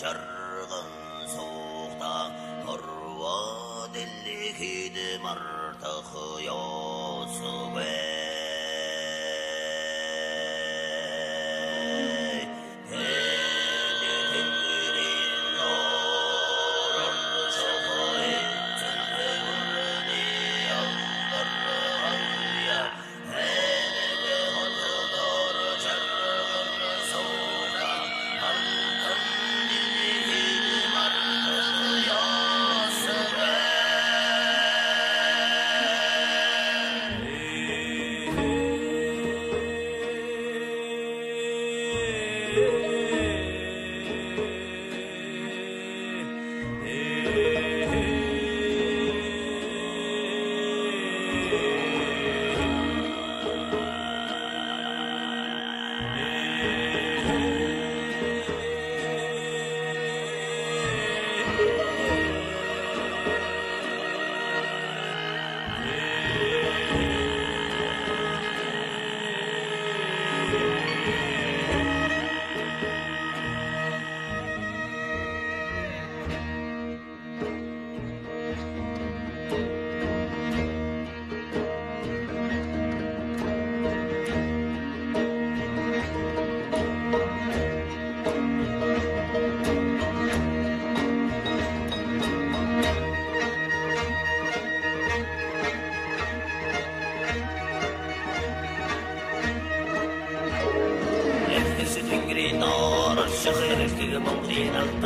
жарган суукта хорва дэлхийд мартах ёсвэ Mongolian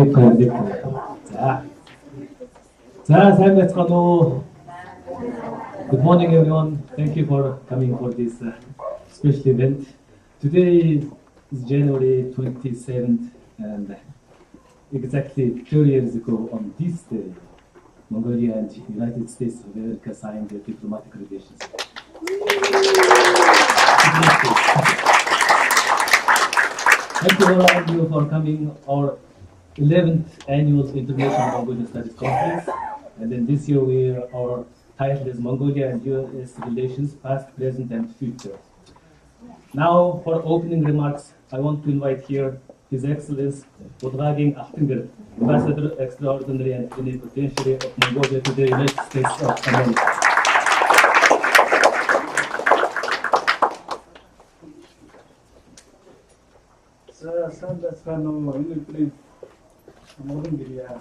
Mongolia, Good morning, everyone. Thank you for coming for this special event. Today is January 27th, and exactly 2 years ago on this day, Mongolia and United States of America signed their diplomatic relations. Thank you all of you for coming our 11th annual International Mongolian Studies Conference. And then this year our title is Mongolia and US Relations, Past, Present and Future. Now for opening remarks, I want to invite here His Excellency Bodhaging Achtinger, Ambassador Extraordinary and Plenipotentiary of Mongolia to the United States of America.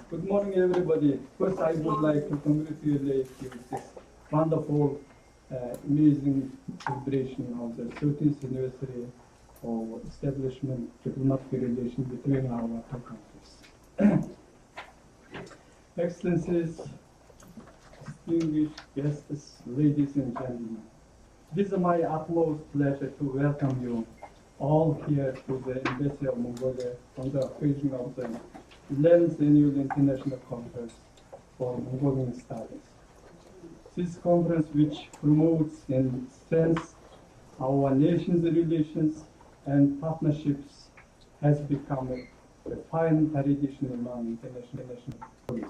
Good morning, everybody. First, I would like to congratulate you with this wonderful, amazing celebration of the 30th anniversary of establishment diplomatic relations between our two countries. Excellencies, distinguished guests, ladies and gentlemen, it is my utmost pleasure to welcome you all here to the Embassy of Mongolia on the occasion of the 11th Annual International Conference for Mongolian Studies. This conference, which promotes and strengthens our nation's relations and partnerships, has become a fine tradition among international policies.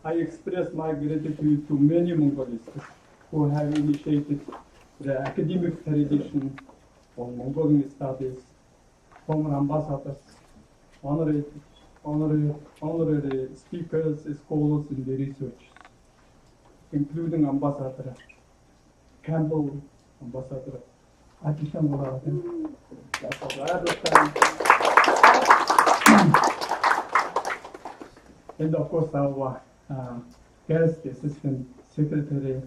I express my gratitude to many Mongolians who have initiated the academic tradition of Mongolian studies, former ambassadors, honorary speakers, scholars, and researchers, including Ambassador Campbell, Ambassador Atishan, and of course our guest assistant secretary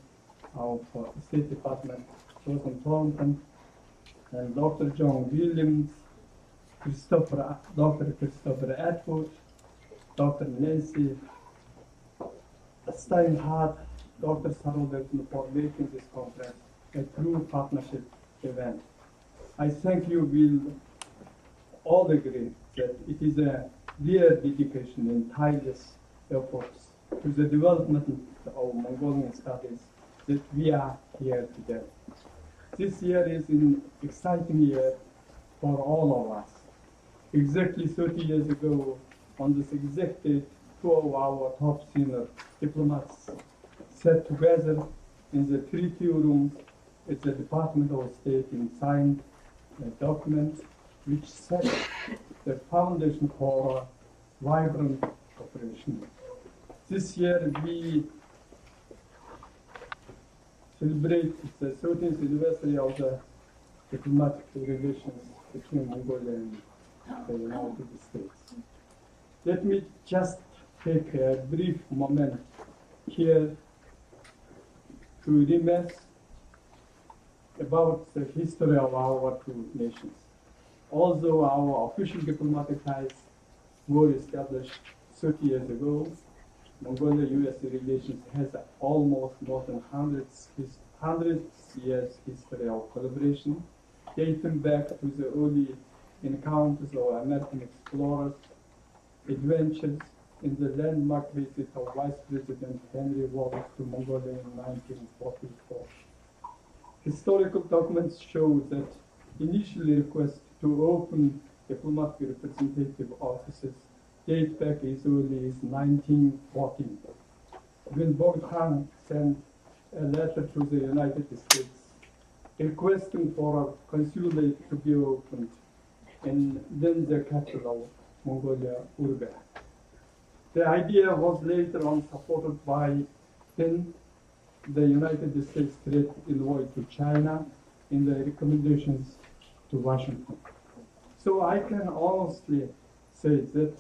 of State Department, Joseph Thornton, and Dr. John Williams, Dr. Christopher Atwood, Dr. Nancy Steinhardt, Dr. Sarodhan for making this conference a true partnership event. I think you will all agree that it is a their dedication and tireless efforts to the development of Mongolian studies that we are here today. This year is an exciting year for all of us. Exactly 30 years ago, on this exact date, two of our top senior diplomats sat together in the treaty room at the Department of State and signed a document which set the foundation for vibrant cooperation. This year we celebrate the 13th anniversary of the diplomatic relations between Mongolia and the United States. Let me just take a brief moment here to reminisce about the history of our two nations. Although our official diplomatic ties were established 30 years ago, Mongolia-US relations has almost more than 100 years history of collaboration, dating back to the early encounters of American explorers, adventures in the landmark visit of Vice President Henry Wallace to Mongolia in 1944. Historical documents show that initial requests to open diplomatic representative offices date back as early as 1914, when Bogdan sent a letter to the United States requesting for a consulate to be opened in then the capital of Mongolia, Urga. The idea was later on supported by then the United States trade envoy to China in the recommendations to Washington. So I can honestly say that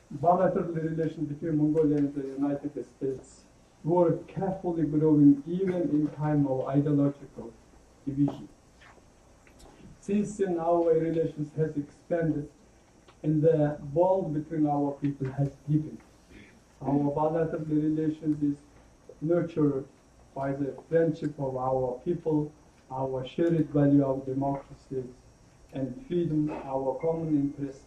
bilateral relations between Mongolia and the United States were carefully growing even in time of ideological division. Since then, our relations has expanded and the bond between our people has deepened. Our bilateral relations is nurtured by the friendship of our people, our shared value of democracy and freedom, our common interest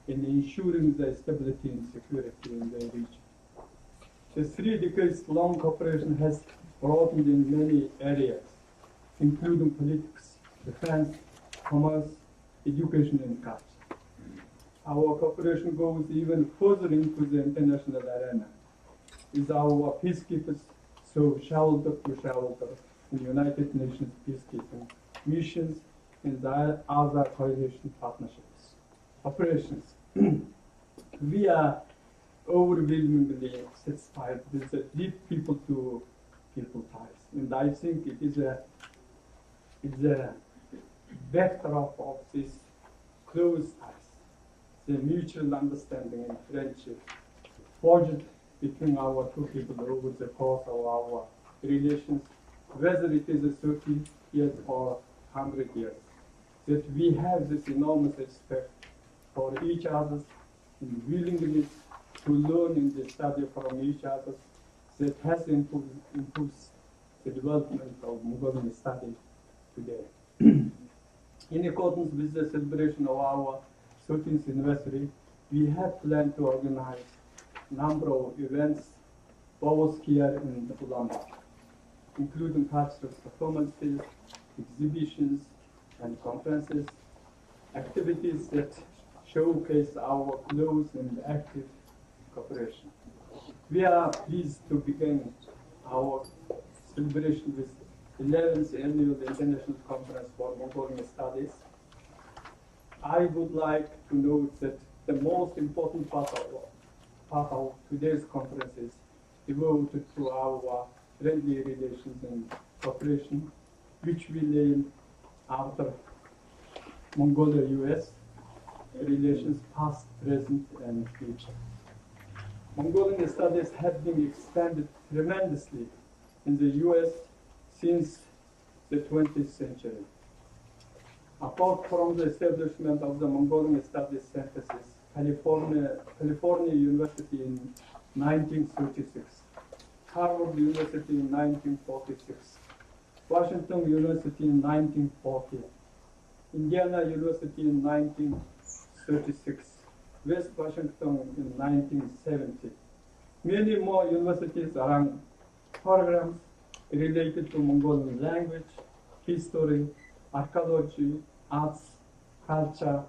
in ensuring the stability and security in the region. The 3 decades-long cooperation has broadened in many areas, including politics, defense, commerce, education, and culture. Our cooperation goes even further into the international arena, with our peacekeepers so shoulder to shoulder in United Nations peacekeeping missions and the other coalition partnerships. Operations. We are overwhelmingly satisfied with the deep people-to-people ties, and I think it's a backdrop of this close ties, the mutual understanding and friendship forged between our two people over the course of our relations, whether it is 30 years or 100 years, that we have this enormous respect for each other and willingness to learn and study from each other that has improved the development of Mongolian study today. In accordance with the celebration of our 13th anniversary, we have planned to organize a number of events both here in Ulaanbaatar, including cultural performances, exhibitions, and conferences, activities that showcase our close and active cooperation. We are pleased to begin our celebration with 11th Annual International Conference for Mongolian Studies. I would like to note that the most important part of today's conference is devoted to our friendly relations and cooperation, which we named after Mongolia-US relations past, present, and future. Mongolian studies have been expanded tremendously in the US since the 20th century. Apart from the establishment of the Mongolian Studies Synthesis, California University in 1936, Harvard University in 1946, Washington University in 1940, Indiana University in 1936, West Washington in 1970. Many more universities run programs related to Mongolian language, history, archaeology, arts, culture,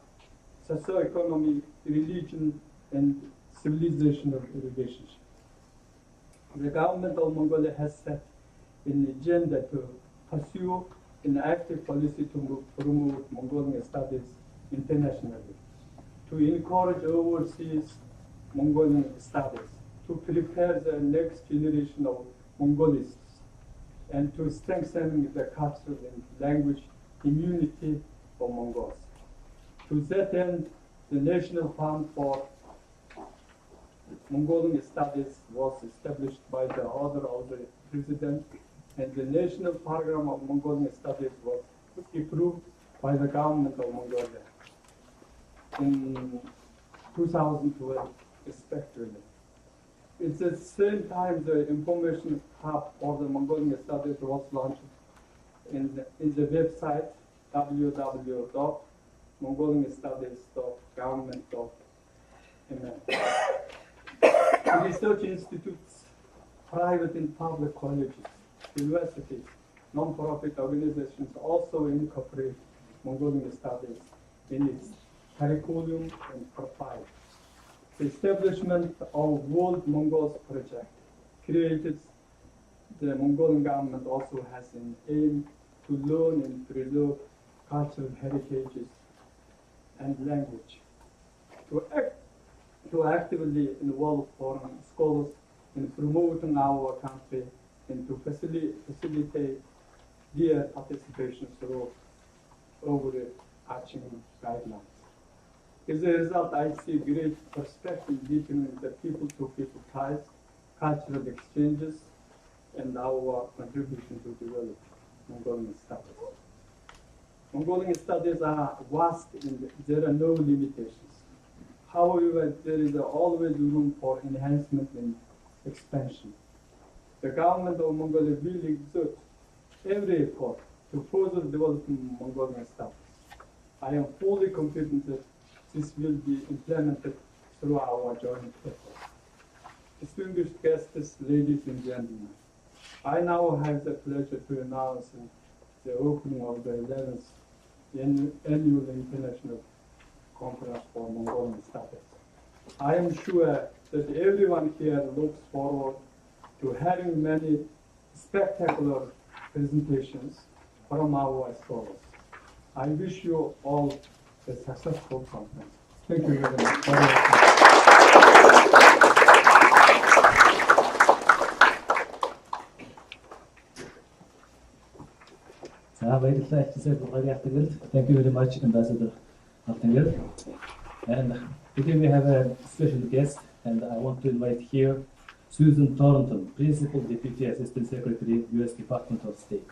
socioeconomy, religion, and civilizational relationship. The government of Mongolia has set an agenda to pursue an active policy to promote Mongolian studies internationally, to encourage overseas Mongolian studies, to prepare the next generation of Mongolists, and to strengthen the cultural and language immunity of Mongols. To that end, the National Fund for Mongolian Studies was established by the order of the President, and the National Program of Mongolian Studies was approved by the government of Mongolia in 2012, respectively. At the same time, the information hub for the Mongolian Studies was launched in the website www.mongolianstudies.government.mn. Research institutes, private and public colleges, universities, non-profit organizations also incorporate Mongolian studies in its curriculum and profile. The establishment of World Mongols Project created the Mongolian government also has an aim to learn and preserve cultural heritages and language, to actively involve foreign scholars in promoting our country and to facilitate their participation through overarching guidelines. As a result, I see great perspective deepening the people-to-people ties, cultural exchanges, and our contribution to develop Mongolian studies. Mongolian studies are vast and there are no limitations. However, there is always room for enhancement and expansion. The government of Mongolia will exert every effort to further develop Mongolian studies. I am fully confident that this will be implemented through our joint efforts. Distinguished guests, ladies and gentlemen, I now have the pleasure to announce the opening of the 11th Annual International Conference for Mongolian Studies. I am sure that everyone here looks forward to having many spectacular presentations from our scholars. I wish you all a successful conference. Thank you very much. Thank you very much, Ambassador Altenberg. And today we have a special guest, and I want to invite here Susan Thornton, Principal Deputy Assistant Secretary, U.S. Department of State.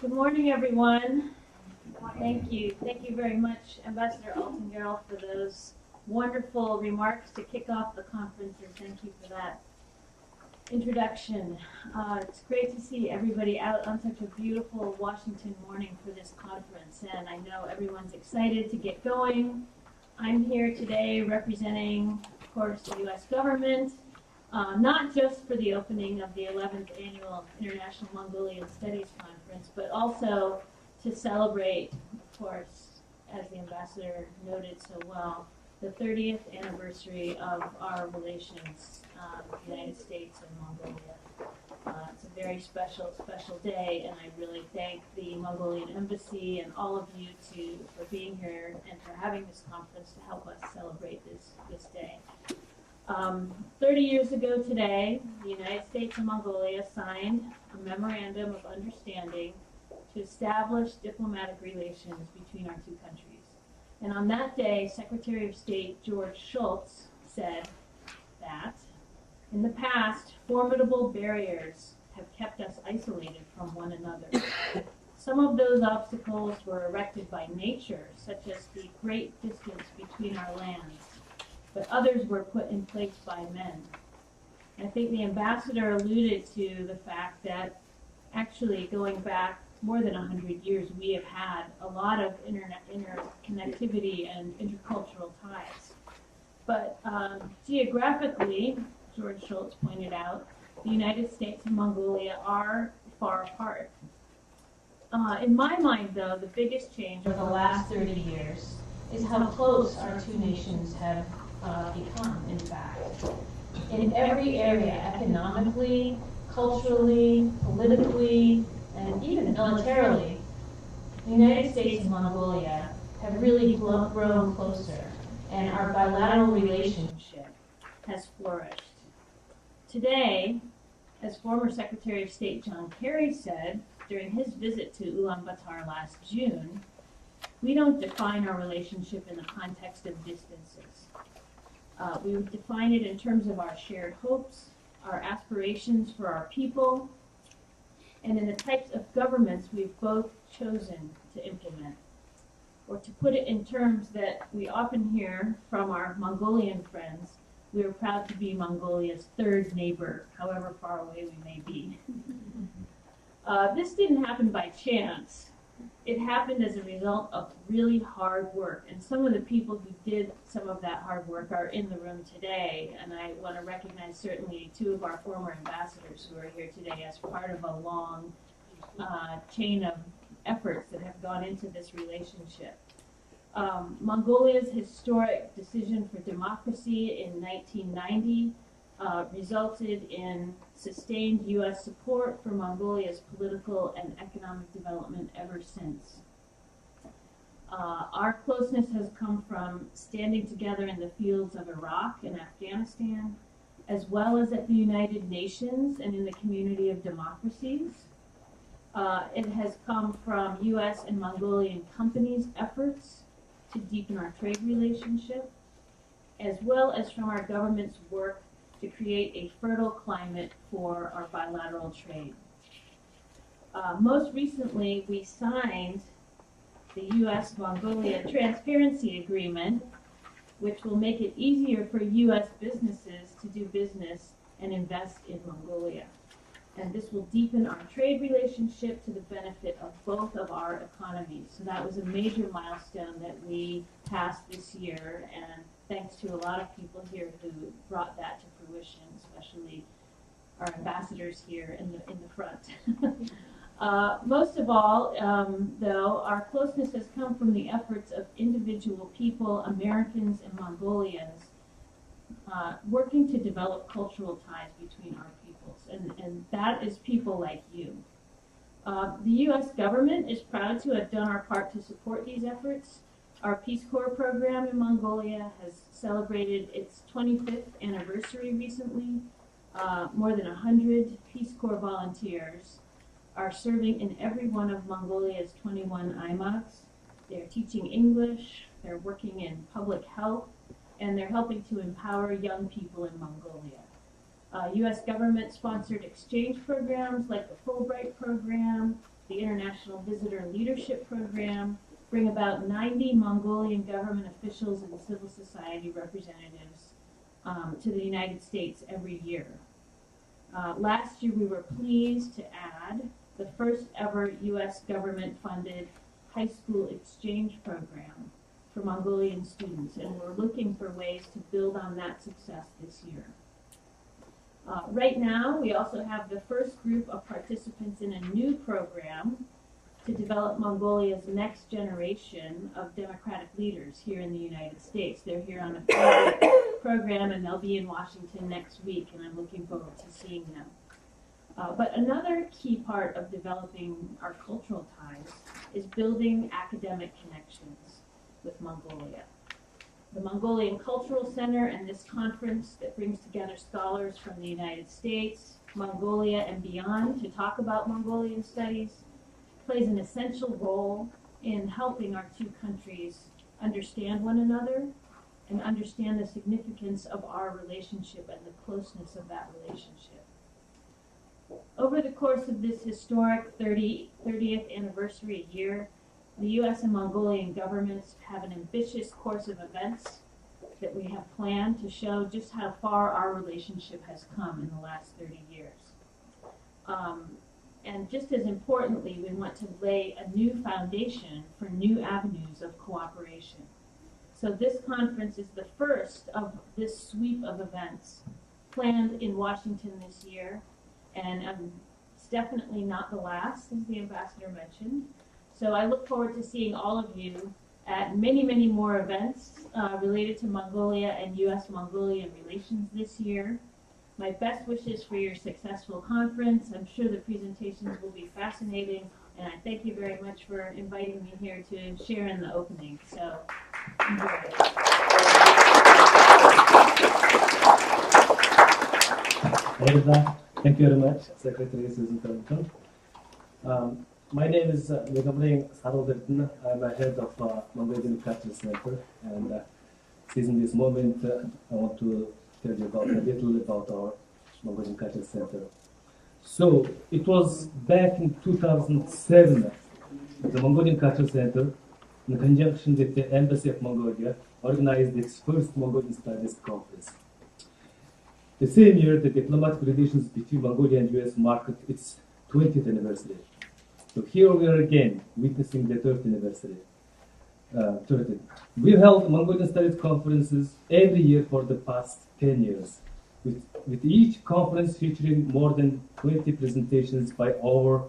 Good morning, everyone. Thank you. Thank you very much, Ambassador Altengirl, for those wonderful remarks to kick off the conference, and thank you for that. introduction. It's great to see everybody out on such a beautiful Washington morning for this conference, and I know everyone's excited to get going. I'm here today representing, of course, the U.S. government, not just for the opening of the 11th Annual International Mongolian Studies Conference, but also to celebrate, of course, as the ambassador noted so well, the 30th anniversary of our relations with the United States and Mongolia. It's a very special day, and I really thank the Mongolian Embassy and all of you for being here and for having this conference to help us celebrate this day. 30 years ago today, the United States and Mongolia signed a memorandum of understanding to establish diplomatic relations between our two countries. And on that day, Secretary of State George Shultz said that in the past, formidable barriers have kept us isolated from one another. Some of those obstacles were erected by nature, such as the great distance between our lands, but others were put in place by men. I think the ambassador alluded to the fact that actually going back more than 100 years, we have had a lot of interconnectivity and intercultural ties. But geographically, George Shultz pointed out, the United States and Mongolia are far apart. In my mind, though, the biggest change over the last 30 years is how close our two nations have become, in fact. In every area, economically, culturally, politically, and even militarily, the United States and Mongolia have really grown closer, and our bilateral relationship has flourished. Today, as former Secretary of State John Kerry said during his visit to Ulaanbaatar last June, we don't define our relationship in the context of distances. We would define it in terms of our shared hopes, our aspirations for our people, and in the types of governments we've both chosen to implement. Or to put it in terms that we often hear from our Mongolian friends, we are proud to be Mongolia's third neighbor, however far away we may be. This didn't happen by chance. It happened as a result of really hard work, and some of the people who did some of that hard work are in the room today, and I want to recognize certainly two of our former ambassadors who are here today as part of a long chain of efforts that have gone into this relationship. Mongolia's historic decision for democracy in 1990 resulted in sustained U.S. support for Mongolia's political and economic development ever since. Our closeness has come from standing together in the fields of Iraq and Afghanistan, as well as at the United Nations and in the community of democracies. It has come from U.S. and Mongolian companies' efforts to deepen our trade relationship, as well as from our government's work to create a fertile climate for our bilateral trade. Most recently, we signed the U.S.-Mongolia Transparency Agreement, which will make it easier for U.S. businesses to do business and invest in Mongolia. And this will deepen our trade relationship to the benefit of both of our economies. So that was a major milestone that we passed this year, and thanks to a lot of people here who brought that to fruition, especially our ambassadors here in the front. Most of all, though, our closeness has come from the efforts of individual people, Americans and Mongolians, working to develop cultural ties between our peoples, and that is people like you. The U.S. government is proud to have done our part to support these efforts. Our Peace Corps program in Mongolia has celebrated its 25th anniversary recently. More than 100 Peace Corps volunteers are serving in every one of Mongolia's 21 IMACs. They're teaching English, they're working in public health, and they're helping to empower young people in Mongolia. U.S. government-sponsored exchange programs like the Fulbright program, the International Visitor Leadership Program, bring about 90 Mongolian government officials and civil society representatives to the United States every year. Last year, we were pleased to add the first ever U.S. government-funded high school exchange program for Mongolian students, and we're looking for ways to build on that success this year. Right now, we also have the first group of participants in a new program to develop Mongolia's next generation of democratic leaders here in the United States. They're here on a pilot program, and they'll be in Washington next week, and I'm looking forward to seeing them. But another key part of developing our cultural ties is building academic connections with Mongolia. The Mongolian Cultural Center and this conference that brings together scholars from the United States, Mongolia, and beyond to talk about Mongolian studies plays an essential role in helping our two countries understand one another and understand the significance of our relationship and the closeness of that relationship. Over the course of this historic 30th anniversary year, the U.S. and Mongolian governments have an ambitious course of events that we have planned to show just how far our relationship has come in the last 30 years. And just as importantly, we want to lay a new foundation for new avenues of cooperation. So this conference is the first of this sweep of events planned in Washington this year, and it's definitely not the last, as the ambassador mentioned. So I look forward to seeing all of you at many, many more events related to Mongolia and U.S.-Mongolian relations this year. My best wishes for your successful conference. I'm sure the presentations will be fascinating, and I thank you very much for inviting me here to share in the opening. So, enjoy it. Thank you very much, Secretary Susan Thornton. My name is Megamling Saralderdin. I'm a head of Mongolian Cultural Center, and seizing this moment, I want to tell you about a little about our Mongolian Cultural Center. So it was back in 2007, the Mongolian Cultural Center, in conjunction with the Embassy of Mongolia, organized its first Mongolian Studies Conference. The same year, the diplomatic relations between Mongolia and US marked its 20th anniversary. So here we are again, witnessing the 30th anniversary. We held Mongolian Studies conferences every year for the past 10 years, with each conference featuring more than 20 presentations by over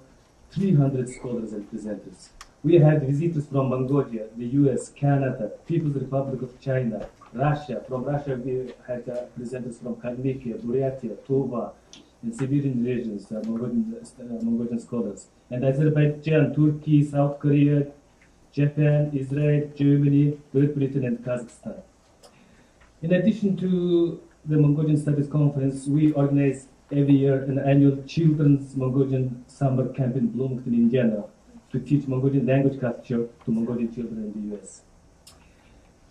300 scholars and presenters. We had visitors from Mongolia, the US, Canada, People's Republic of China, Russia. From Russia, we had presenters from Kalmykia, Buryatia, Tuva, and Siberian regions, Mongolian scholars, and Azerbaijan, Turkey, South Korea, Japan, Israel, Germany, Great Britain, and Kazakhstan. In addition to the Mongolian Studies Conference, we organize every year an annual Children's Mongolian Summer Camp in Bloomington, Indiana, to teach Mongolian language culture to Mongolian children in the US.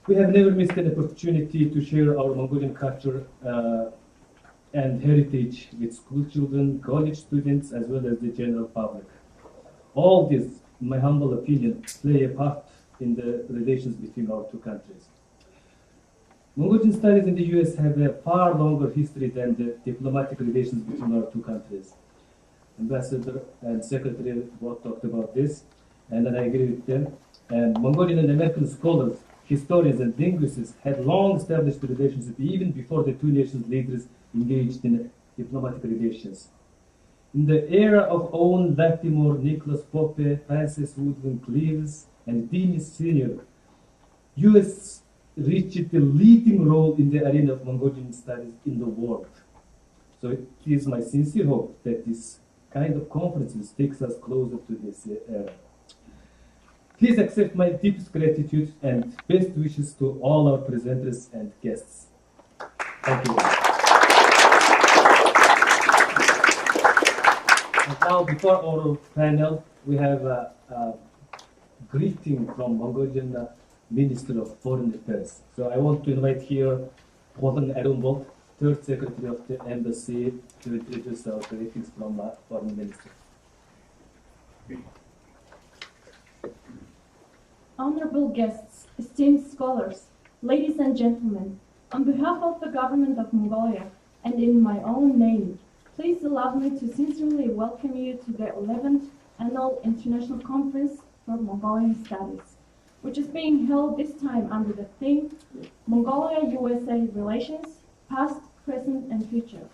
We have never missed an opportunity to share our Mongolian culture and heritage with school children, college students, as well as the general public. All this, in my humble opinion, play a part in the relations between our two countries. Mongolian studies in the US have a far longer history than the diplomatic relations between our two countries. Ambassador and Secretary both talked about this, and I agree with them. And Mongolian and American scholars, historians, and linguists had long established relationship even before the two nations' leaders engaged in diplomatic relations. In the era of Owen Lattimore, Nicholas Pope, Francis Woodwin Cleaves, and Dean Sr., US reached the leading role in the arena of Mongolian studies in the world. So it is my sincere hope that this kind of conferences takes us closer to this era. Please accept my deepest gratitude and best wishes to all our presenters and guests. Thank you. And now, before our panel, we have a greeting from Mongolian Minister of Foreign Affairs. So I want to invite here Polan Erumbolt, Third Secretary of the Embassy, to introduce our greetings from Foreign Minister. Honorable guests, esteemed scholars, ladies and gentlemen, on behalf of the government of Mongolia and in my own name, Please allow me to sincerely welcome you to the 11th Annual International Conference for Mongolian Studies, which is being held this time under the theme Mongolia-USA Relations, Past, Present, and Future.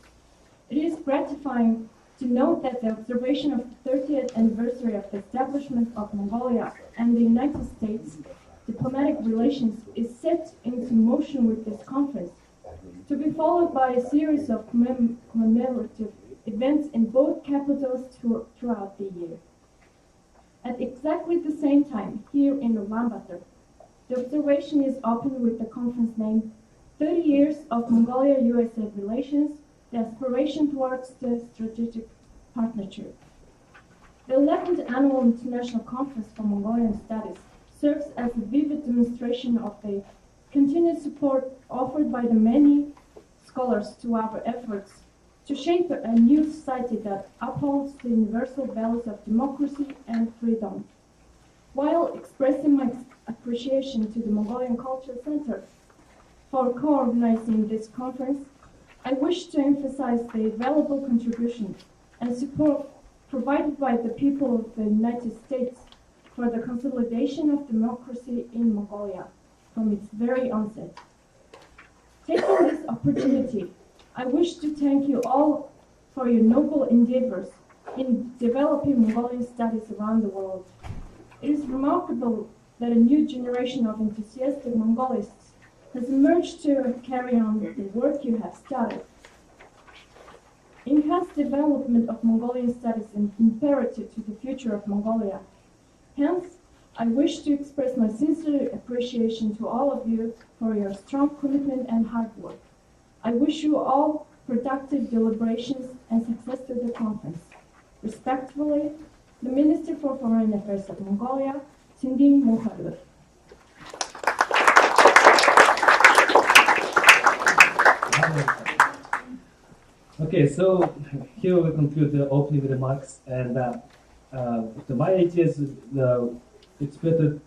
It is gratifying to note that the observation of the 30th anniversary of the establishment of Mongolia and the United States diplomatic relations is set into motion with this conference, to be followed by a series of commemorative events in both capitals throughout the year. At exactly the same time, here in Ulaanbaatar, the observation is opened with the conference named 30 Years of Mongolia-USA Relations, the Aspiration Towards the Strategic Partnership. The 11th Annual International Conference for Mongolian Studies serves as a vivid demonstration of the continued support offered by the many scholars to our efforts to shape a new society that upholds the universal values of democracy and freedom. While expressing my appreciation to the Mongolian Cultural Center for co-organizing this conference, I wish to emphasize the valuable contribution and support provided by the people of the United States for the consolidation of democracy in Mongolia from its very onset. Taking this opportunity, I wish to thank you all for your noble endeavors in developing Mongolian studies around the world. It is remarkable that a new generation of enthusiastic Mongolists has emerged to carry on the work you have started. Enhanced development of Mongolian studies is imperative to the future of Mongolia. Hence, I wish to express my sincere appreciation to all of you for your strong commitment and hard work. I wish you all productive deliberations and success to the conference. Respectfully, the Minister for Foreign Affairs of Mongolia, Sinding Mukharlı. Okay, so here we conclude the opening remarks, and my idea is it's better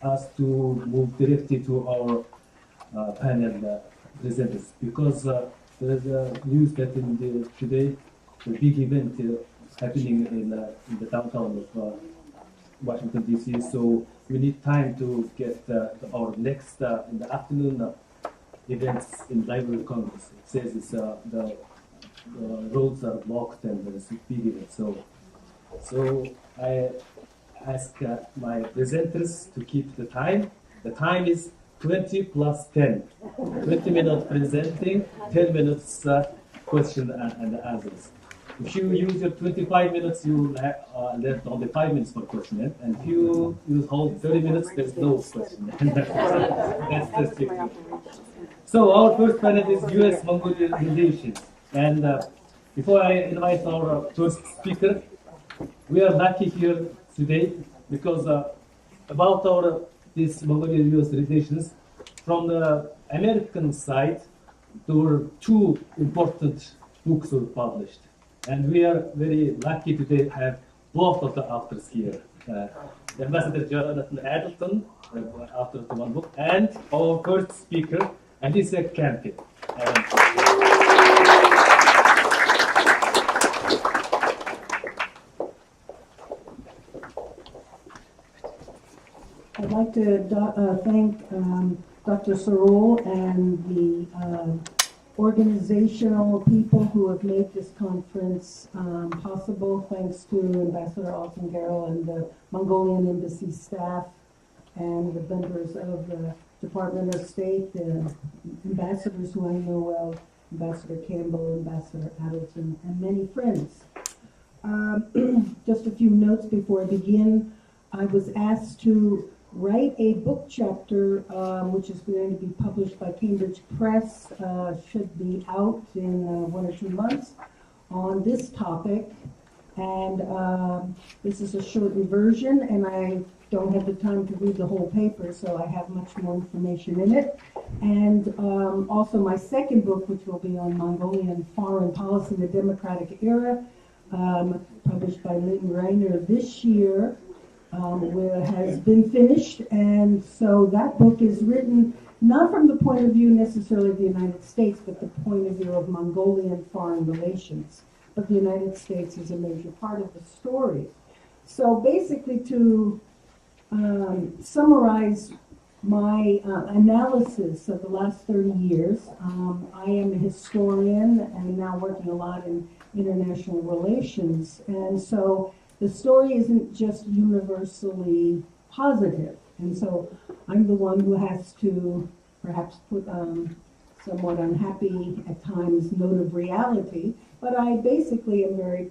us to move directly to our panel presenters, because there is news that today the big event happening in the downtown of Washington D.C. So we need time to get our next in the afternoon events in Library Congress. It says it's the roads are blocked and there's a big event. So I ask my presenters to keep the time. The time is 20 plus 10. 20 minutes presenting, 10 minutes question and answers. If you use your 25 minutes, you have left only 5 minutes for question. And if you use whole 30 minutes, there's no question. That's the trick. So our first panel is U.S.-Mongolian relations. And before I invite our first speaker, we are lucky here today because about these Mongolian-U.S. relations, from the American side, there were 2 important books were published. And we are very lucky today to have both of the authors here. Ambassador Jonathan Adelton, author of the one book, and our first speaker, Alicia Campin. I'd like to thank Dr. Sarul and the organizational people who have made this conference possible. Thanks to Ambassador Altengaro and the Mongolian Embassy staff and the members of the Department of State, the ambassadors who I know well, Ambassador Campbell, Ambassador Adelton, and many friends. Just a few notes before I begin. I was asked to write a book chapter, which is going to be published by Cambridge Press, should be out in 1 or 2 months, on this topic. And this is a shortened version, and I don't have the time to read the whole paper, so I have much more information in it. And also my second book, which will be on Mongolian foreign policy in the democratic era, published by Lynn Reiner this year, has been finished. And so that book is written not from the point of view necessarily of the United States, but the point of view of Mongolian foreign relations. but the United States is a major part of the story. So basically, to summarize my analysis of the last 30 years, I am a historian and now working a lot in international relations. And so the story isn't just universally positive. And so I'm the one who has to perhaps put somewhat unhappy at times note of reality, but I basically am very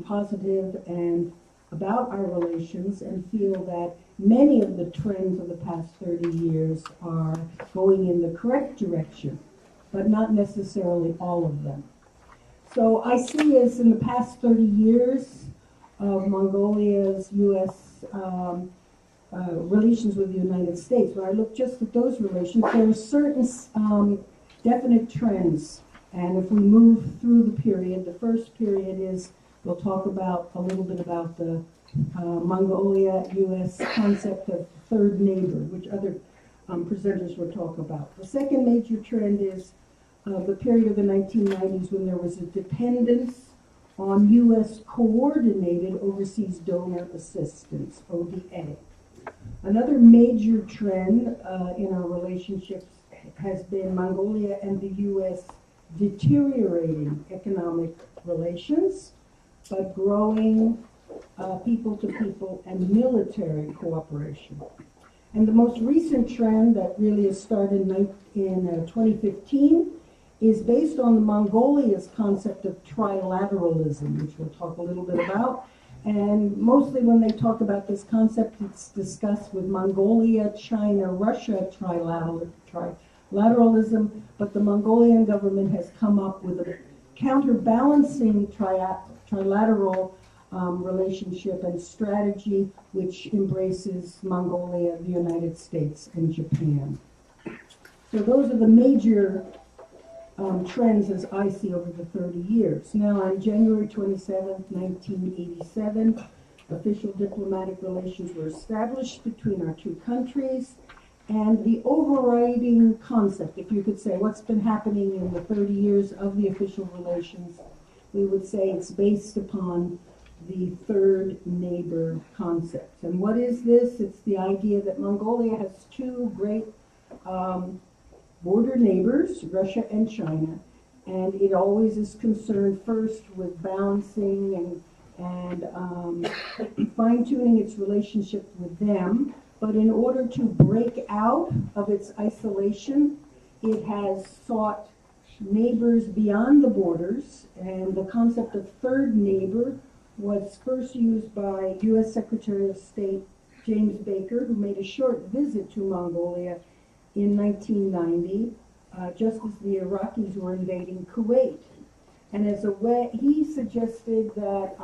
positive and about our relations and feel that many of the trends of the past 30 years are going in the correct direction, but not necessarily all of them. So I see as in the past 30 years of Mongolia's U.S. Relations with the United States, when I look just at those relations, there are certain definite trends. And if we move through the period, the first period is, we'll talk about a little bit about the Mongolia-U.S. concept of third neighbor, which other presenters will talk about. The second major trend is the period of the 1990s when there was a dependence on U.S. coordinated overseas donor assistance, ODA. Another major trend in our relationships has been Mongolia and the U.S. deteriorating economic relations, but growing people-to-people and military cooperation. And the most recent trend that really has started in 2015 is based on Mongolia's concept of trilateralism, which we'll talk a little bit about. And mostly when they talk about this concept, it's discussed with Mongolia, China, Russia trilateralism, but the Mongolian government has come up with a counterbalancing trilateral relationship and strategy which embraces Mongolia, the United States, and Japan. So those are the major trends as I see over the 30 years. Now on January 27th, 1987, official diplomatic relations were established between our two countries, and the overriding concept, if you could say, what's been happening in the 30 years of the official relations, we would say it's based upon the third neighbor concept. And what is this? It's the idea that Mongolia has two great border neighbors, Russia and China, and it always is concerned first with balancing and fine-tuning its relationship with them. But in order to break out of its isolation, it has sought neighbors beyond the borders, and the concept of third neighbor was first used by U.S. Secretary of State James Baker, who made a short visit to Mongolia in 1990, just as the Iraqis were invading Kuwait. And as a way, he suggested that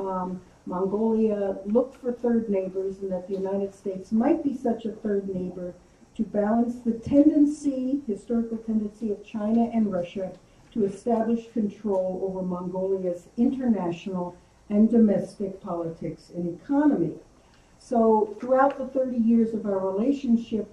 Mongolia looked for third neighbors and that the United States might be such a third neighbor to balance the historical tendency of China and Russia to establish control over Mongolia's international and domestic politics and economy. So throughout the 30 years of our relationship,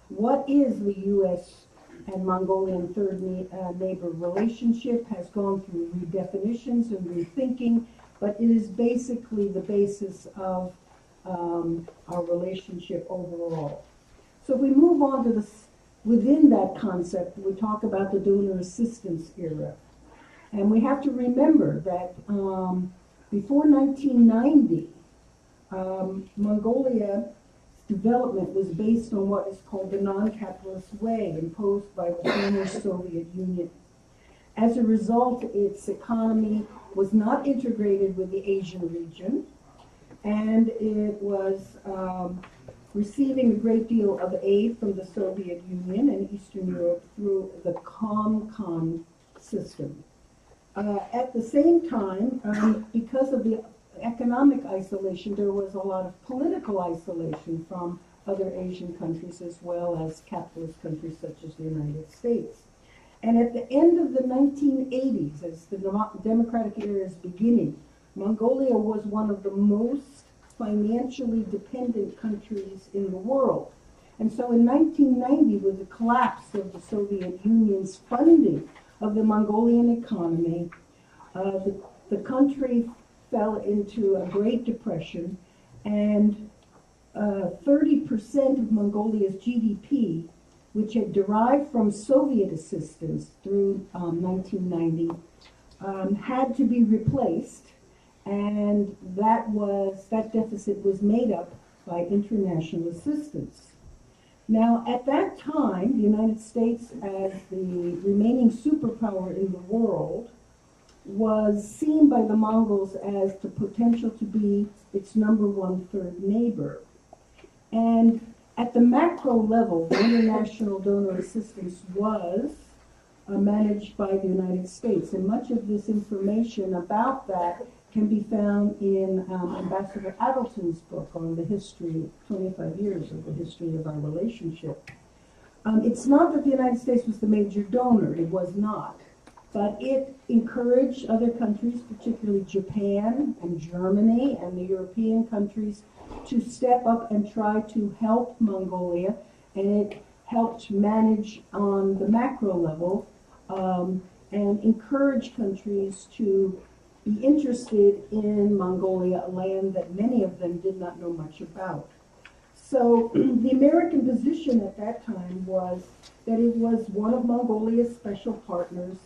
what is the U.S. and Mongolian third neighbor relationship has gone through redefinitions and rethinking, but it is basically the basis of our relationship overall. So if we move on to within that concept, we talk about the donor assistance era. And we have to remember that before 1990, Mongolia's development was based on what is called the non-capitalist way imposed by the former Soviet Union. As a result, its economy was not integrated with the Asian region, and it was receiving a great deal of aid from the Soviet Union and Eastern Europe through the COMCON system. At the same time, because of the economic isolation, there was a lot of political isolation from other Asian countries as well as capitalist countries such as the United States. And at the end of the 1980s, as the democratic era is beginning, Mongolia was one of the most financially dependent countries in the world. And so in 1990, with the collapse of the Soviet Union's funding of the Mongolian economy, the the country fell into a Great Depression, and 30% of Mongolia's GDP, which had derived from Soviet assistance through 1990, had to be replaced, and that deficit was made up by international assistance. Now, at that time, the United States, as the remaining superpower in the world, was seen by the Mongols as the potential to be its number one third neighbor. And at the macro level, the international donor assistance was managed by the United States. And much of this information about that can be found in Ambassador Adelton's book on the history, 25 years of the history of our relationship. It's not that the United States was the major donor, it was not. But it encouraged other countries, particularly Japan and Germany and the European countries, to step up and try to help Mongolia, and it helped manage on the macro level and encourage countries to be interested in Mongolia, a land that many of them did not know much about. So the American position at that time was that it was one of Mongolia's special partners,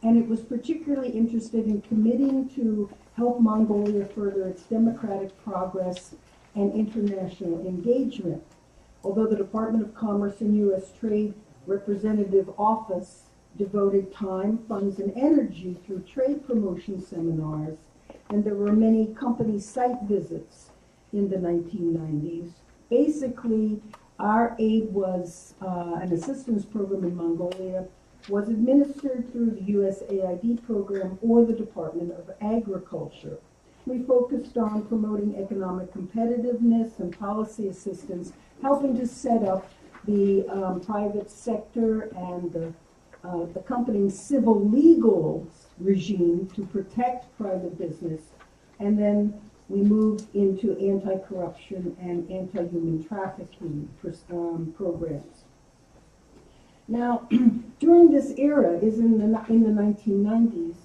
and it was particularly interested in committing to help Mongolia further its democratic progress and international engagement. Although the Department of Commerce and U.S. Trade Representative Office devoted time, funds, and energy through trade promotion seminars, and there were many company site visits in the 1990s. Basically, our aid was an assistance program in Mongolia was administered through the USAID program or the Department of Agriculture. We focused on promoting economic competitiveness and policy assistance, helping to set up the private sector and the accompanying civil legal regime to protect private business. And then we moved into anti-corruption and anti-human trafficking programs. Now, during this era, in the 1990s,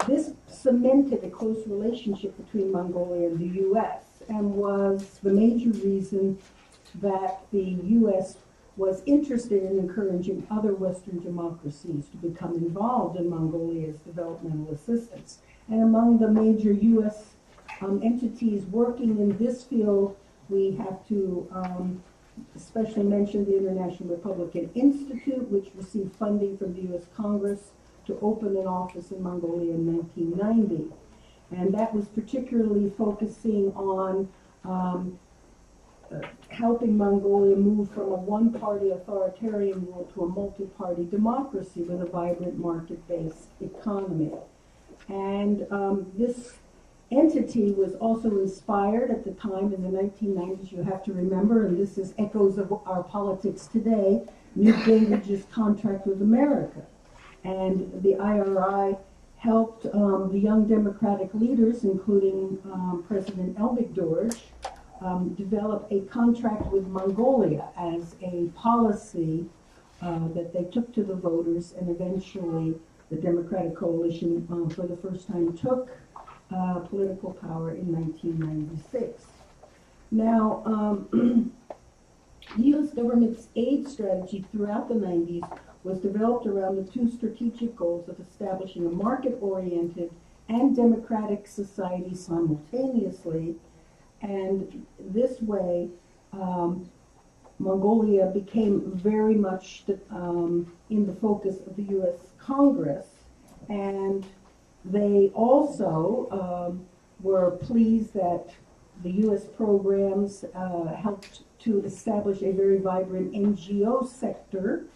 this cemented a close relationship between Mongolia and the U.S. and was the major reason that the U.S. was interested in encouraging other Western democracies to become involved in Mongolia's developmental assistance. And among the major U.S. Entities working in this field, we have to especially mention the International Republican Institute, which received funding from the U.S. Congress to open an office in Mongolia in 1990. And that was particularly focusing on helping Mongolia move from a one-party authoritarian rule to a multi-party democracy with a vibrant market-based economy. And this entity was also inspired at the time in the 1990s, you have to remember, and this is echoes of our politics today, Newt Gingrich's contract with America. And the IRI helped the young democratic leaders, including President Elbig develop a contract with Mongolia as a policy that they took to the voters, and eventually the Democratic Coalition for the first time took political power in 1996. Now, the U.S. government's aid strategy throughout the 90s was developed around the two strategic goals of establishing a market-oriented and democratic society simultaneously. And this way, Mongolia became very much in the focus of the U.S. Congress, and they also were pleased that the U.S. programs helped to establish a very vibrant NGO sector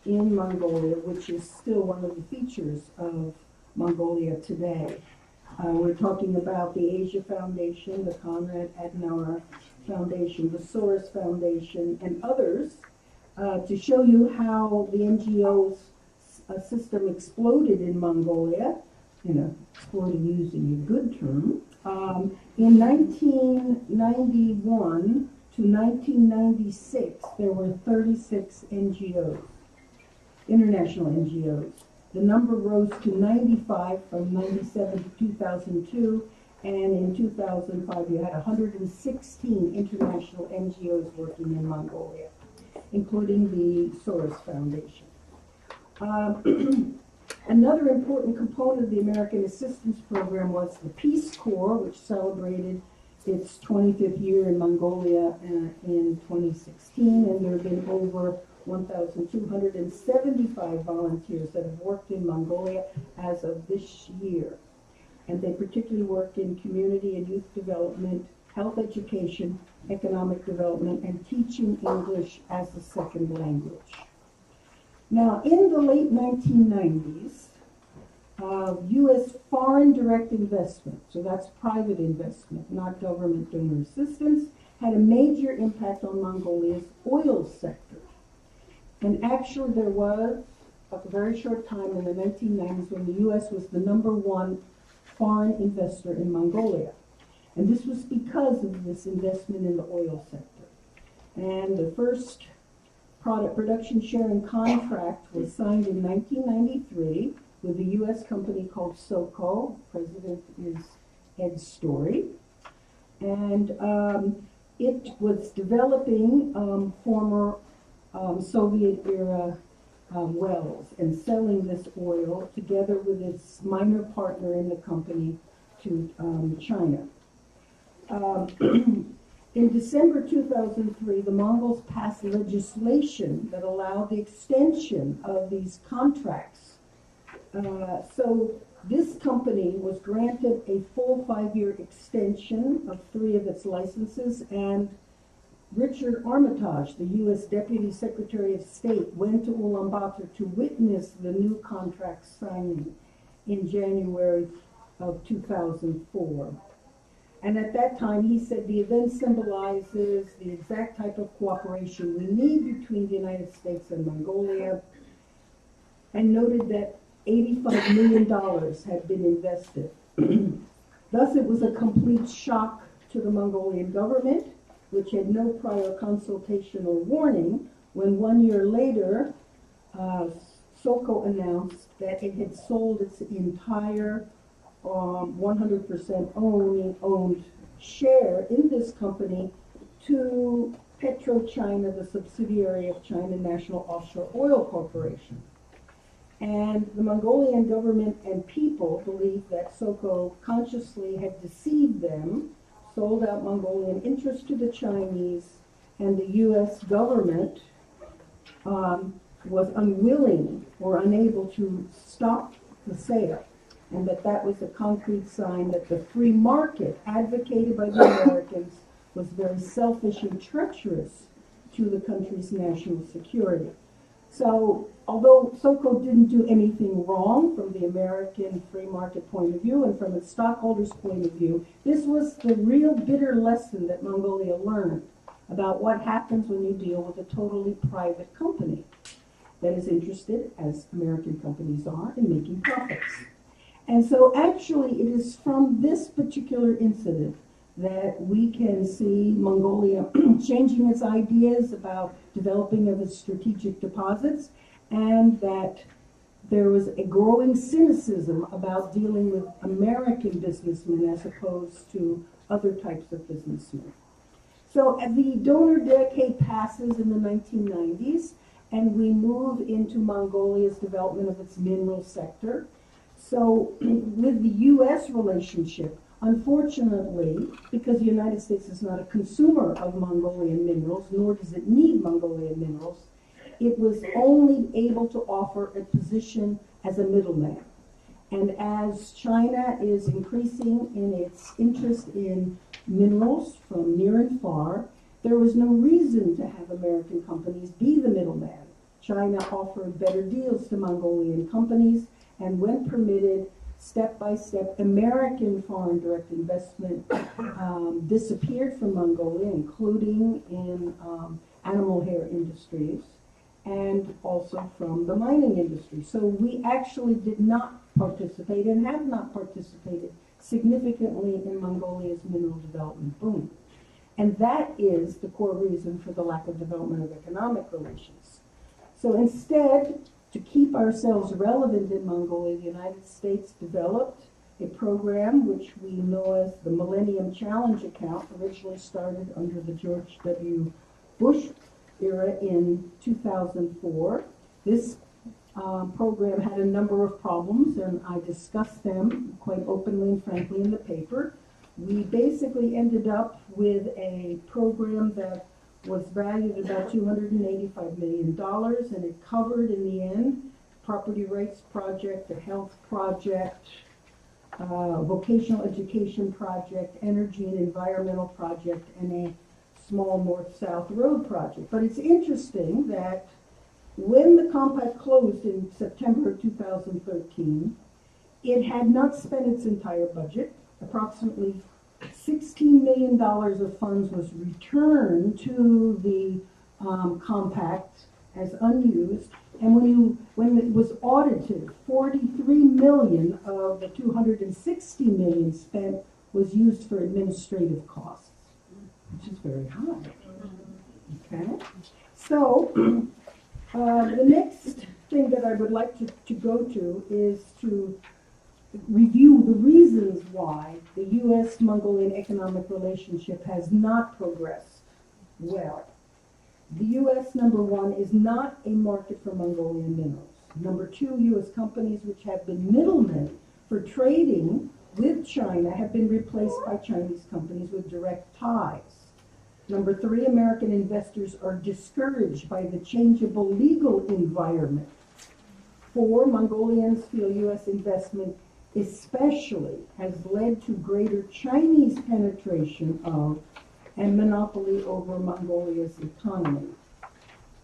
in Mongolia, which is still one of the features of Mongolia today. We're talking about the Asia Foundation, the Konrad Adenauer Foundation, the Soros Foundation, and others to show you how the NGO system exploded in Mongolia, exploded using a good term. In 1991 to 1996, there were 36 NGOs, international NGOs. The number rose to 95 from 97 to 2002, and in 2005 you had 116 international NGOs working in Mongolia, including the Soros Foundation. Another important component of the American Assistance Program was the Peace Corps, which celebrated its 25th year in Mongolia in 2016, and there have been over 1,275 volunteers that have worked in Mongolia as of this year. And they particularly work in community and youth development, health education, economic development, and teaching English as a second language. Now, in the late 1990s, U.S. foreign direct investment, so that's private investment, not government donor assistance, had a major impact on Mongolia's oil sector. And actually there was a very short time in the 1990s when the U.S. was the #1 foreign investor in Mongolia. And this was because of this investment in the oil sector. And the first production sharing contract was signed in 1993 with a U.S. company called SOCO. President is Ed Story. And it was developing former Soviet-era wells and selling this oil together with its minor partner in the company to China. In December 2003, the Mongols passed legislation that allowed the extension of these contracts. So this company was granted a full 5-year extension of 3 of its licenses, and Richard Armitage, the U.S. Deputy Secretary of State, went to Ulaanbaatar to witness the new contract signing in January of 2004. And at that time, he said the event symbolizes the exact type of cooperation we need between the United States and Mongolia, and noted that $85 million had been invested. Thus, it was a complete shock to the Mongolian government, which had no prior consultation or warning, when 1 year later, SOCO announced that it had sold its entire 100% owned share in this company to PetroChina, the subsidiary of China National Offshore Oil Corporation. And the Mongolian government and people believe that SOCO consciously had deceived them, sold out Mongolian interests to the Chinese, and the U.S. government was unwilling or unable to stop the sale, and that was a concrete sign that the free market advocated by the Americans was very selfish and treacherous to the country's national security. So, although SOCO didn't do anything wrong from the American free market point of view and from its stockholders' point of view, this was the real bitter lesson that Mongolia learned about what happens when you deal with a totally private company that is interested, as American companies are, in making profits. And so actually it is from this particular incident that we can see Mongolia changing its ideas about developing of its strategic deposits, and that there was a growing cynicism about dealing with American businessmen as opposed to other types of businessmen. So as the donor decade passes in the 1990s, and we move into Mongolia's development of its mineral sector. So with the U.S. relationship, unfortunately, because the United States is not a consumer of Mongolian minerals, nor does it need Mongolian minerals, it was only able to offer a position as a middleman. And as China is increasing in its interest in minerals from near and far, there was no reason to have American companies be the middleman. China offered better deals to Mongolian companies, and when permitted, step by step, American foreign direct investment disappeared from Mongolia, including in animal hair industries and also from the mining industry. So we actually did not participate and have not participated significantly in Mongolia's mineral development boom. And that is the core reason for the lack of development of economic relations. So instead, To keep ourselves relevant in Mongolia, the United States developed a program which we know as the Millennium Challenge Account, originally started under the George W. Bush era in 2004. This program had a number of problems, and I discussed them quite openly and frankly in the paper. We basically ended up with a program that was valued at about $285 million, and it covered, in the end, property rights project, a health project, vocational education project, energy and environmental project, and a small north-south road project. But it's interesting that when the compact closed in September of 2013, it had not spent its entire budget. Approximately $16 million of funds was returned to the compact as unused. And when it was audited, 43 million of the 260 million spent was used for administrative costs, which is very high. Okay, so the next thing that I would like to go to is to review the reasons why the U.S.-Mongolian economic relationship has not progressed well. The U.S., number one, is not a market for Mongolian minerals. Number two, U.S. companies which have been middlemen for trading with China have been replaced by Chinese companies with direct ties. Number three, American investors are discouraged by the changeable legal environment. Four, Mongolians feel U.S. investment especially has led to greater Chinese penetration of and monopoly over Mongolia's economy.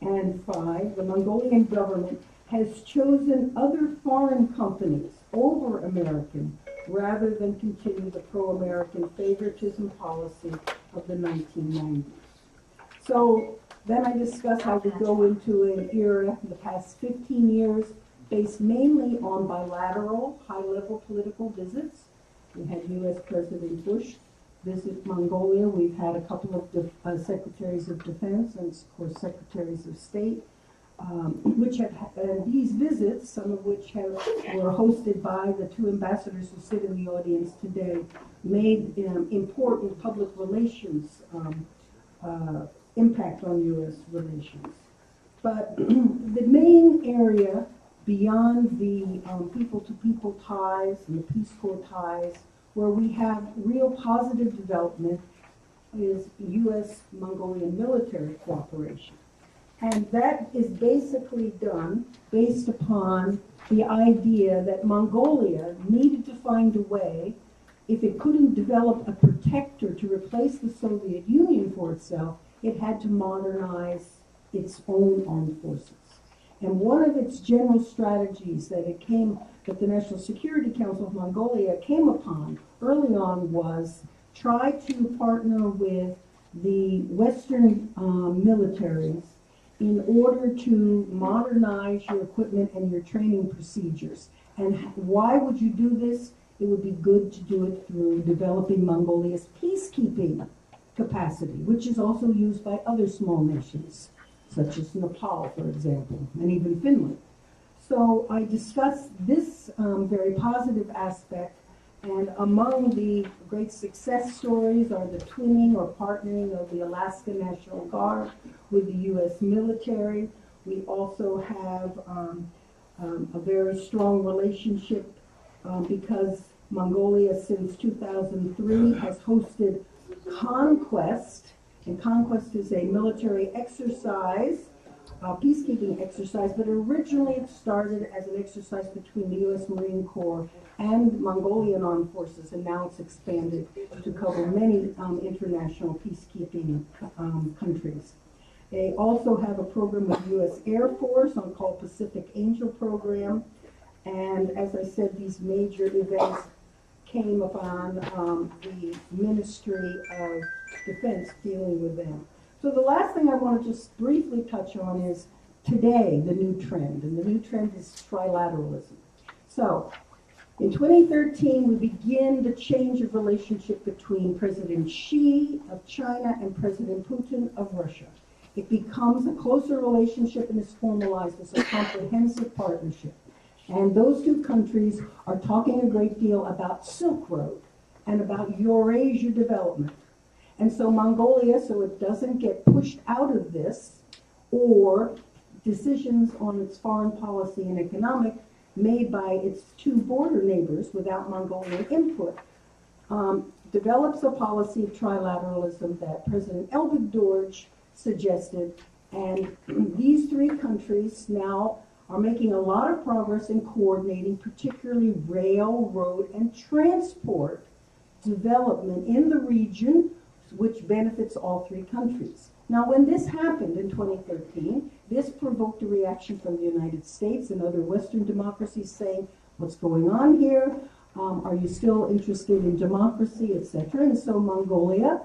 And five, the Mongolian government has chosen other foreign companies over American rather than continue the pro-American favoritism policy of the 1990s. So then I discuss how we go into an era in the past 15 years based mainly on bilateral, high-level political visits. We had U.S. President Bush visit Mongolia. We've had a couple of secretaries of defense and, of course, secretaries of state, which have these visits, some of which were hosted by the two ambassadors who sit in the audience today, made important public relations impact on U.S. relations. But the main area beyond the people-to-people ties and the Peace Corps ties, where we have real positive development, is U.S.-Mongolian military cooperation. And that is basically done based upon the idea that Mongolia needed to find a way, if it couldn't develop a protector to replace the Soviet Union for itself, it had to modernize its own armed forces. And one of its general strategies that the National Security Council of Mongolia came upon early on was try to partner with the Western militaries in order to modernize your equipment and your training procedures. And why would you do this? It would be good to do it through developing Mongolia's peacekeeping capacity, which is also used by other small nations, such as Nepal, for example, and even Finland. So I discussed this very positive aspect, and among the great success stories are the twinning or partnering of the Alaska National Guard with the U.S. military. We also have a very strong relationship because Mongolia since 2003 has hosted Conquest, and Conquest is a military exercise, peacekeeping exercise, but originally it started as an exercise between the U.S. Marine Corps and Mongolian armed forces, and now it's expanded to cover many international peacekeeping countries. They also have a program with U.S. Air Force called Pacific Angel Program, and as I said, these major events came upon the Ministry of Defense dealing with them. So the last thing I want to just briefly touch on is today, the new trend, and the new trend is trilateralism. So in 2013, we begin the change of relationship between President Xi of China and President Putin of Russia. it becomes a closer relationship and is formalized as a comprehensive partnership. And those two countries are talking a great deal about Silk Road and about Eurasia development. And so Mongolia, so it doesn't get pushed out of this, or decisions on its foreign policy and economic made by its two border neighbors without Mongolian input, develops a policy of trilateralism that President Elbegdorj suggested. And these three countries now are making a lot of progress in coordinating particularly rail, road, and transport development in the region, which benefits all three countries. Now, when this happened in 2013, this provoked a reaction from the United States and other Western democracies saying, what's going on here? Are you still interested in democracy, etc.? And so Mongolia,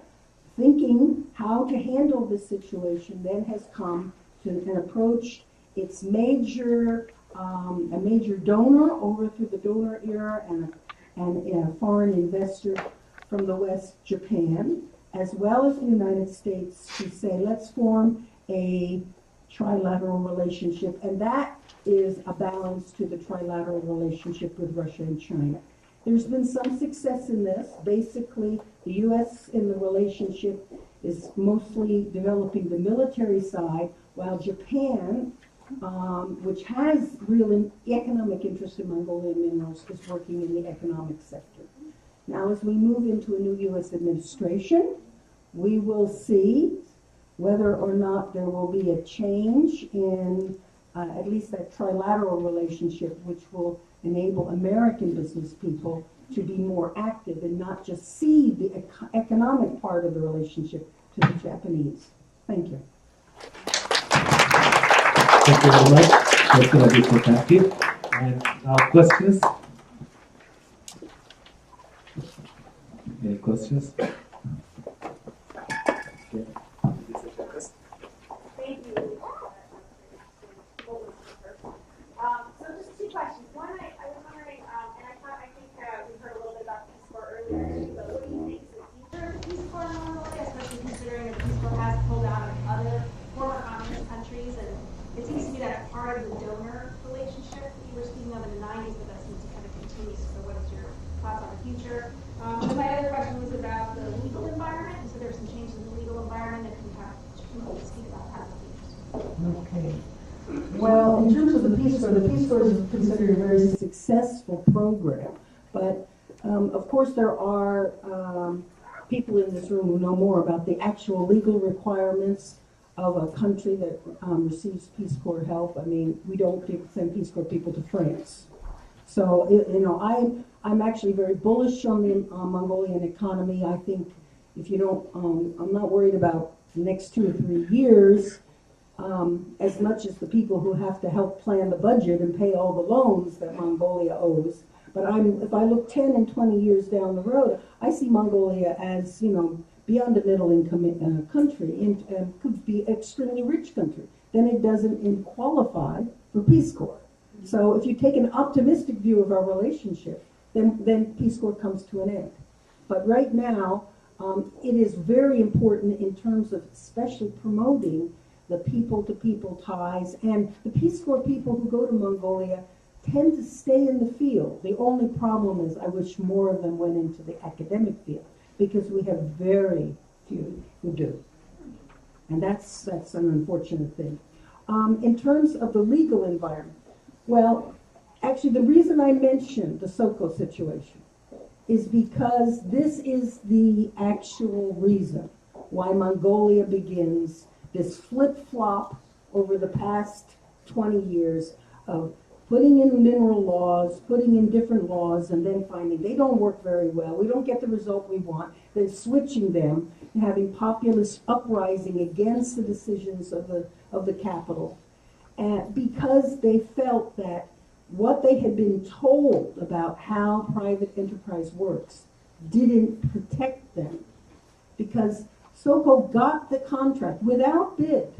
thinking how to handle this situation, then has come to an approach its major, a major donor over through the donor era and a foreign investor from the West, Japan, as well as the United States, to say, let's form a trilateral relationship. And that is a balance to the trilateral relationship with Russia and China. There's been some success in this. Basically, the U.S. in the relationship is mostly developing the military side, while Japan, which has real economic interest in Mongolian minerals, is working in the economic sector. Now, as we move into a new U.S. administration, we will see whether or not there will be a change in at least that trilateral relationship, which will enable American business people to be more active and not just see the economic part of the relationship to the Japanese. Thank you. Thank you very much. That's going to be so thank you. And now questions? Any questions? Okay. Thank you. So just two questions. One, I was wondering, and I think we heard a little bit about Peace Corps earlier too, but what do you think is the future of Peace Corps in Mongolia, especially considering that Peace Corps has pulled out of other former communist countries, and it seems to me that part of the donor relationship that you were speaking of in the 90s, but that seems to kind of continue. So what is your thoughts on the future? And my other question was about the legal environment. So there were some changes in the legal environment that can have speak about that. Okay. Well, in terms of the Peace Corps is considered a very successful program. But, of course, there are people in this room who know more about the actual legal requirements of a country that receives Peace Corps help. I mean, we don't send Peace Corps people to France. So, you know, I'm actually very bullish on the Mongolian economy. I think if you don't, I'm not worried about the next 2 or 3 years as much as the people who have to help plan the budget and pay all the loans that Mongolia owes. But if I look 10 and 20 years down the road, I see Mongolia as, you know, beyond a middle-income country and could be an extremely rich country. Then it doesn't qualify for Peace Corps. So if you take an optimistic view of our relationship, then Peace Corps comes to an end. But right now, it is very important in terms of especially promoting the people-to-people ties. And the Peace Corps people who go to Mongolia tend to stay in the field. The only problem is I wish more of them went into the academic field, because we have very few who do. And that's an unfortunate thing. In terms of the legal environment, well, actually the reason I mentioned the Soko situation is because this is the actual reason why Mongolia begins this flip-flop over the past 20 years of putting in mineral laws, putting in different laws, and then finding they don't work very well, we don't get the result we want, then switching them and having populist uprising against the decisions of the capital. And because they felt that what they had been told about how private enterprise works didn't protect them, because Soko got the contract without bid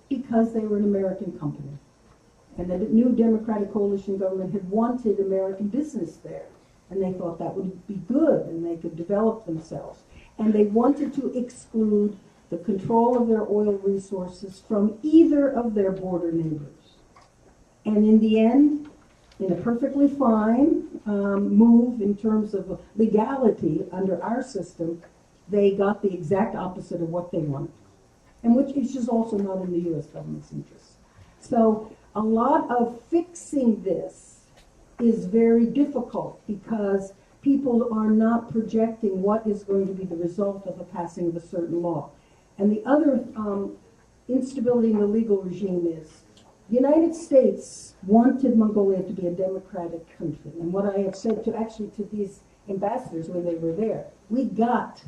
because they were an American company. And the new Democratic Coalition government had wanted American business there. And they thought that would be good and they could develop themselves. And they wanted to exclude the control of their oil resources from either of their border neighbors. And in the end, in a perfectly fine move in terms of legality under our system, they got the exact opposite of what they wanted, and which is just also not in the U.S. government's interest. So a lot of fixing this is very difficult because people are not projecting what is going to be the result of the passing of a certain law. And the other instability in the legal regime is the United States wanted Mongolia to be a democratic country. And what I have said to these ambassadors when they were there, we got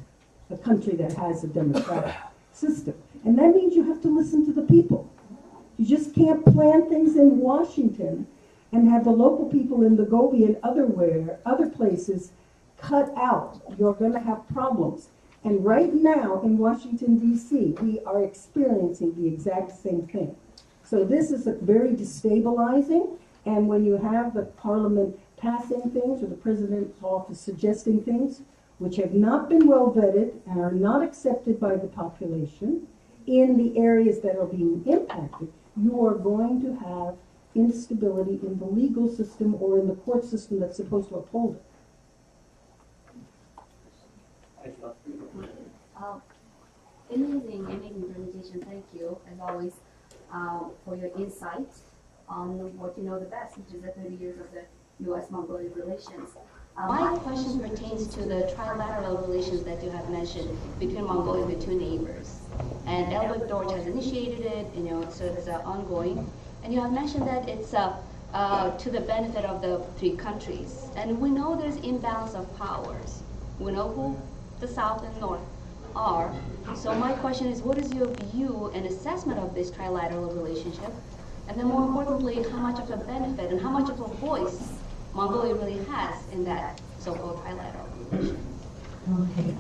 a country that has a democratic system. And that means you have to listen to the people. You just can't plan things in Washington and have the local people in the Gobi and other places cut out. You're going to have problems. And right now in Washington, D.C., we are experiencing the exact same thing. So this is very destabilizing. And when you have the parliament passing things or the president's office suggesting things which have not been well vetted and are not accepted by the population in the areas that are being impacted, you are going to have instability in the legal system or in the court system that's supposed to uphold it. Amazing presentation. Thank you, as always, for your insight on what you know the best, which is the 30 years of the U.S.-Mongolia relations. My question pertains to the trilateral relations that you have mentioned between Mongolia and the two neighbors. And Elbert George has initiated it, so it's ongoing. And you have mentioned that it's to the benefit of the three countries. And we know there's imbalance of powers. We know who the South and North are. So my question is, what is your view and assessment of this trilateral relationship? And then more importantly, how much of a benefit and how much of a voice Mongolia really has in that so-called trilateral relationship? Okay.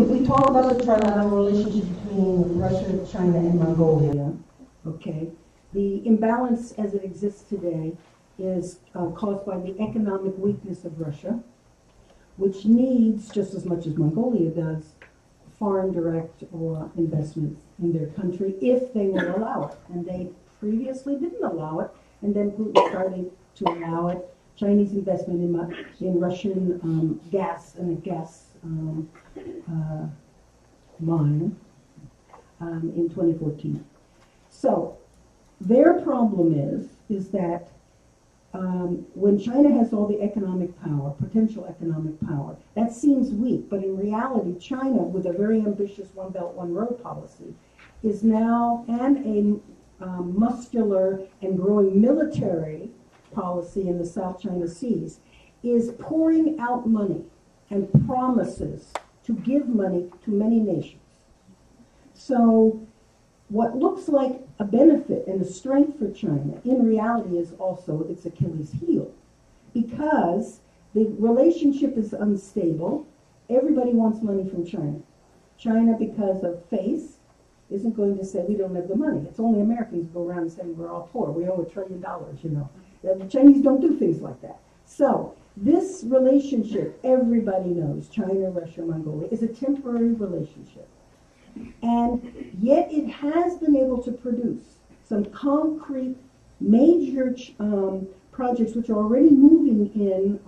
If we talk about the trilateral relationship between Russia, China, and Mongolia, okay, the imbalance as it exists today is caused by the economic weakness of Russia, which needs, just as much as Mongolia does, foreign direct or investments in their country if they will allow it. And they previously didn't allow it, and then Putin started to allow it. Chinese investment in Russian gas and a gas mine in 2014. So their problem is that when China has all the economic power, potential economic power, that seems weak, but in reality, China, with a very ambitious One Belt, One Road policy, is now, and a muscular and growing military policy in the South China Seas, is pouring out money and promises to give money to many nations. So what looks like a benefit and a strength for China, in reality is also its Achilles heel, because the relationship is unstable. Everybody wants money from China. China, because of face, isn't going to say we don't have the money. It's only Americans who go around saying we're all poor. We owe $1 trillion, The Chinese don't do things like that. So this relationship, everybody knows, China, Russia, Mongolia, is a temporary relationship. And yet it has been able to produce some concrete major projects which are already moving in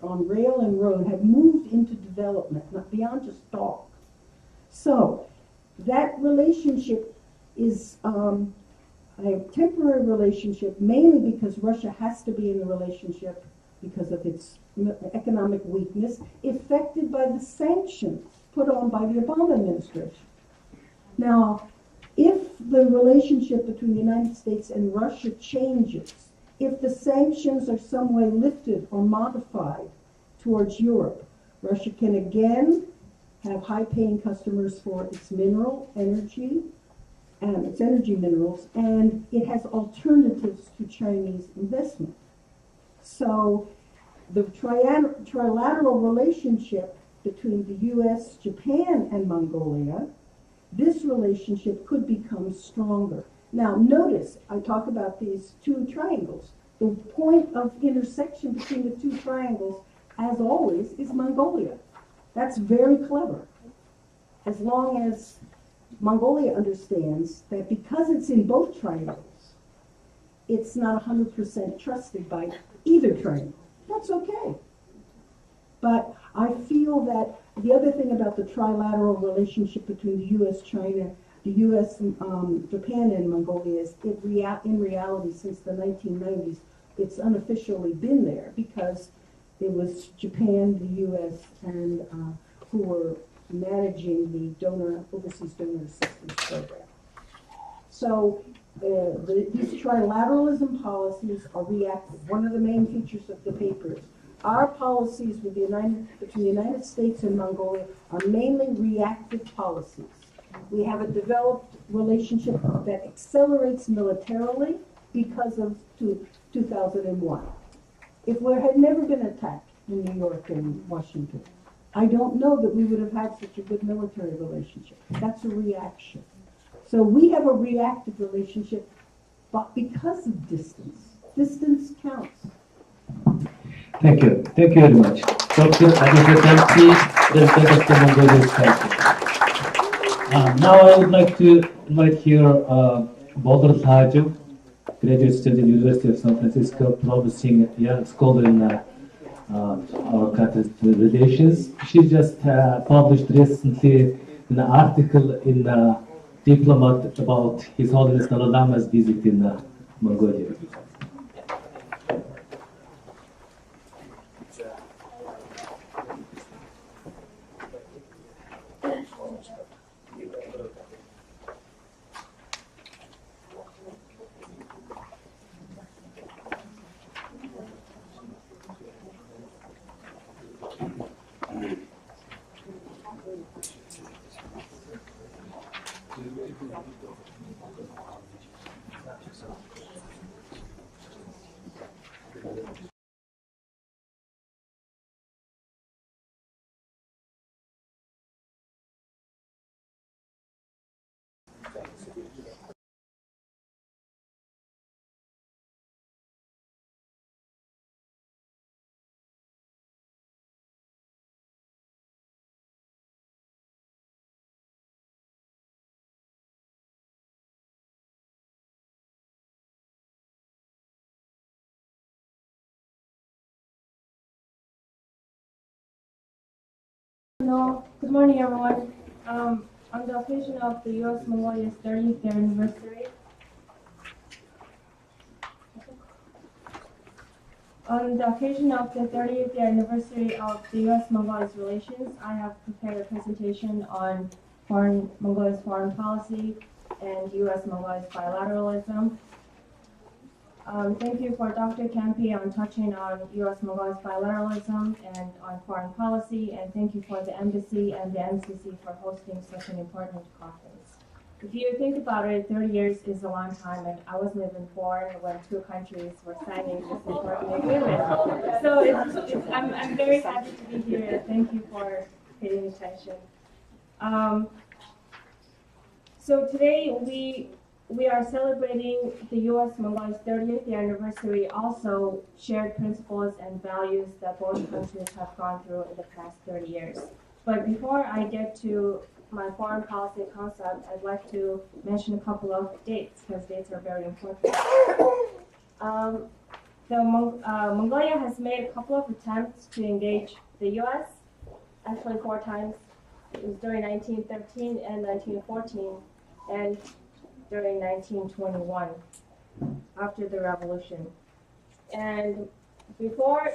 on rail and road, have moved into development, not beyond just talk. So that relationship is a temporary relationship, mainly because Russia has to be in the relationship because of its economic weakness, affected by the sanctions put on by the Obama administration. Now, if the relationship between the United States and Russia changes, if the sanctions are some way lifted or modified towards Europe, Russia can again have high-paying customers for its energy minerals, and it has alternatives to Chinese investment. So the trilateral relationship between the U.S., Japan, and Mongolia, this relationship could become stronger. Now notice, I talk about these two triangles. The point of intersection between the two triangles, as always, is Mongolia. That's very clever. As long as Mongolia understands that because it's in both triangles, it's not 100% trusted by either triangle. That's okay. But I feel that the other thing about the trilateral relationship between the U.S., China, the U.S., Japan, and Mongolia is in reality, since the 1990s, it's unofficially been there because it was Japan, the U.S., and who were managing the overseas donor assistance program. So these trilateralism policies are reactive. One of the main features of the papers, our policies with between the United States and Mongolia are mainly reactive policies. We have a developed relationship that accelerates militarily because of 2001. If we had never been attacked in New York and Washington, I don't know that we would have had such a good military relationship. That's a reaction. So we have a reactive relationship, but because of distance. Distance counts. Thank you. Thank you very much. Dr. Adeshetamsi, President of the Mongolian Council. Now I would like to invite here Bodur Saju, graduate student at the University of San Francisco, promising young scholar in our country's relations. She just published recently an article in Diplomat about His Holiness Dalai Lama's visit in Mongolia. Hello, good morning, everyone. On the occasion of the U.S. Mongolia's 30th anniversary, of the U.S. Mongolia's relations, I have prepared a presentation on Mongolia's foreign policy and U.S. Mongolia's bilateralism. Thank you for Dr. Campi on touching on U.S. Mongolia's bilateralism and on foreign policy, and thank you for the embassy and the MCC for hosting such an important conference. If you think about it, 30 years is a long time, and I wasn't even born when two countries were signing this important agreement. So I'm very happy to be here. Thank you for paying attention. So today we are celebrating the U.S. Mongolia's 30th anniversary, also shared principles and values that both countries have gone through in the past 30 years. But before I get to my foreign policy concept, I'd like to mention a couple of dates, because dates are very important. Mongolia has made a couple of attempts to engage the U.S., actually 4 times. It was during 1913 and 1914, and during 1921, after the revolution. And before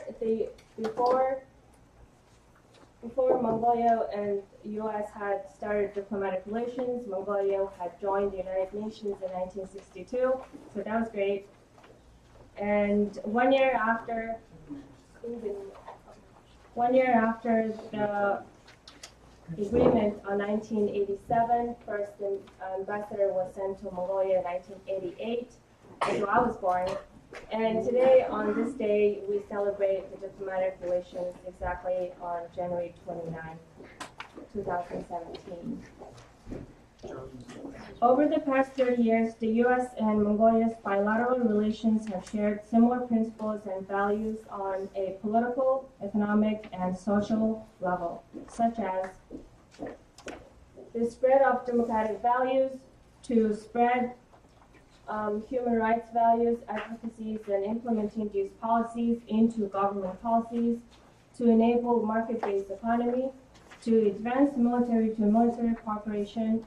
Mongolia and U.S. had started diplomatic relations, Mongolia had joined the United Nations in 1962, so that was great. And 1 year after the agreement on 1987, first ambassador was sent to Mongolia in 1988, so I was born. And today, on this day, we celebrate the diplomatic relations exactly on January 29, 2017. Over the past 30 years, the U.S. and Mongolia's bilateral relations have shared similar principles and values on a political, economic, and social level, such as the spread of democratic values, to spread human rights values, advocacies, and implementing these policies into government policies, to enable market-based economy, to advance military to military cooperation,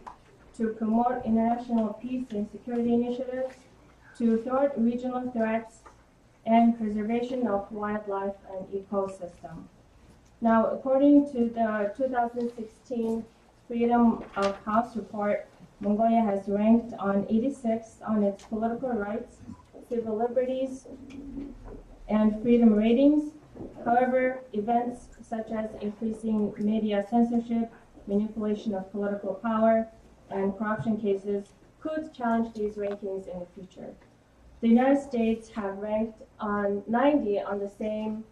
to promote international peace and security initiatives, to thwart regional threats, and preservation of wildlife and ecosystem. Now, according to the 2016 Freedom of House report, Mongolia has ranked on 86 on its political rights, civil liberties, and freedom ratings. However, events such as increasing media censorship, manipulation of political power, and corruption cases could challenge these rankings in the future. The United States have ranked on 90 on the same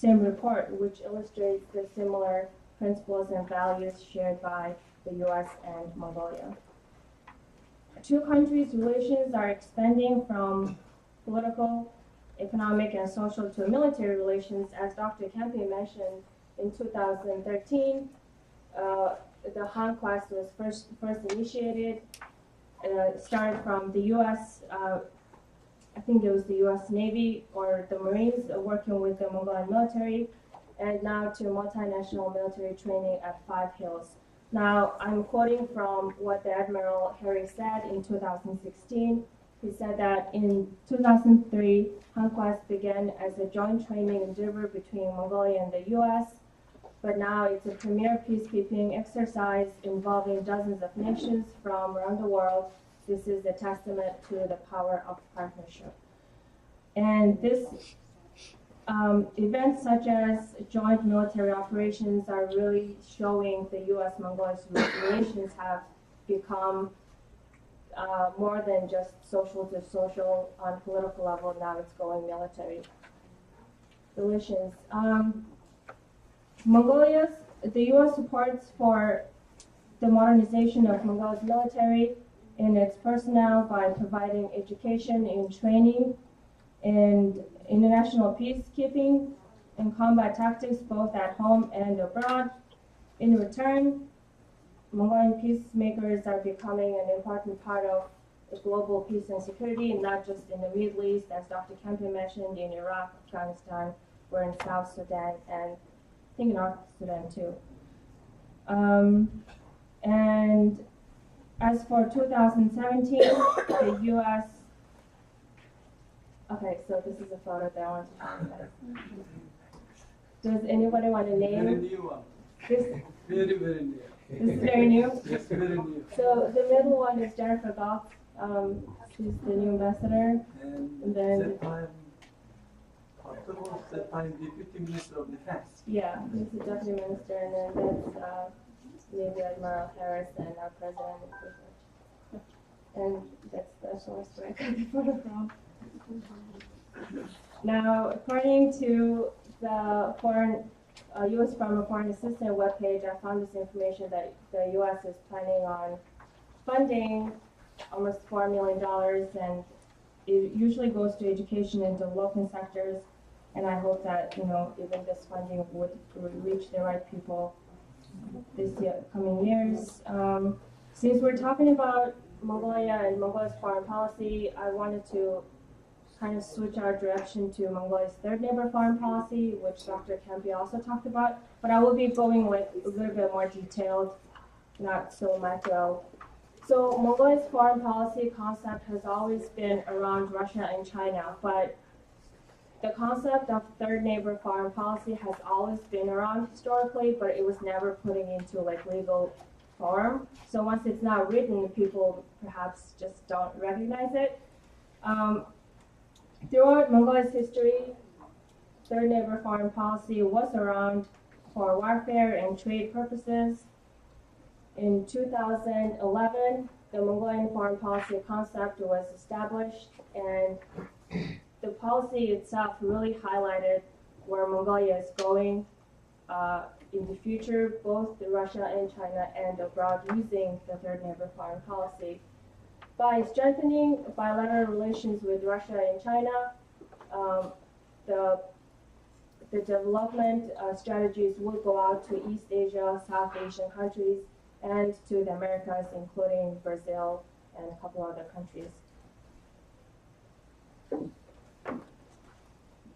report, which illustrates the similar principles and values shared by the U.S. and Mongolia. Two countries' relations are expanding from political, economic, and social to military relations. As Dr. Kempe mentioned, in 2013, the Han Class was first initiated. Started from the U.S. I think it was the U.S. Navy or the Marines working with the Mongolian military, and now to multinational military training at 5 Hills. Now, I'm quoting from what the Admiral Harry said in 2016. He said that in 2003, Hanquest began as a joint training endeavor between Mongolia and the U.S., but now it's a premier peacekeeping exercise involving dozens of nations from around the world. This is a testament to the power of partnership. And this events such as joint military operations are really showing the U.S.-Mongolia relations have become more than just social to social on political level. Now it's going military relations. The U.S. supports for the modernization of Mongolia's military and its personnel by providing education and training and international peacekeeping and combat tactics both at home and abroad. In return, Mongolian peacemakers are becoming an important part of global peace and security, and not just in the Middle East, as Dr. Kempe mentioned, in Iraq, Afghanistan, we're in South Sudan, and I think North Sudan too. And as for 2017, the U.S. Okay, so this is a photo that I want to show you guys. Does anybody want to name? Very new one. This? Very, very new. This is very new? Yes, very new. So the middle one is Jennifer Goff. She's the new ambassador. And then that time, afterwards, that time, Deputy Minister of Defense. yeah, he's the deputy minister, and then that's Navy Admiral Harris and our president in privilege. And that's the source where I got the photo from. Now, according to the U.S. Farmer Foreign Assistance webpage, I found this information that the U.S. is planning on funding almost $4 million, and it usually goes to education and development sectors. And I hope that even this funding would reach the right people this coming years. Since we're talking about Mongolia and Mongolia's foreign policy, I wanted to kind of switch our direction to Mongolia's third neighbor foreign policy, which Dr. Kempe also talked about. But I will be going with a little bit more detailed, not so macro. So Mongolia's foreign policy concept has always been around Russia and China, but the concept of third neighbor foreign policy has always been around historically, but it was never putting into legal form. So once it's now written, people perhaps just don't recognize it. Throughout Mongolia's history, third neighbor foreign policy was around for warfare and trade purposes. In 2011, the Mongolian foreign policy concept was established, and the policy itself really highlighted where Mongolia is going in the future, both Russia and China and abroad, using the third neighbor foreign policy. By strengthening bilateral relations with Russia and China, the the development strategies will go out to East Asia, South Asian countries, and to the Americas, including Brazil and a couple other countries.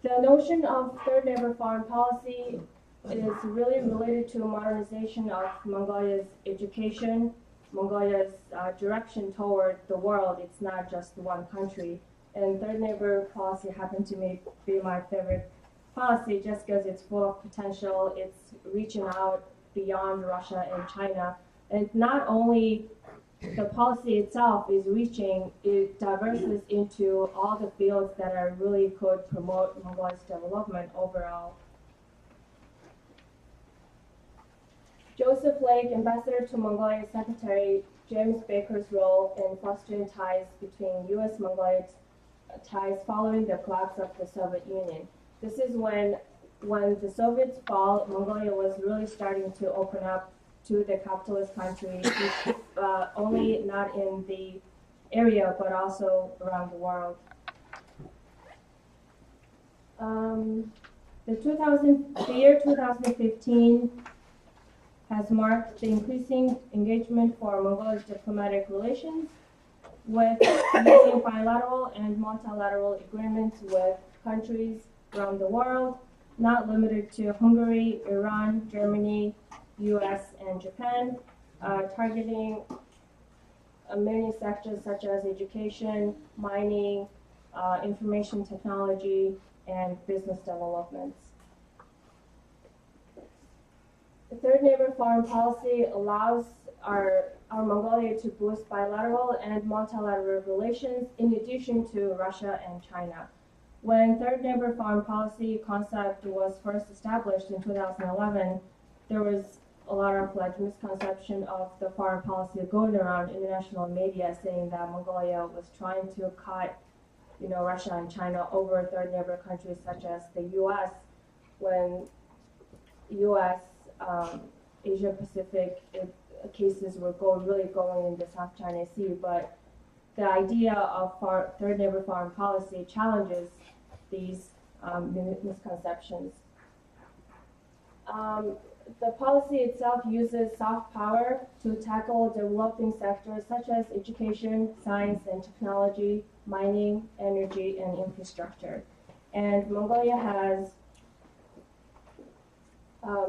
The notion of third neighbor foreign policy is really related to modernization of Mongolia's education, Mongolia's direction toward the world. It's not just one country. And third neighbor policy happened to be my favorite policy just because it's full of potential. It's reaching out beyond Russia and China. And not only the policy itself is reaching, it diverses into all the fields that are really could promote Mongolia's development overall. Joseph Lake, ambassador to Mongolia, Secretary James Baker's role in fostering ties between U.S.-Mongolia ties following the collapse of the Soviet Union. This is when the Soviets fall, Mongolia was really starting to open up to the capitalist countries, only not in the area, but also around the world. The year 2015 has marked the increasing engagement for Mongolia's diplomatic relations with making bilateral and multilateral agreements with countries around the world, not limited to Hungary, Iran, Germany, US, and Japan, targeting many sectors such as education, mining, information technology, and business developments. The third neighbor foreign policy allows our Mongolia to boost bilateral and multilateral relations in addition to Russia and China. When third neighbor foreign policy concept was first established in 2011, there was a lot of misconception of the foreign policy going around international media saying that Mongolia was trying to cut, Russia and China over third neighbor countries such as the U.S. when U.S. Asia Pacific cases were really going in the South China Sea, but the idea of third neighbor foreign policy challenges these misconceptions. The policy itself uses soft power to tackle developing sectors such as education, science and technology, mining, energy, and infrastructure. And Mongolia has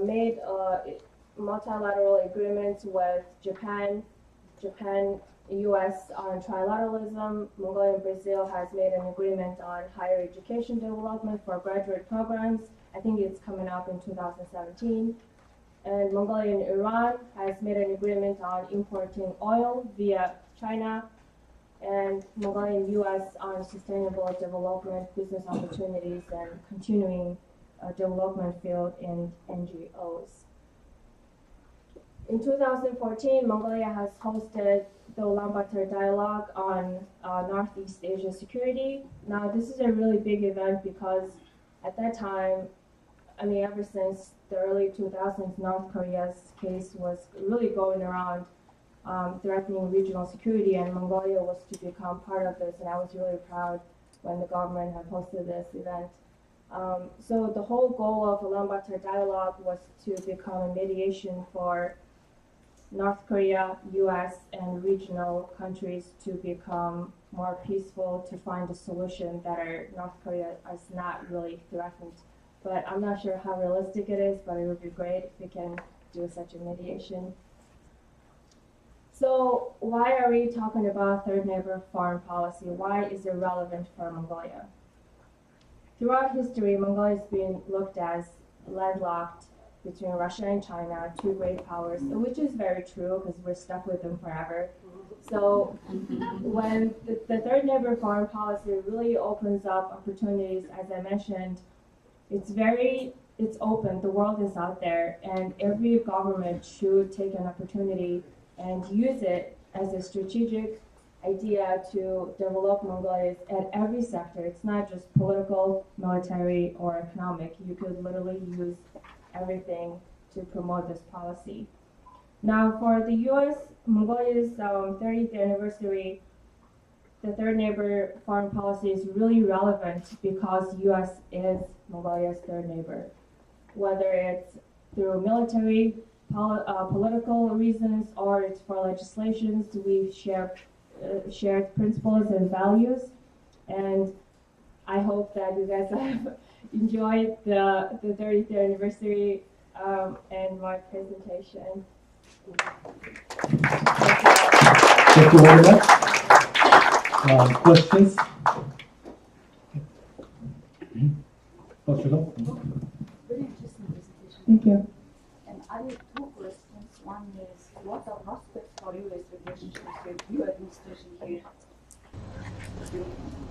made multilateral agreements with Japan, US on trilateralism. Mongolia and Brazil has made an agreement on higher education development for graduate programs. I think it's coming up in 2017. And Mongolia and Iran has made an agreement on importing oil via China, and Mongolia and US on sustainable development, business opportunities, and continuing development field in NGOs. In 2014, Mongolia has hosted the Ulaanbaatar Dialogue on Northeast Asia security. Now, this is a really big event because at that time, ever since the early 2000s, North Korea's case was really going around threatening regional security, and Mongolia was to become part of this, and I was really proud when the government had hosted this event. So the whole goal of Ulaanbaatar Dialogue was to become a mediation for North Korea, US, and regional countries to become more peaceful, to find a solution that North Korea is not really threatened. But I'm not sure how realistic it is, but it would be great if we can do such a mediation. So why are we talking about third neighbor foreign policy? Why is it relevant for Mongolia? Throughout history, Mongolia has been looked as landlocked between Russia and China, two great powers, which is very true because we're stuck with them forever. So when the third neighbor foreign policy really opens up opportunities, as I mentioned, it's open, the world is out there, and every government should take an opportunity and use it as a strategic idea to develop Mongolia at every sector. It's not just political, military, or economic. You could literally use everything to promote this policy. Now, for the U.S., Mongolia's 30th anniversary, the third neighbor foreign policy is really relevant because U.S. is Mongolia's third neighbor. whether it's through military, political reasons, or it's for legislations. We share shared principles and values, and I hope that you guys have enjoyed the 30th anniversary and my presentation. Thank you very much. Questions? Portugal? Very interesting presentation. Thank you. And I have two questions. One is, what are prospects for U.S. relationships with your administration here?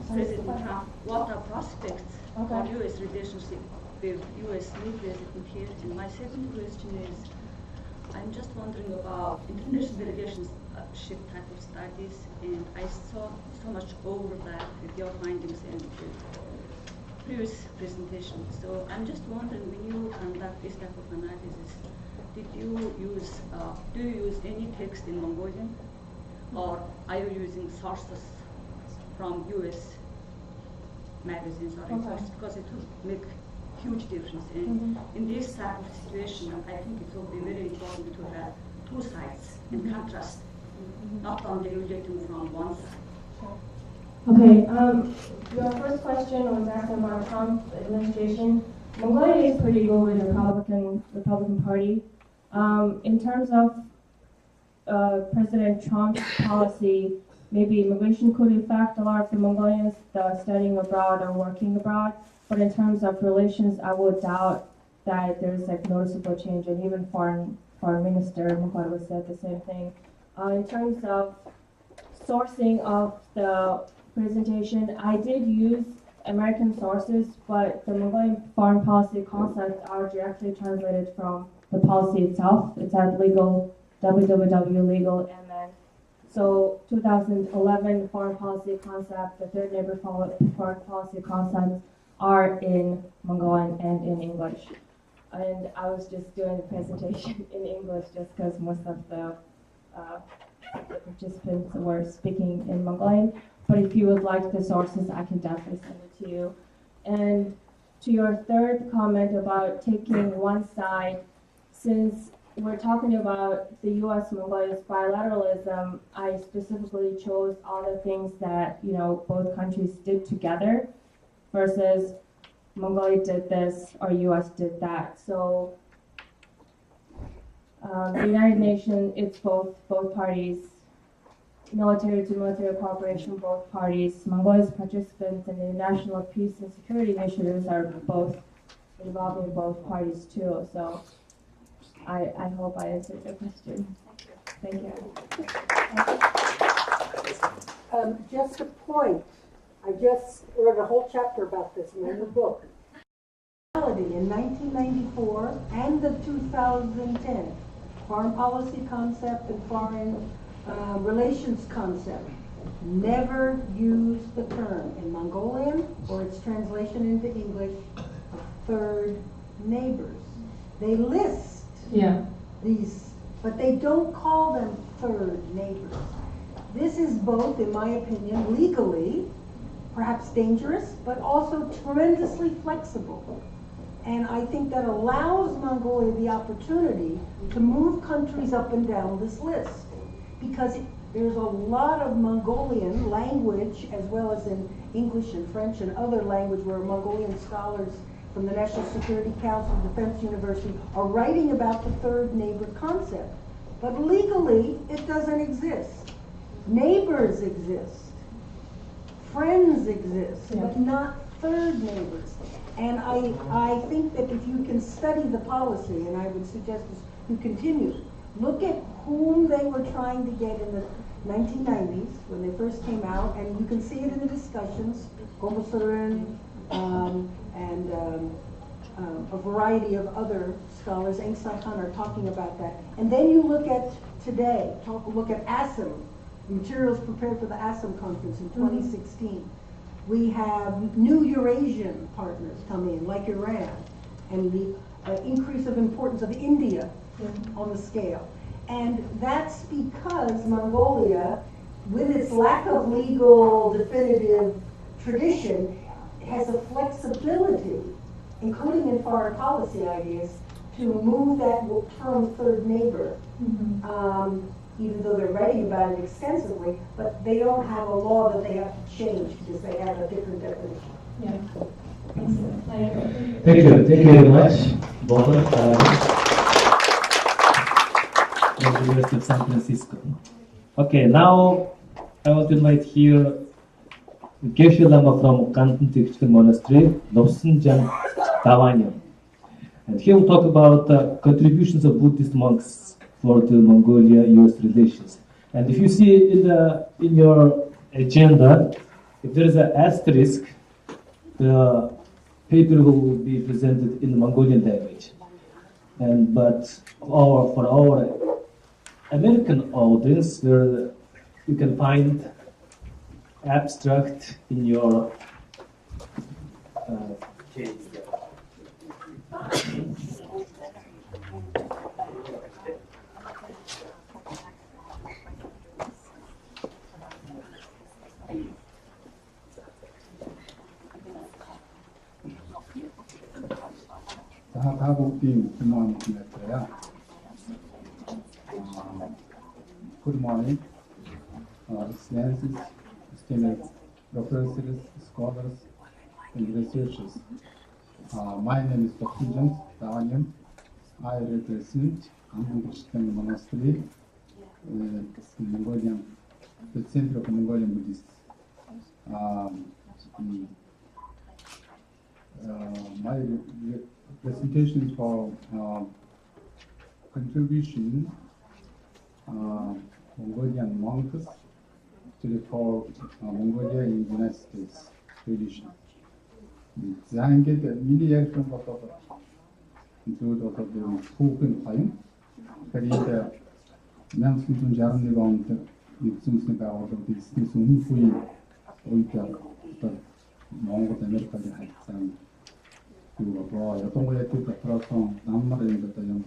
President Trump, what are prospects for U.S. relationship with U.S. new president here? And my second question is, I'm just wondering about international relationship type of studies, and I saw so much overlap with your findings and previous presentation. So I'm just wondering, when you conduct this type of analysis, did you use, do you use any text in Mongolian, or are you using sources from U.S. magazines or reports? Because it will make huge difference. And in this type of situation, I think it will be very important to have two sides in contrast, not only relating from one side. Okay, your first question was asked about Trump administration. Mongolia is pretty good with the Republican Party. In terms of President Trump's policy, maybe immigration could affect a lot of the Mongolians studying abroad or working abroad. But in terms of relations, I would doubt that there's like noticeable change. And even foreign minister Mongolian said the same thing. In terms of sourcing of the presentation, I did use American sources, but the Mongolian foreign policy concepts are directly translated from the policy itself. It's at legal, www.legal, and then so 2011 foreign policy concept, the third neighbor foreign policy concepts are in Mongolian and in English. And I was just doing the presentation in English just because most of the participants were speaking in Mongolian. But if you would like the sources, I can definitely send it to you. And to your third comment about taking one side, since we're talking about the U.S.-Mongolia's bilateralism, I specifically chose all the things that, you know, both countries did together versus Mongolia did this or U.S. did that. So the United Nations, it's both parties, military to military cooperation, both parties. Mongolia's participants in the international peace and security initiatives are both involving both parties too. So I hope I answered your question. Thank you. Just a point. I just wrote a whole chapter about this in the book. In 1994 and the 2010 foreign policy concept and foreign relations concept never use the term in Mongolian or its translation into English of third neighbors. They list these, but they don't call them third neighbors. This is both, in my opinion, legally perhaps dangerous, but also tremendously flexible. And I think that allows Mongolia the opportunity to move countries up and down this list. Because there's a lot of Mongolian language, as well as in English and French and other language, where Mongolian scholars from the National Security Council, Defense University, are writing about the third neighbor concept. But legally, it doesn't exist. Neighbors exist. Friends exist, but not third neighbors. And I think that if you can study the policy, and I would suggest you continue, look at whom they were trying to get in the 1990s when they first came out, and you can see it in the discussions, Gomusurin, and a variety of other scholars, Aung San Khan, are talking about that. And then you look at today, look at ASEM, materials prepared for the ASEM conference in 2016. We have new Eurasian partners come in, like Iran, and the increase of importance of India on the scale. And that's because Mongolia, with its lack of legal definitive tradition, has a flexibility including in foreign policy ideas, to move that term third neighbor, even though they're writing about it extensively, but they don't have a law that they have to change because they have a different definition. Yeah. Thank you very much, both. From the University of San Francisco. Okay, now I want to invite here Geshe Lama from Kanton Tibetan Monastery, Lobsunjan Dawanyan. And he will talk about the contributions of Buddhist monks for the Mongolia-US relations. And if you see in your agenda, if there is an asterisk, the paper will be presented in the Mongolian language. But for our American audience, where you can find abstract in your case. Good morning, excellencies, esteemed professors, scholars, and researchers. My name is Dr. James Dawanyan. I represent Mongolian Monastery in Mongolian, the Center of Mongolian Buddhists. My presentation is for contribution Mongolian monks to the for Mongolia in the United States tradition. Zanget mini from what of include what of the spoken time. Karita Nansun Jarni on the Nixon's out of this Nixon the Mongol America had some to avoid a way to the person number in the time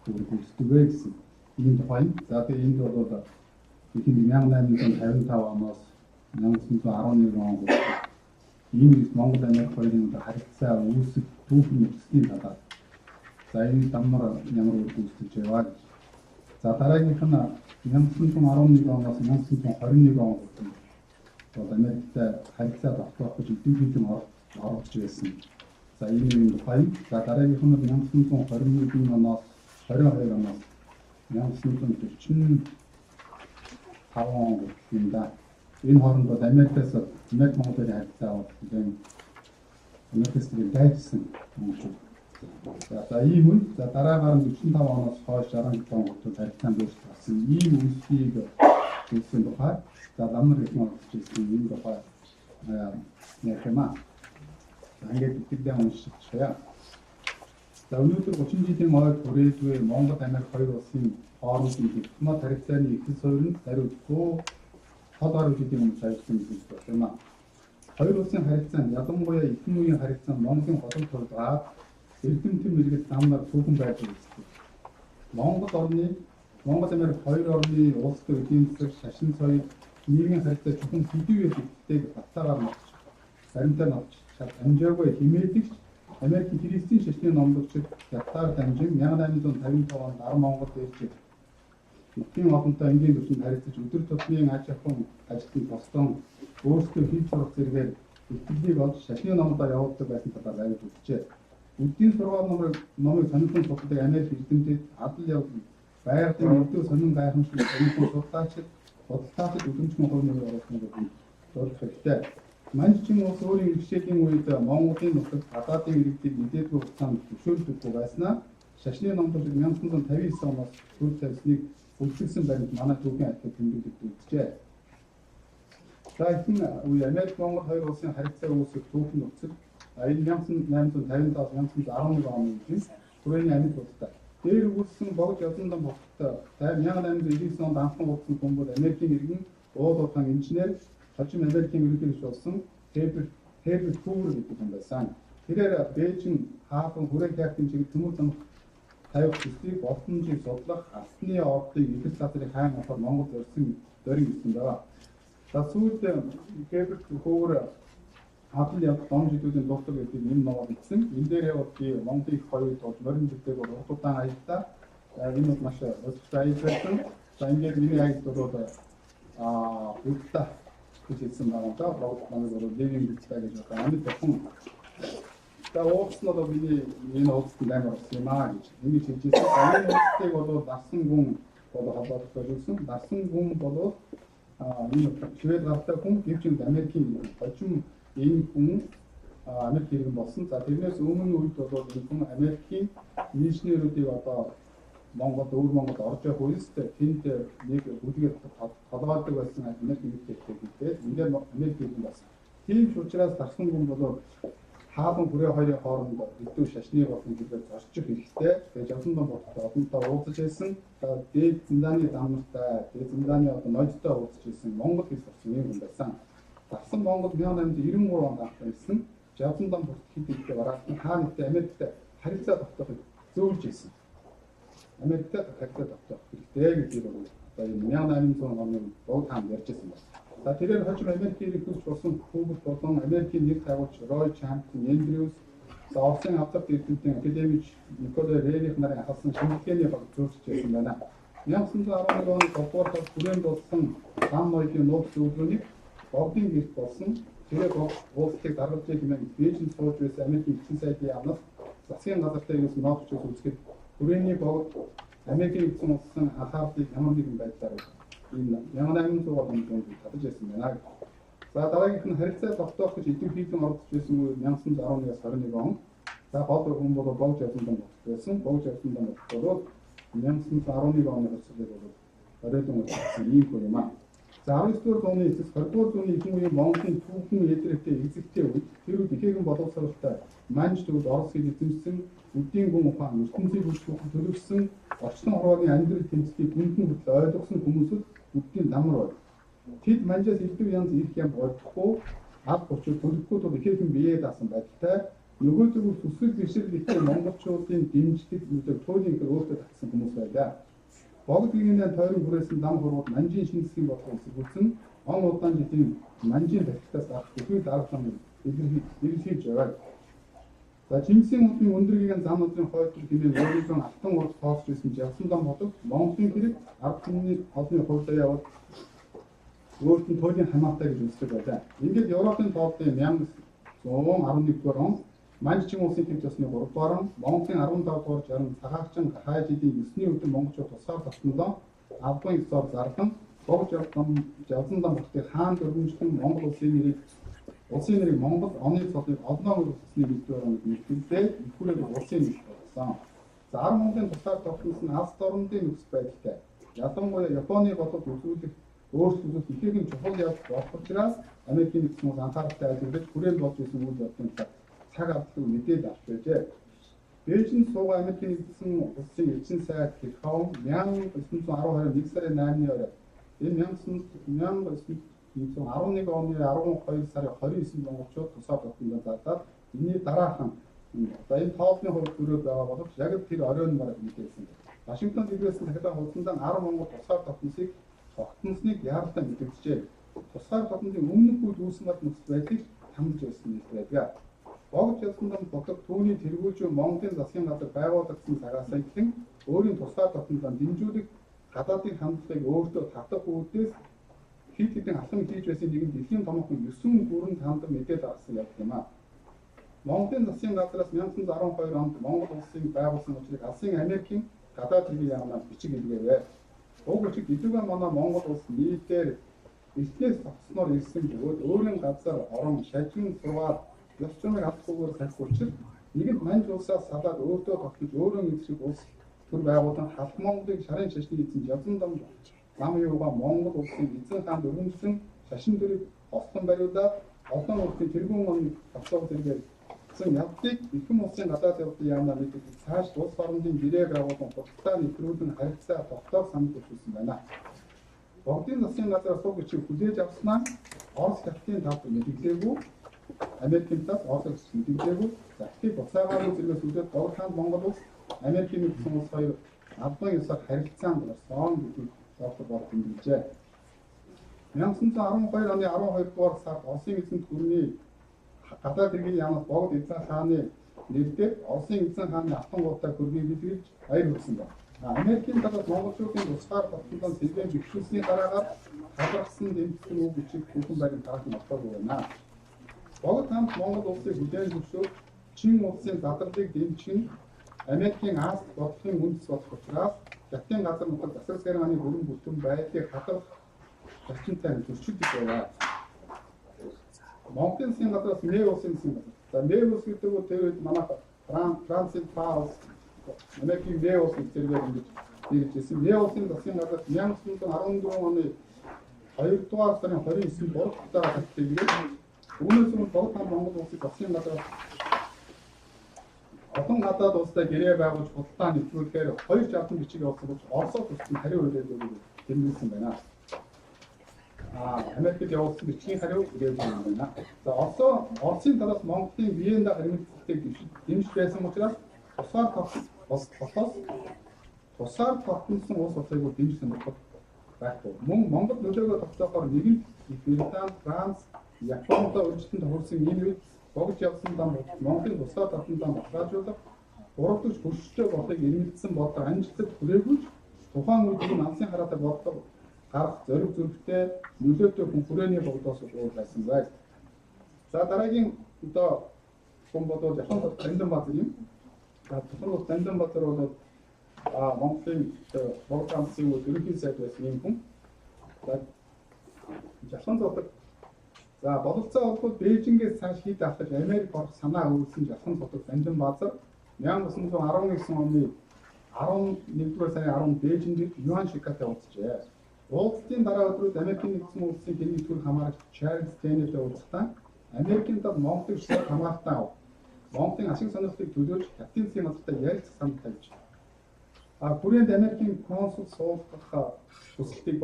to works in the point that in the order. Within the young man can have Tawamas, Nansun Aron wrong. English Mongol America in the Haritsa, who's 2 from 16 at that. Sain Tamara Yamro to Chewag. Sataraki Hana, Nansun from Aron Nigon, Nansun from Harinigon. For the next Haritsa of property 2 feet more of Jason. Sain in the fight, Sataraki Hana, Nansun from Harinigon, Harinamas, Nansun from Chin. How long in that? In Horn, but America's net mounted at then America's Dyson. That I even that Aravan, which Sintawanas, Hosh, Aran, to that kind of stuff. You will see the in the heart that American just in the heart. Nekema. I get to pick down share. The new to watching all Korea to a Mongol America scene. Horn, not Haritsani, Kisorin, that would go. How 지금 잘 쓰고 있었으나 저희로서는 하랬던 야동고야 이품무이 하랬던 멍경 어떤토가 1등팀 이렇게 다음날 조금 발표 있었고 멍것 언니 멍것 때문에 거의러니 오스도 의견서 자신서의 이행에 할때 조금 비교해 그때 갔다가 막 다른때 막 엔저고의 비밀틱 아메리칸 기리스틴 시스템 넘버측 약tar 단중 양다니던 다른토와 나름 멍것도 있지 이팀 와군타 인디에 무슨 다리스 주들 토피행 아치아폰 아직도 버스동 오스트 힐처럼 зэрэг 이틀이 것 자신의 넘었다 야웠다 байсан та байв үзчээ. Үдийн сургаал номыг сонирхол судалдаг Америк эрдэмтэд адал яв байгалийн өдөө сонин гайхамшиг сонирхол судлаач бодлооч өдөржин хувийн оруулсан гэдэг дурдах хэрэгтэй. Манайчин улс өөрийн иргэшээлийн үед Монголын нутагт гадаадын иргэдийг мэдээдгүй хугацаанд зөвшөөрдөггүй байснаа шашны номдод 1959 оноос сүүл тавьсныг үлдсэн баримт манай түүхийн ажлыг тэмдэглэж үзжээ. За ихэнх үе Америк Монгол хоёр улсын харилцаа үүсэх түүхэн нөхцөл энэ 1855-1911 оны үед түрээний амьд болтой. Дээр үүссэн богд ядуудан болтой. 1899 онд анхан уулзсан хүмүүс Америкийн иргэн уул уурхайн инженер хожим Америкийн ерөнхийлөгч болсон Herbert Hoover гэдэг хүн байсан. Тэрээр Бээжин хаахан хүрээ тактикийн чиглэл төмөр замх тавих төслийг боломжийг судлах албаны ордын ихэл газрын хаан ахаар Монгол зорин гэсэн байгаа. За сүүлд Herbert Hoover хадал явдал дом жилүүдийн дуустал гэдэг энэ ном бичсэн. Энэ дээрээ бол би Монголын их хоёрыг тул морин жилдэг бол уртудаан аялдаа энэ бол маш өсөлт аял байсан. За ингээд миний аялд бол бүгдээ гэж хэлсэн байгаа даа. Манай бол дэвийн бүгдээ гэж байгаа. Амьд бүхэн. За ууц нь бол миний энэ ууцд амар болсон юм аа гэж ингэж хэлж байсан. Энэ ууцыг бол дарсан гүн бол холбоотой байсан. Дарсан гүн бол энэ Швед гартай хүн гэвч Америкийн хожим энэ хүн Америк иргэн болсон. За тэрнээс өмнө үед бол энэ хүн Америкийн инженеруудыг одоо Монголд өвөр Монголд орж явах үедээ тэнд нэг бүлгээд толгойдог байсан Америк нэгдэлтэй гэдэг. Ингээд Америк иргэн болсон. Тийм ч учраас дарсан хүн бол хаалан хүрээ хоёрын хооронд илүү шашны болсон гэдгээр зорчих хэрэгтэй. Тэгээд Жавсандаа болтой одонтой уулзаж байсан. За дээд зиндааны дамнартай, дээд зиндааны одоо ноёдтой уулзаж байсан Монгол хэл сурсан юм байсан. Дарсан Монгол 1893 онд анх байсан. Жавсандаа болт хэдийгээр бараасан хаантай Америктэй харилцаа тогтоохыг зөвлөж байсан. Америктэй харилцаа тогтоох хэрэгтэй гэдгийг бол одоо энэ 1800 оны богд хаан ярьжсэн байна. За тэрээр хожим Америкийн иргэдч болсон хүүхэд болон Америкийн нэр тагуулч Рой Чамплин, Эндрюс, за Оросын авторт эрдэмтэн академич Николай Рерих нарын хасан шинжилгээний баг зөвшөөрч байсан байна. 1911 оны 2-р сард хүрээнд болсон сан ноёлын нууц зөвлөгөөнийг богдын гэрт болсон тэрээр уулзалтыг даргалжээ хэмээн Бээжинд сууж байсан Америкийн эцсийн сайдын яамнаас засгийн газартай ирсэн ноотчос үзэхэд хүрээний богд Америкийн эцсийн улсын анхаарлыг ямар нэгэн байдлаар энэ 1800 оны донд татаж байсан байна. За дараагийнх нь харилцаа тогтоох гэж эдийн хийдэн оролцож байсан үе 1911-аас 21 он. За гол хүн бол богж явсан байсан. Богж явсан бол 1911 оны хэсэгт бол оройдон болсон ийм хүн юм аа. За 19-р зууны эцэс 20-р зууны ихэнх үеийн Монголын түүхэн эдрэгтэй эзэгтэй үед тэр үед ихээхэн боловсролтой манж төвд Орос хэл эзэмшсэн үдийн гүн ухаан ертөнцийн бүлгүүхэн төлөвсөн орчлон хорвоогийн амьдрал тэмцлийг гүндэн хүртэл ойлгосон хүмүүсд үдийн дамар байна. Тэд манжаас элдв янз ирэх юм бодохгүй ад бочод төлөхгүй тул ихээхэн биеэ даасан байдалтай нөгөө зүг төсвөл бишрэл ихтэй монголчуудын дэмжлэг үүдэг туйлын их өөртөө татсан хүмүүс байлаа. Богд гинэн тойрон хүрээсэн дам хурууд манжийн шинжлэхийн бодлого сэргүүлсэн он удаан жилийн манжийн тархитаас авах бүхий дарга зам илэрхийлж байгаа. За Чингисийн удмын өндөргийн зам нудрын хойдол хэмээн өөрийнхөө алтан урд тоосч байсан Жавсандаа хотод Монголын хэрэг ард түмний холны хувьдаа явал өөрт нь туйлын хамаатай гэж үздэг байлаа. Ингээд Европын тооллын 1111-р он Манжчин улсын хэв засны 3-р он Монголын 15-р жаран цагаагчин хай жилийн 9-ний өдөр монголчууд тусгаар тогтнолоо албан ёсоор зарлан богж Жавсандаа хотыг хаан дөрвөнжлөн Монгол улсын нэрийг Монгол оны цолыг олноо өргөсний хэлбэрээр нэрвэлдээ ихүрээр улсын нэр болсон. За 10 Монголын тусгаар тогтнос нь алс дорнодын нөхцөл байдалтай. Ялангуяа Японы болоод үзүүлэх өөрчлөлт ихээхэн чухал явдал болох учраас Америкийн нэгдсэн улс анхааралтай ажиглаж хүрээнд болж ирсэн үйл явдлын цаг авдлыг мэдээд авч байжээ. Бээжинд суугаа Америкийн нэгдсэн улсын элчин сайд Хэлхаун 1912 сарын 8-ны орой энэ 1911 оны 12 сарын 29-нд монголчууд тусаа тогтнолоо зардаад энэний дараахан одоо энэ тоолны хувьд төрөөд байгаа боловч яг л тэр оройн мараг мэдээлсэн. Вашингтон дэврээсэн дахиад хурдандаа 10 монгол тусгаар тогтносныг яаралтай мэдэгджээ. Тусгаар тогтнолын өмнөх үед үүсэн бат нөхцөл байдлыг хамж байсан юм байдаг. Богд Жавсандаа бодлого түүний тэргүүлж Монголын засгийн газар байгуулагдсан цагаас эхлэн өөрийн тусгаар тогтнолоо дэмжүүлэх гадаадын хандлагыг өөртөө татах үүднээс хэд хэдэн алхам хийж байсан нэгэн дэлхийн томоохон 9 бүрэн хандан мэдээд авсан явдал юм аа. Монголын засгийн газраас 1912 онд Монгол улсыг байгуулсан учраас алсын Америкийн гадаад хэргийн яамнаас бичиг илгээвэ. Уг бичиг илүүгээ манай Монгол улс нийтээр эртнээс тогтсноор ирсэн бөгөөд өөрийн газар орон шажин сургаад ёс зүйн алдахгүйгээр салхи учраас нэгэнт манж улсаас салаад өөртөө тогтнож өөрөө эзрэг улс төр байгуулан халх Монголыг шарын шашны эзэн Жавсандаа нам юугаа Монгол улсын эзэн хаан өргөнжлөн шашин дөрөв ослон бариулаад олон улсын тэргүүн оны тогтоох зэрэгээр явдлыг ихэнх улсын гадаад явдлын яамнаа мэддэг цааш улс орондын гэрээ байгуулсан хурдтай нэвтрүүлэн харилцаа тогтоох санал хүссэн байна. Богдын засгийн газар сууг бичиг хүлээж авснаа Орос хятадын талд мэдээлээгүй Америкийн талд Орос мэдээлээгүй захыг буцаагаад зэрэгс үлдээд Богд хаан Монгол улс Америкийн нэгдсэн улс хоёр албан ёсоор харилцаанд орсон гэдэг доктор бол тэмдэглэжээ. 1912 оны 12 дугаар сард Оросын эзэнт гүрний гадаад хэргийн яамаас богд эзэн хааны нэрээр Оросын эзэн хааны автангуудаа хөргийг бэлгэлж баяр хүрсэн байна. Америкийн талаас монголчуудын тусгаар тогтнолоо сэлбэн бэхжүүлсний дараагаар талархсан дэмжлэг үг бичиг бүхэн байрны тарах нь болтоогүй байна. Богд хамт Монгол улсыг хүлээн зөвшөөрч Чин улсын задралыг дэмжих нь Америкийн Аз бодлогын үндэс болох учраас Хятадын газар нутаг засаг захиргааны бүрэн бүтэн байдлыг хадгалах зарчимтай зөрчилдөж байна. Монголын засгийн газраас Мэ улсын засгийн газар. За Мэ улс гэдэг нь тэр үед манай Францын Паус Америкийн Мэ улсын зэрэгээр ингэж иржсэн. Мэ улсын засгийн газар 1914 оны 2 дугаар сарын 29-нд 3 дахь татварыг үүнээс өмнө богд хам Монгол улсын засгийн газар олон гадаад улстай гэрээ байгуулж худалдаа нэвтрүүлэхээр 2 жавдан бичиг явуулсан болж Оросоор туссан хариу үйлдэлүүд тэмдэглэсэн байна. Америкт явуулсан бичгийн хариу үйлдэл байна. За Оросын талаас Монголын Виенда харилцагыг дэмжиж байсан учраас тусаар тогтносон улс орныг дэмжих сонирхол байхгүй. Мөн Монгол нөлөөгөө тогтоохоор нэгэн Британи, Франц, Япондоо өрчлөлтөнд тохирсон энэ үед богж явсан дам Монголын тусгаар татамдаа баталгаажуулах гуравдагч хөрштэй болохыг ирмэлцсэн бодлого анжилтад хүрээгүй тухайн үед энэ ансын хараатай бодлого гарах зориг зүрхтэй нөлөөтэй хүн хүрээний богдоос уулзсан байна. За дараагийн одоо хүн бодвол Японд Данданбаатар юм. Японд Данданбаатар бол Монголын богд хамтын ерөнхий сайд байсан юм хүн. Японд за бололцоо холбоод Бээжингээс цааш хэд авах Америк орох санаа өгсөн Японд хотод Данданбаатар 1919 оны 11-р сарын 10-нд Бээжингт Юан Шикатай уулзжээ. Уулзалтын дараа өдрүүд Америкийн нэгдсэн улсын гэрний төр хамаарч Чарльз Кеннеди уулзалтаа Америкийн дад Монголыг шууд хамгаалтаа ав. Монголын ашиг сонирхлыг төлөөж Хятадын засгийн газартай ярилцах санал тавьж. Хүрээнд Америкийн консул суулгах хүсэлтийг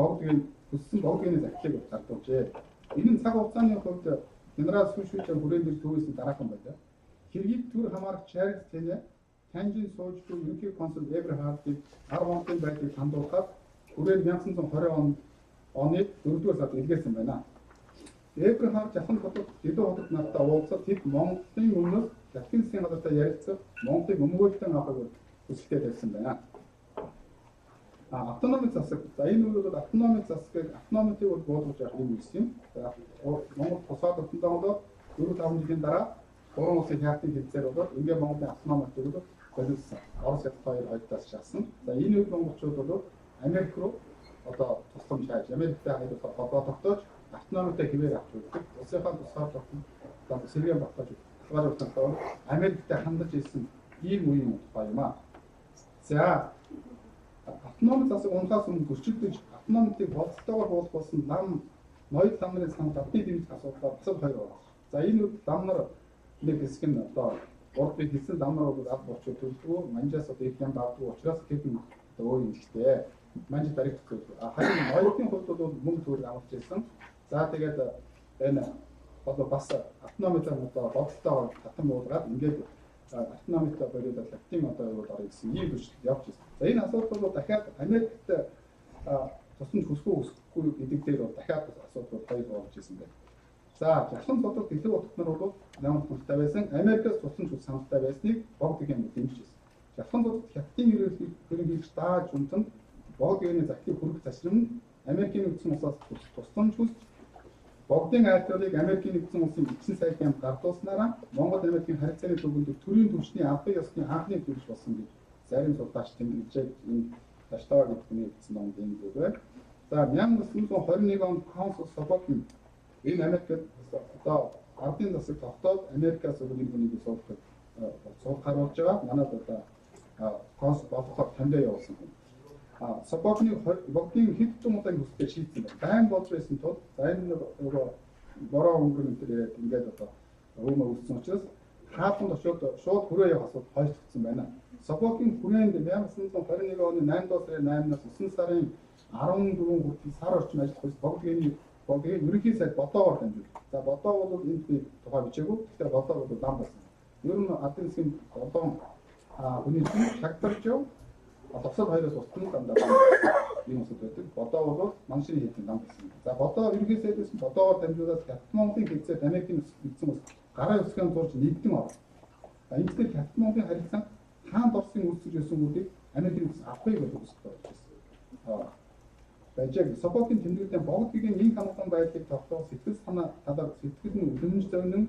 хүссэн богдгийн захидлыг гардуулжээ. Энэ нь цаг хугацааны хувьд генерал Сүшүүчээр хүрээнд ир төвөөс дараахан байлаа. Хэргийг төр хамаарах Чарльз Кеннеди Танжин суужгүй ерөнхий консул Эберхардыг 10 онцгийн байдлыг хандуулахад хүрээнд 1920 оны 4-р сард илгээсэн байна. Эберхард Японд хотод Дэдүү хотод нартай уулзаад тэд Монголын өмнөөс Хятадын засгийн газартай ярилцах Монголыг өмгөөлтөн авахыг хүсэлтэй тавьсан байна. Автономик засаг. За энэ үйл бол автономик засгийг автономитыг буулгаж явах юм гэсэн. За Монгол тусгай тогтнолтой болоод 4-5 жилийн дараа 3 улсын хяалтын хэлцээр болоод ингээд Монголын автономитыг бол боловсон. Орос Хятад хоёр хоёртаас шаасан. За энэ үед монголчууд бол Америк руу одоо тусламж хайж Америктэй хайрлах холбоо тогтоож автономитой хэвээр авч үздэг. Улсынхаа тусгай тогтнолтой сэргээн баталгаажуулсан Америктэй хандаж ирсэн ийм үеийн тухай юм аа. За автономик засаг унахаас өмнө гөрчилдөж автономитыг болцоотойгоор буулгах болсон ноёд лам нарын сан гадны дэмжих асуудлаар бас хоёр байна. За энэ үед лам нар нэг хэсэг нь одоо урдыг хэлсэн лам нар бол ад болчиход төлөвлөгөө манжаас одоо их юм баадгүй учраас хэдэн өөр юм ихтэй. Манж дариг төлөвлөгөө. Харин ноёдын хувьд бол мөнгө төгрөг авч ирсэн. За тэгээд энэ одоо бас автономитаа одоо бодлолтойгоор татан буулгаад ингээд автономитой болоод Хятадын одоо юу орё гэсэн ийм төсөл явж байна. За энэ асуудал бол дахиад Америкт тусламж хүсэхгүй гэдэг дээр бол дахиад асуудал хоёр болж ирсэн байна. За Японд бодвол дэлхийн утгаар бол ямар хурдтай байсан Америкээс тусламж хүсэх саналтай байсныг богд юм дэмжиж байна. Японд бол Хятадын ерөнхийлөгч дааж үнтэнд богд гэрний захидлыг хүргэх засрам Америкийн нэгдсэн улсаас тусламж хүсч богдын айлтгалыг Америкийн нэгдсэн улсын эцсийн сайдын гардуулснараа Монгол Америкийн харилцааны төвөнд төрийн түвшний албан ёсны анхны төвш болсон гэж зарим судлаач тэмдэглэж энэ таштаа гэдэг нь гэсэн ном энэ зүгээр. За 1921 онд консул Собокин энэ Америкт одоо ардын засаг тогтоод Америкаас өгөх энэ хүнийг суулгах харуулж байгаа. Манайд одоо консул болоход тандаа явуулсан юм. Собокны богдын хэд том удаа хүсдэг шийдсэн байна. Дайн болж байсан тул за энэ нөгөө бороо өнгөрөн энэ ингээд одоо өвмө үүссэн учраас хаалтанд очиод шууд хүрээ явах асуудал хойшлогдсон байна. Собокны хүрээнд 1921 оны 8 дугаар сарын 8-наас 9 сарын 14 хүртэл сар орчим ажиллах богдгийн ерөнхий сайд бодоогоор дамжуулав. За бодоо бол энд би тухай бичээгүй. Тэгэхээр бодоо бол дан болсон. Ер нь ардын засгийн бодоо хүний чинь шагдарч яв. Тосол хоёроос устгах дандаа юм усуд байдаг. Бодоо бол маншин хийх дан байсан. За бодоо ерөнхий сайдээс бодоогоор дамжуулаад Монголын хэлцээд Америкийн нэгдсэн улс гараа өсгөн тулж нэгдэн орно. Эндгээр Хятад Монголын харилцаанд хаанд Оросын үүсгэж ирсэнүүдийг Америкийн авахыг үзэж байна. Бажиг Соколын тэмдэглэлээр богдгийн нэг хамгаалсан байдлыг тогтоох сэтгэл санаа талаар сэтгэл нь үлэмж зовнин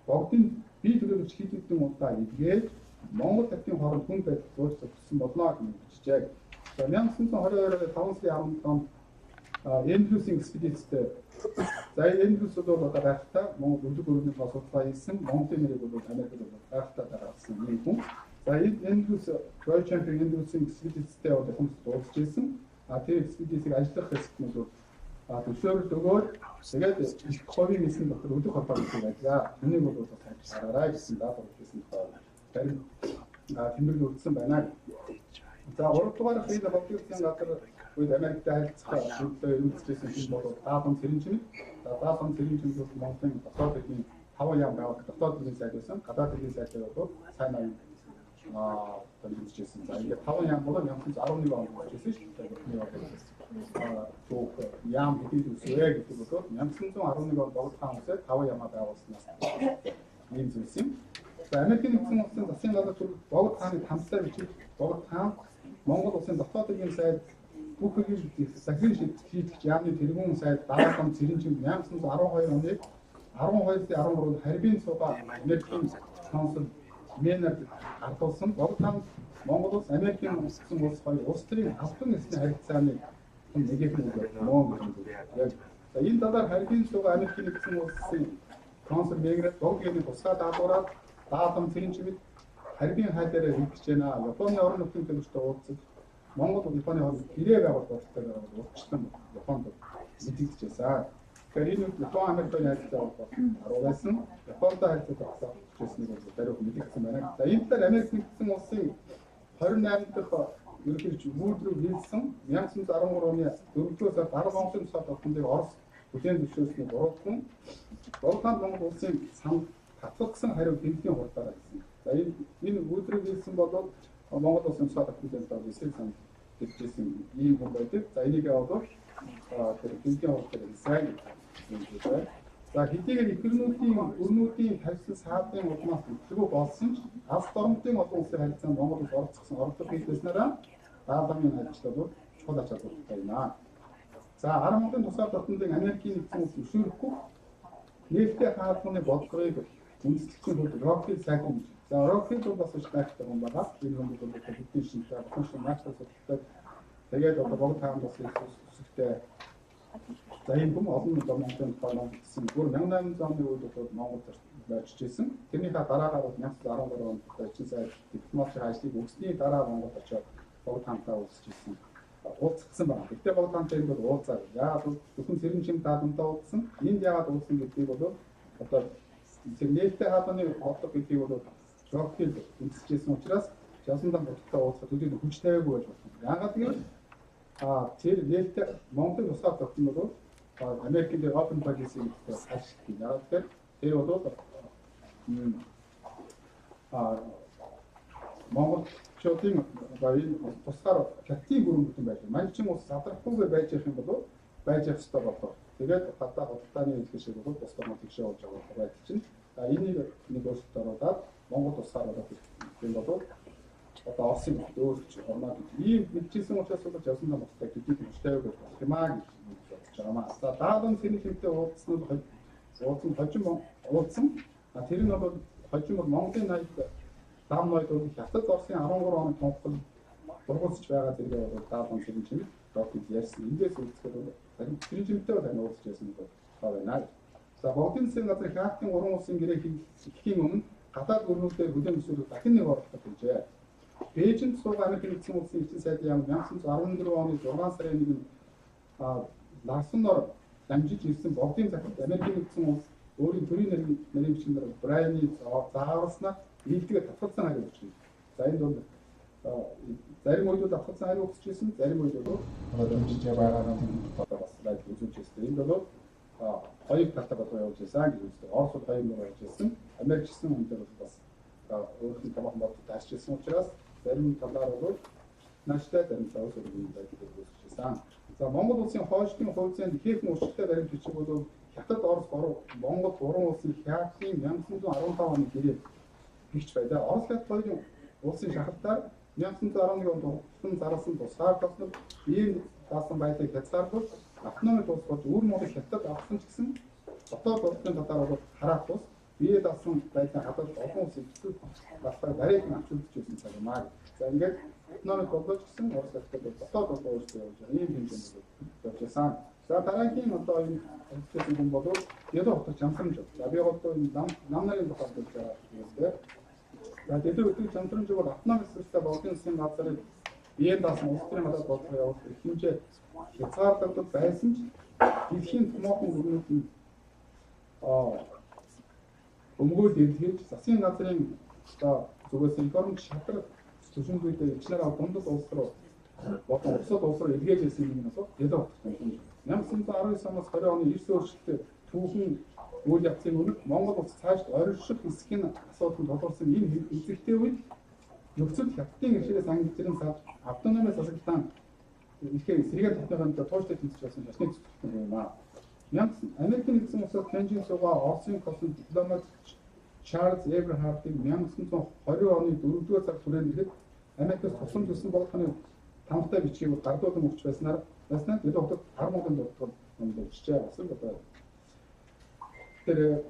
богдын бие төлөөлөгч хийдэгдэн удаа эдгээд Монгол Хятадын хооронд хүн байдал зөөлсөж өгсөн болно гэж бичжээ. За 1922 5 сарын 17 онд Эндрюсийн экспедицтэй за Эндрюс бол одоо гайхалтай Монгол өдөр бүрийн судалгаа хийсэн Монголын нэрийг бол Америкт бол гайхалтай гаргасан юм хүн. За Эндрюс World Champion Эндрюсийн экспедицтэй бол хүмүүс дуудаж ирсэн. Тэр экспедицийг ажиллах хэсгүүд бол төсөөлөлт өгөөд тэгээд их хувийн нийслэн дотор өдөх холбоо хийх байлаа. Түүнийг бол хараарай гэсэн даатгал хийсэн байна. Тэмдэглэл өгсөн байна. За 3 дугаар хэл хөгжлийн газар үед Америктэй харилцах төлөвлөлөө эргэлзсэн юм бол даатгал сэрэмжмэг. Даатгал сэрэмжмэг бол Монголын дотоод хэлний 5 яам байгаад дотоод хэлний сайд байсан. Гадаад хэлний сайд бол сайн төлөвлөжсэн. За ингээд 5 яам бол 1911 онд болчихсон шүү дээ. Тог яам гэдэг үсвэ гэдэг бол 1911 онд Богд хаан үсээ 5 ямаа байгуулснаас ийм зүйлс юм. За Америкийн нэгдсэн улсын засгийн газар төр Богд хааны хамттай бичиж Богд хаан Монгол улсын дотоод хэлний сайд бүх хэвлэл захирын шийдэгч яамны тэргүүн сайд даатгал сэрэмжмэг 1912 оны 12-13 харьбын суугаа Америкийн консул Менад ардуулсан Богд хаан Монгол улс Америкийн улсын улс хоёр улс төрийн албан ёсны харилцааны нэгийг мөн яг за энэ талаар харьбын суугаа Америкийн нэгдсэн улсын консул Менад Богдгийн тусгай даалгавраар даатгал сэрэмжмэг харьбын хай дээр хийгдэж байна. Японы орон нутгийн төлөвчтэй уулзаж Монгол Японы хооронд гэрээ байгуулах бодлогоор уулзсан Японд мэдэгдэжсэн. Тэгэхээр энэ Япон Америкийн харилцаа бол 10 байсан. Японтой харилцаа тогтоох гэснийг бол даруй мэдэгдсэн байна. За энэ талаар Америк нэгдсэн улсын 28 дахь ерөнхийлөгч Вудрүү хэлсэн 1913 оны 4-р сард 10 Монголын тусгай тогтнолыг Орос бүтээн зөвшөөрсний буруутган Богд хаан Монгол улсын санд татварсан хариу тэмдгийн хурдаар гэсэн. За энэ Вудрүү хэлсэн бол Монгол улсын тусгай тогтнолын эсрэг санд гэжсэн ийм хүн байдаг. За энийг бол тэр тэмдгийн хурдаар сайн юм байна. За хэдийгээр өрнүүдийн харилцан саадын улмаас төлөв болсон ч алс дормтын олон улсын харилцаанд Монгол улс оролцсон оролцох хийснээрээ даалгаврын ажилтнууд бол чухал ач холбогдолтой байна. За 10 Монголын тусгай тогтнолыг Америкийн нэгдсэн улс зөвшөөрөхгүй нээлттэй хаалганы бодлогыг үндэслэгчийн хувьд Рокфелл сайхан. За Рокфелл бол бас их гайхалтай юм байна. Энэ хүн бол хэдийн шинжлэх ухааны маастер судалтай тэгээд одоо Богд хаан бас үсгтэй. За энэ бүм олон Монголын тоонд гэсэн бүр 1800 оны үед бол Монгол барьж ирсэн. Тэрнийхээ дараагаар бол 1913 онд Чин сайд дипломатик ажлыг өгсөний дараа Монгол очоод Богд хаантай уулзж ирсэн. Уулзсан байна. Гэтэ Богд хаантай бол уулзаа. Яагаад бол зөвхөн сэрэмжим даатантай уулзсан. Энд яагаад уулзсан гэдгийг бол одоо нээлттэй хаалганы бодлого гэдгийг бол Рокфелл үндэслэжсэн учраас Жавсандан бодолтой уулзах төдий хүч тавиагүй байж болно. Яагаад гэвэл тэр нээлттэй Монголын тусгай тогтнол бол Америкийн open policy гэдэг ашигласан. Яагаад гэвэл тэр бол Монголчуудын энэ тусгаар хятадын гүрэн бүтэн байж байна. Манайчин улс задрахгүйгээр байж явах юм бол байж явах ёстой болов. Тэгээд гадаа худалдааны хэлхий шиг бол тусгаар мод тэгшээ болж байгаа байдал чинь энийг нэг өөрчлөлт оруулаад Монгол тусгаар болоод юм бол одоо Оросын өөрчлөлт орноо гэдэг ийм мэдчихсэн учраас бол Жавсандан бодлоо гэдгийг мөртэй байх юм аа гэж бодож байгаа. За даалгаврын сэрэмжтэй уулзсан уулзсан. Тэр нь бол хожим бол Монголын найд дан ноёд бол Хятад Оросын 13 оны тунхаглал бургуусч байгаа зэрэг бол даалгаврын сэрэмжийг Рокфелл ярьсан. Эндээс үзэхэд бол сэрэмжтэй бол тань уулзч байсан бол тоо байна. За Богдын засгийн газрын Хятадын 3 улсын гэрээ хийхийн өмнө гадаад өрнүүдээр хүлээн зөвшөөрөх дахин нэг оролцоо хийжээ. Бээжинд суугаа Америкийн нэгдсэн улсын элчин сайдын яам 1914 оны 6 сарын 1-нд Ларсоноор дамжиж ирсэн Богдын захирал Америкийн нэгдсэн улс өөрийн төрийн нарийн бичмээр Брайаны зааварснаа нийлдэгэ татгалзсан хариу өгч байна. За энэ бол зарим үед татгалзсан хариу өгч ирсэн, зарим үед бол дамжиж байгаа нэг бас лайв үзүүлж ирсэн. Энэ бол хоёр талтай бодлого явуулж байсан гэж үздэг. Орос бол хоёр мөр явуулж ирсэн. Америкчсан хүн дээр бас өөрхийн томоохон бодлого таашч ирсэн учраас зарим талаар бол нааштай зарим талаас өөр юм байдаг гэж үзэж байсан. За Монгол улсын хойшлын хувьцаанд ихээхэн уршигтай баримт бичиг бол Хятад, Орос, Монгол гурван улсын хяадын 1915 оны гэрээ бигч байлаа. Орос хятад хоёрын улсын шахалтаар 1911 онд тусган зарласан тусгаар тоснол ийм даасан байдлыг хязгаарлаж автономи тус болж өөр модыг хятад авсан ч гэсэн дотоод улсын татаар бол хараах тус бие даасан байдлаа хадгалж олон улс эзэсэл батлаа нарийг авч үзчихсэн цаг юм аа. За ингээд автономи болгож гэсэн Орос хятад бол дотоод улсын өөрсдөө явж байгаа ийм хэмжээнд болж байсан. За дараагийн одоо энэ хэлсэн хүн бол дэдо хотод чамсрамж. За би одоо энэ нам нарын тухайд хэлж байгаа юм тийм. За дэдо хотод чамсрамж бол автономи систем болон засгийн газрын биеийн даасан улс төрийн хадгалт бодлого явуулах хэмжээ хязгаарлагдсан байсан ч дэлхийн томоохон гүрнүүд нь өмгөөл дэлгэрж засгийн газрын одоо зүгээс реформ шатрал төсөөлөлтөд ичнэр дундад улс руу болон улсад улс руу эргээжсэн юм нь асуу дэдо хотод 1919 оноос 20 оны 9 өөрчлөлтөд түүхэн үйл явцын өмнө Монгол улс цааш орших хэсгийн асуудал тулгарсан энэ хэвлэлтэй үед нөхцөл хятадын иршээс ангижрын сад автономи засаглалаа ихээр сэргээр татныханд тууштай тэмцэж байсан шашны зөвлөлт юм аа. Америкийн нэгдсэн улсад Кенжин суугаа Оросын консул дипломат Чарльз Эберхардын 1920 оны 4-р сард хүрээнд ирэхэд Америкээс тусламж өгсөн болгохны тамтай бичгийг гардуудан өгч байснаар дэдо хотод 10 мянган доллар нэмэгдчихээ бас одоо тэр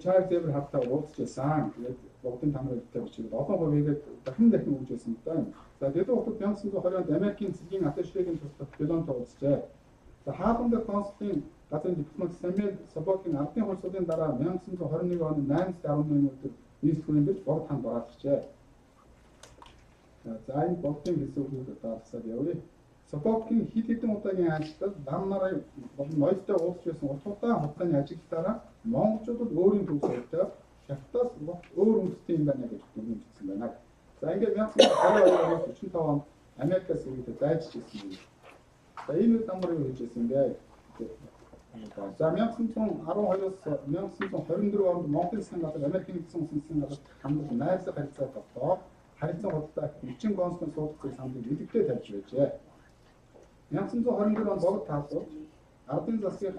Чарльз Эберхардтай уулзчихсан. Тэгээд бүгдийн тамрын бичгийг олон хувигээд дахин өгч байсан даа. За дэдо хотод 1920 онд Америкийн цэгийн атташегийн туслах Белонтой уулзжээ. За хаалганд консулын газрын дипломат Сэмэл Собокийн ардын хурцлын дараа 1921 оны 8-11 өдөр нийслэлийн бич богд ханд оролцжээ. За энэ богдын хэсгүүд одоо тасаад явъя. Собокийн хэд хэдэн удаагийн ажилтад нам нарыг болон ноёлтой уулзж байсан уртудаан хугацааны ажилтнаараа монголчуудад өөрийн төвсөлтөд хятадаас өөр үндэстэй юм байна гэж дүгнэлтсэн байна. За ингээд 1922 оноос 45 онд Америкаас ирээд дайжж ирсэн юм. За энэ намар юу хийж ирсэн бэ? За 1912-оос 1924 онд Монголын засгийн газар Америкийн нэгдсэн улсын засгийн газар хандаж найрлах харилцаа тогтоох харилцан худалдаа 30 консулын суулгацыг саналыг илэгдээ тавьж байжээ. 1924 онд богд таасууд ардын засгийн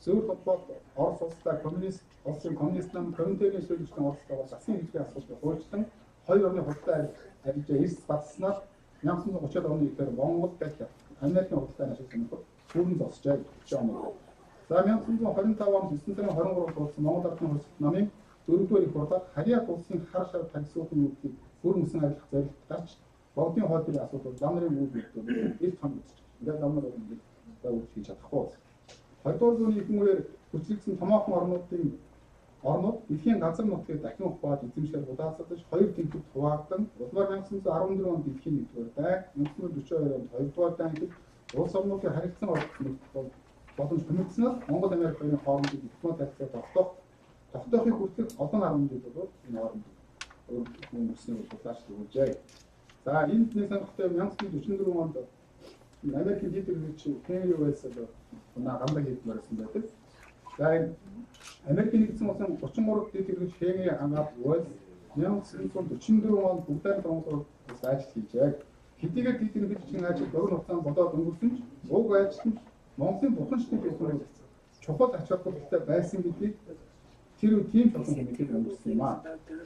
зөвлөлт холбоот Орос улстай коммунист улсын коммунист нам комитетийн шүүгчдийн оролцоогоор засгийн хэлбэрийн асуудлыг хуульчлан хоёр орны худалдаа арилжаа эрс батснаар 1930 оны ихээр Монгол дахь Америкийн худалдааны ашиг сонирхол бүрэн зогсжээ гэж байна. За 1925 онд 9 сарын 23-нд болсон Монгол ардын хурцлт намын 4-р их хурлаар Харьяат улсын хар шар тагсуулын үүдийг бүрэн усан арилгах зорилт гарч богдын хойдын асуудал зам нарын үүдүүд их том үзэж. Ингээд зам нар ингээд үүсгэж хийж чадахгүй. Хоёрдугаар зууны ихэнхээр хүчлэгдсэн томоохон орнууд дэлхийн газар нутгийг дахин ухбаад эзэмшээр удаацдаж хоёр тэнхимд хуваагдан улмаар 1914 онд дэлхийн 1-р дайг 1942 онд 2-р дайг улс орнуудын харилцан оролцох боломж тэмцснээр Монгол Америк хоёрын хоорондын дипломат харилцаа тогтоохыг хүртэх олон аргууд бол энэ хооронд хүмүүсийн улсаас өгүүлжээ. За энд нэг сонирхолтой 1944 онд Америкийн лидерч Кенри Уэлсэл гамбаг хийдмээр байсан байдаг. За Америкийн нэгдсэн улсын 33 лидерч Кенри Ангаад Уэлс 1944 онд бүгдээр Монголд ажил хийжээ. Хэдийгээр лидерч чинь ажил богино хугацаанд болоод өнгөрсөн ч уг ажил нь Монголын бурханчдын хэлбэрээр чухал ач холбогдолтой байсан гэдгийг тэр үе тийм болсон мэдээлэл өнгөрсөн юм аа.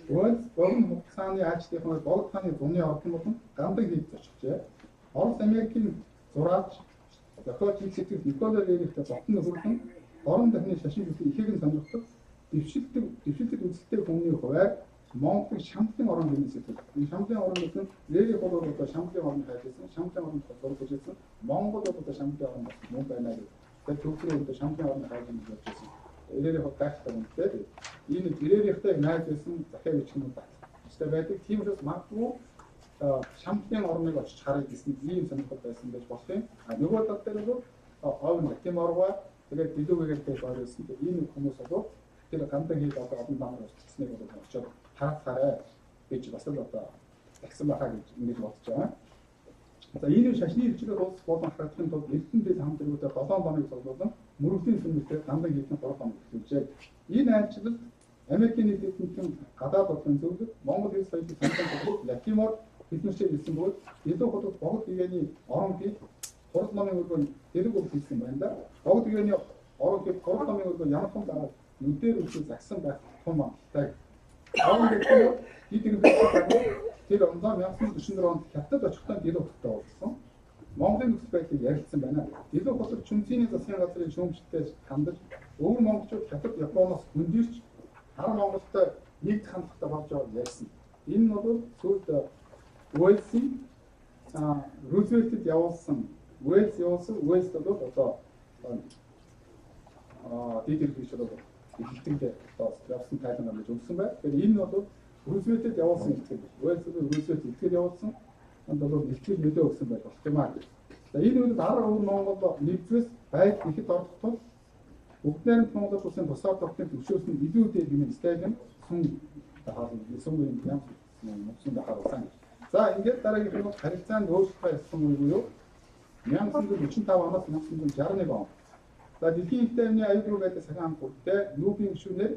Уэлс богино хугацааны ажлынхаа богд хааны зуны ордон болон гамбаг хийж зочжээ. Орос Америкийн зураач зохиолч сэтгэл Николай Лерихтэй зотны хөргөн орон дахны шашин бүхий ихийг нь сонирхдаг дэвшилтэд үзэлтэй хүмүүний хуваар Монголын Шамтлын орон гэмээс хэлдэг. Энэ Шамтлын орон гэсэн Лерих бол одоо Шамтлын орон хайжсэн, Шамтлын орон зураг хийжсэн. Монгол бол одоо Шамтлын орон мөн байна гэж. Тэгэхээр түүхний одоо Шамтлын орон хайжсан гэж бодсон. Лерих хатагтай үнэтэй. Энэ Лерихтэй найз байсан захиа бичгнүүд байна. Өөртөө байдаг. Тийм учраас магадгүй Шамтлын орныг очиж харъя гэсэн ийм сонирхол байсан гэж болох юм. Нөгөө тал дээр бол овн Тиморва тэгээд дилүүгээтэй байрсан. Энэ хүмүүс бол тэр гамдаг хийж одоо олон дамар болчихсныг бол очоод харахаарай гэж бас л одоо тэгсэн байхаа гэж ингэж бодож байгаа. За энэ шашны хэмжээгээр улс болон харагдахын тулд эрдэнэтэй хамтлагуудаа 7 хоног цуглуулсан мөрөглийн сүмтэй гамдаг хийсэн 3 хоног хэрэгжээ. Энэ айлчлал Америкийн нийтийн гадаад бодлогын зөвлөлд Монгол хэл соёлын санхүүгийн Латимор хэлнэрчээ хэлсэн бөгөөд илүү хотод богд гэгэний орон хэл хурд номын өргөн дэрэг үг хэлсэн байна да. Богд гэгэний гурван номыг ямар дагаад нүдээр үсээ загсан байх том амттай. Аван гэхээр дид тэр ондоо 1944 онд хятад очихдоо дид утгатай болсон. Монголын нөхцөл байдлыг ярилцсан байна. Илүү боловч Чүнцний засгийн газрын шүүмжлэлтэй хандаж өвөр монголчууд хятад Японоос хөндөрч хар Монголтой нэгд хандлагатай болж байгааг ярьсан. Энэ нь бол сүүлд Уэльсийн Рузвельтэд явуулсан Уэльс бол одоо дид иргэншил бол ихтэй явсан тайлан гэж өгсөн байна. Тэгэхээр энэ бол Рузвельтэд явуулсан ихтгэл. Рузвельт ихтгэл явуулсан. Энд бол ихтгэл нөлөө өгсөн байх болох юм аа. За энэ үед дараа өвөр Монгол нэгдвэс байд ихэд орох тул бүгд найрамд Монгол улсын бусаар тогтмол төвшөөсөн илүү дээд юм стадиум сүм сумын ям мөсөн харуулсан. За ингээд дараагийн нь харилцаанд өөрчлөлт байсан үе юу? 1945 оноос 1961 он. За дэлхийн их тайвны аюулгүй байдлын сахин хамттай Нүүбийн гишүүнээр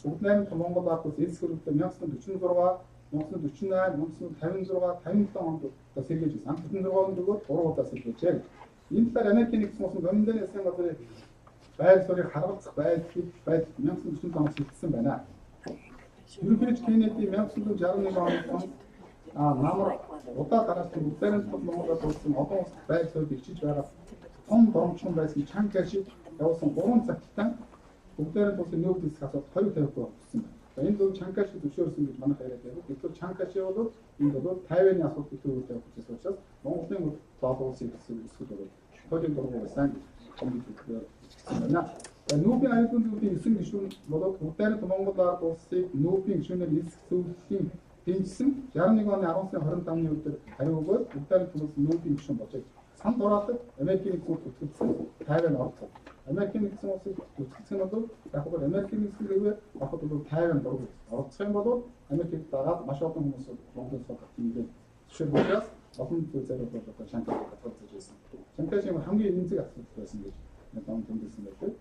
бүгд найрамд Монгол ард улс эс хөрөлтөд 1946 1948, 1956, 57 онд сэргээж байсан. 1946 онд өгөөд 3 удаа сэргээжээ. Энэ талаар Америкийн нэгдсэн улсын Мongolian засгийн газрын байр суурийг харгалзах байдал 1947 онд шийдсэн байна. Ерөнхийдөө Кеннеди 1961 онд намар удаа дараалсан бүгдээрээ Монголд болсон олон улсад байр суурийг бичиж байгаа том домчхон байсан Чанкашиг явуулсан 3 цагтаа бүгдээрээ болсон нүүб диск асуулт 250% болсон байна. Энэ зөв Чанкашиг зөвшөөрсөн гэж манайх яриад байна. Гэвч Чанкашиг бол энэ бол Тайваны асуудал төлөвлөлт тавих учраас учраас Монголын долоо улсын эсвэл бол хуулийн дургуй байсан комитет бичсэн байна. Нүүбийн аюулгүй зүйлийн 9 гишүүн болоод бүгдээрээ Монгол ард улсыг нүүбийн гишүүнээр эсэх зөвлөлийн дэмжсэн 61 оны 10 сарын 25-ны өдөр хариу өгөөд бүгдээрээ төлөвлөсөн нүүбийн гишүүн болжээ. Санд ороодаг Америкийн нэгдсэн улс үтгэсэн Тайван орцсон. Америкийн нэгдсэн улсыг үтгэсэн нь бол яг бол Америкийн нэгдсэн гэвэл яг бол Тайван дургуй орцсон юм бол Америкийг дараад маш олон хүмүүс Монголд суух гэдэг зөвшөөрөлтөөс олон зүйлсээр бол одоо Шанхайд татгалзаж байсан. Шанхайгийн хамгийн эмзэг асуудал байсан гэж нам тэмдэглэсэн байдаг.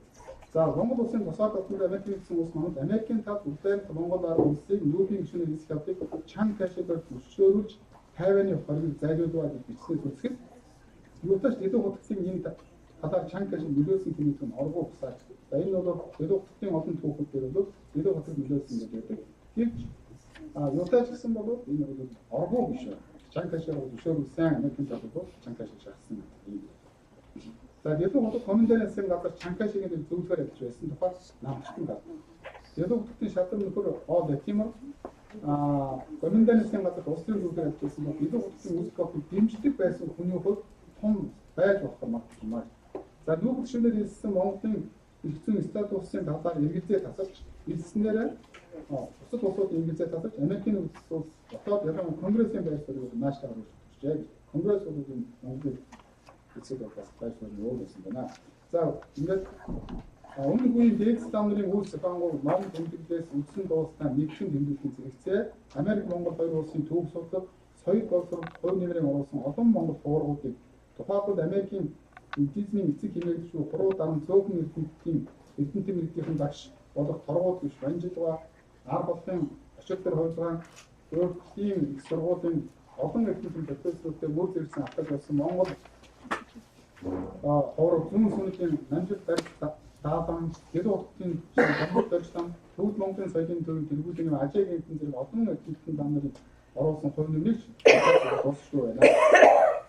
За Монгол улсын бусаар тогтмол Америкийн нэгдсэн улс манад Америкийн тав бүгдээр Монгол ард улсыг нүүбийн гишүүнээр эсэх явдлыг Чанкашигаар зөвшөөрүүлж Тайваны хориг зайлуулва гэж бичсэн зүсгэд юутаж дэдүү хутагтын энэ талаар Чанкашиг нөлөөсөн хэмээх нь оргуу бусаар. За энэ бол дэдүү хутагтын олон түүхүүд дээр бол дэдүү хутаг нөлөөсөн гэж байдаг. Гэвч юутаж гэсэн бол энэ бол оргуу биш. Чанкашиг зөвшөөрүүлсэн Америкийн тав бол Чанкашиг шахсан юм. За дэдүү хутаг Мongolian засгийн газар Чанкашигийн зөвлөхөр явж байсан тухай намчтан гал. Дэдүү хутагтын шатрын нөхөр Ол Тимор Мongolian засгийн газар улсын зөвлөхөр явж байсан бол дэдүү хутагтын үүсгэх дэмждэг байсан хүний хувьд том байж болох юм аа. За нүүб гишүүнээр хэлсэн Монголын их зүйн статусын талаар эргэлзээ тасалж хэлснээр бусад улсууд эргэлзээ тасалж Америкийн улс дотоод ялангуяа Конгрессийн байр суурийг наашлаа оруулж. Конгресс бол энэ Монголын эцэг бас байр суурийг өөрлөсөн байна. За ингээд өмнөх үеийн дээд стандартын үйлс зохион ном тэмдэглэлээс үндсэн дуустал нэгэн тэмдэглэлийн зэрэгцээ Америк Монгол хоёр улсын төв судлал соёл боловсрол хувь нэмрийн оруулсан олон Монгол хуургуудыг тухайлбал Америкийн эдизмийн эцэг хэмээгчүү 3 дарам цөөхөн эрдэнтийн мэргэжлийн багш болох торгууд биш Ванжилга ар болон очилтөр хувьцаан өөрсдийн их сургуулийн олон эрдэнтийн профессоруудтай мөр зэрсэн ахад болсон Монгол ховор зүүн сүнэтийн намжилт даасан дэдүү хутгийн Монгол дөржлөн төвд Монголын соёлын төвийн тэргүүлийн ажиг эмтэн зэрэг олон эрдэнтийн зам нарын оруулсан хувь нэмрийг дуусчихгүй байна.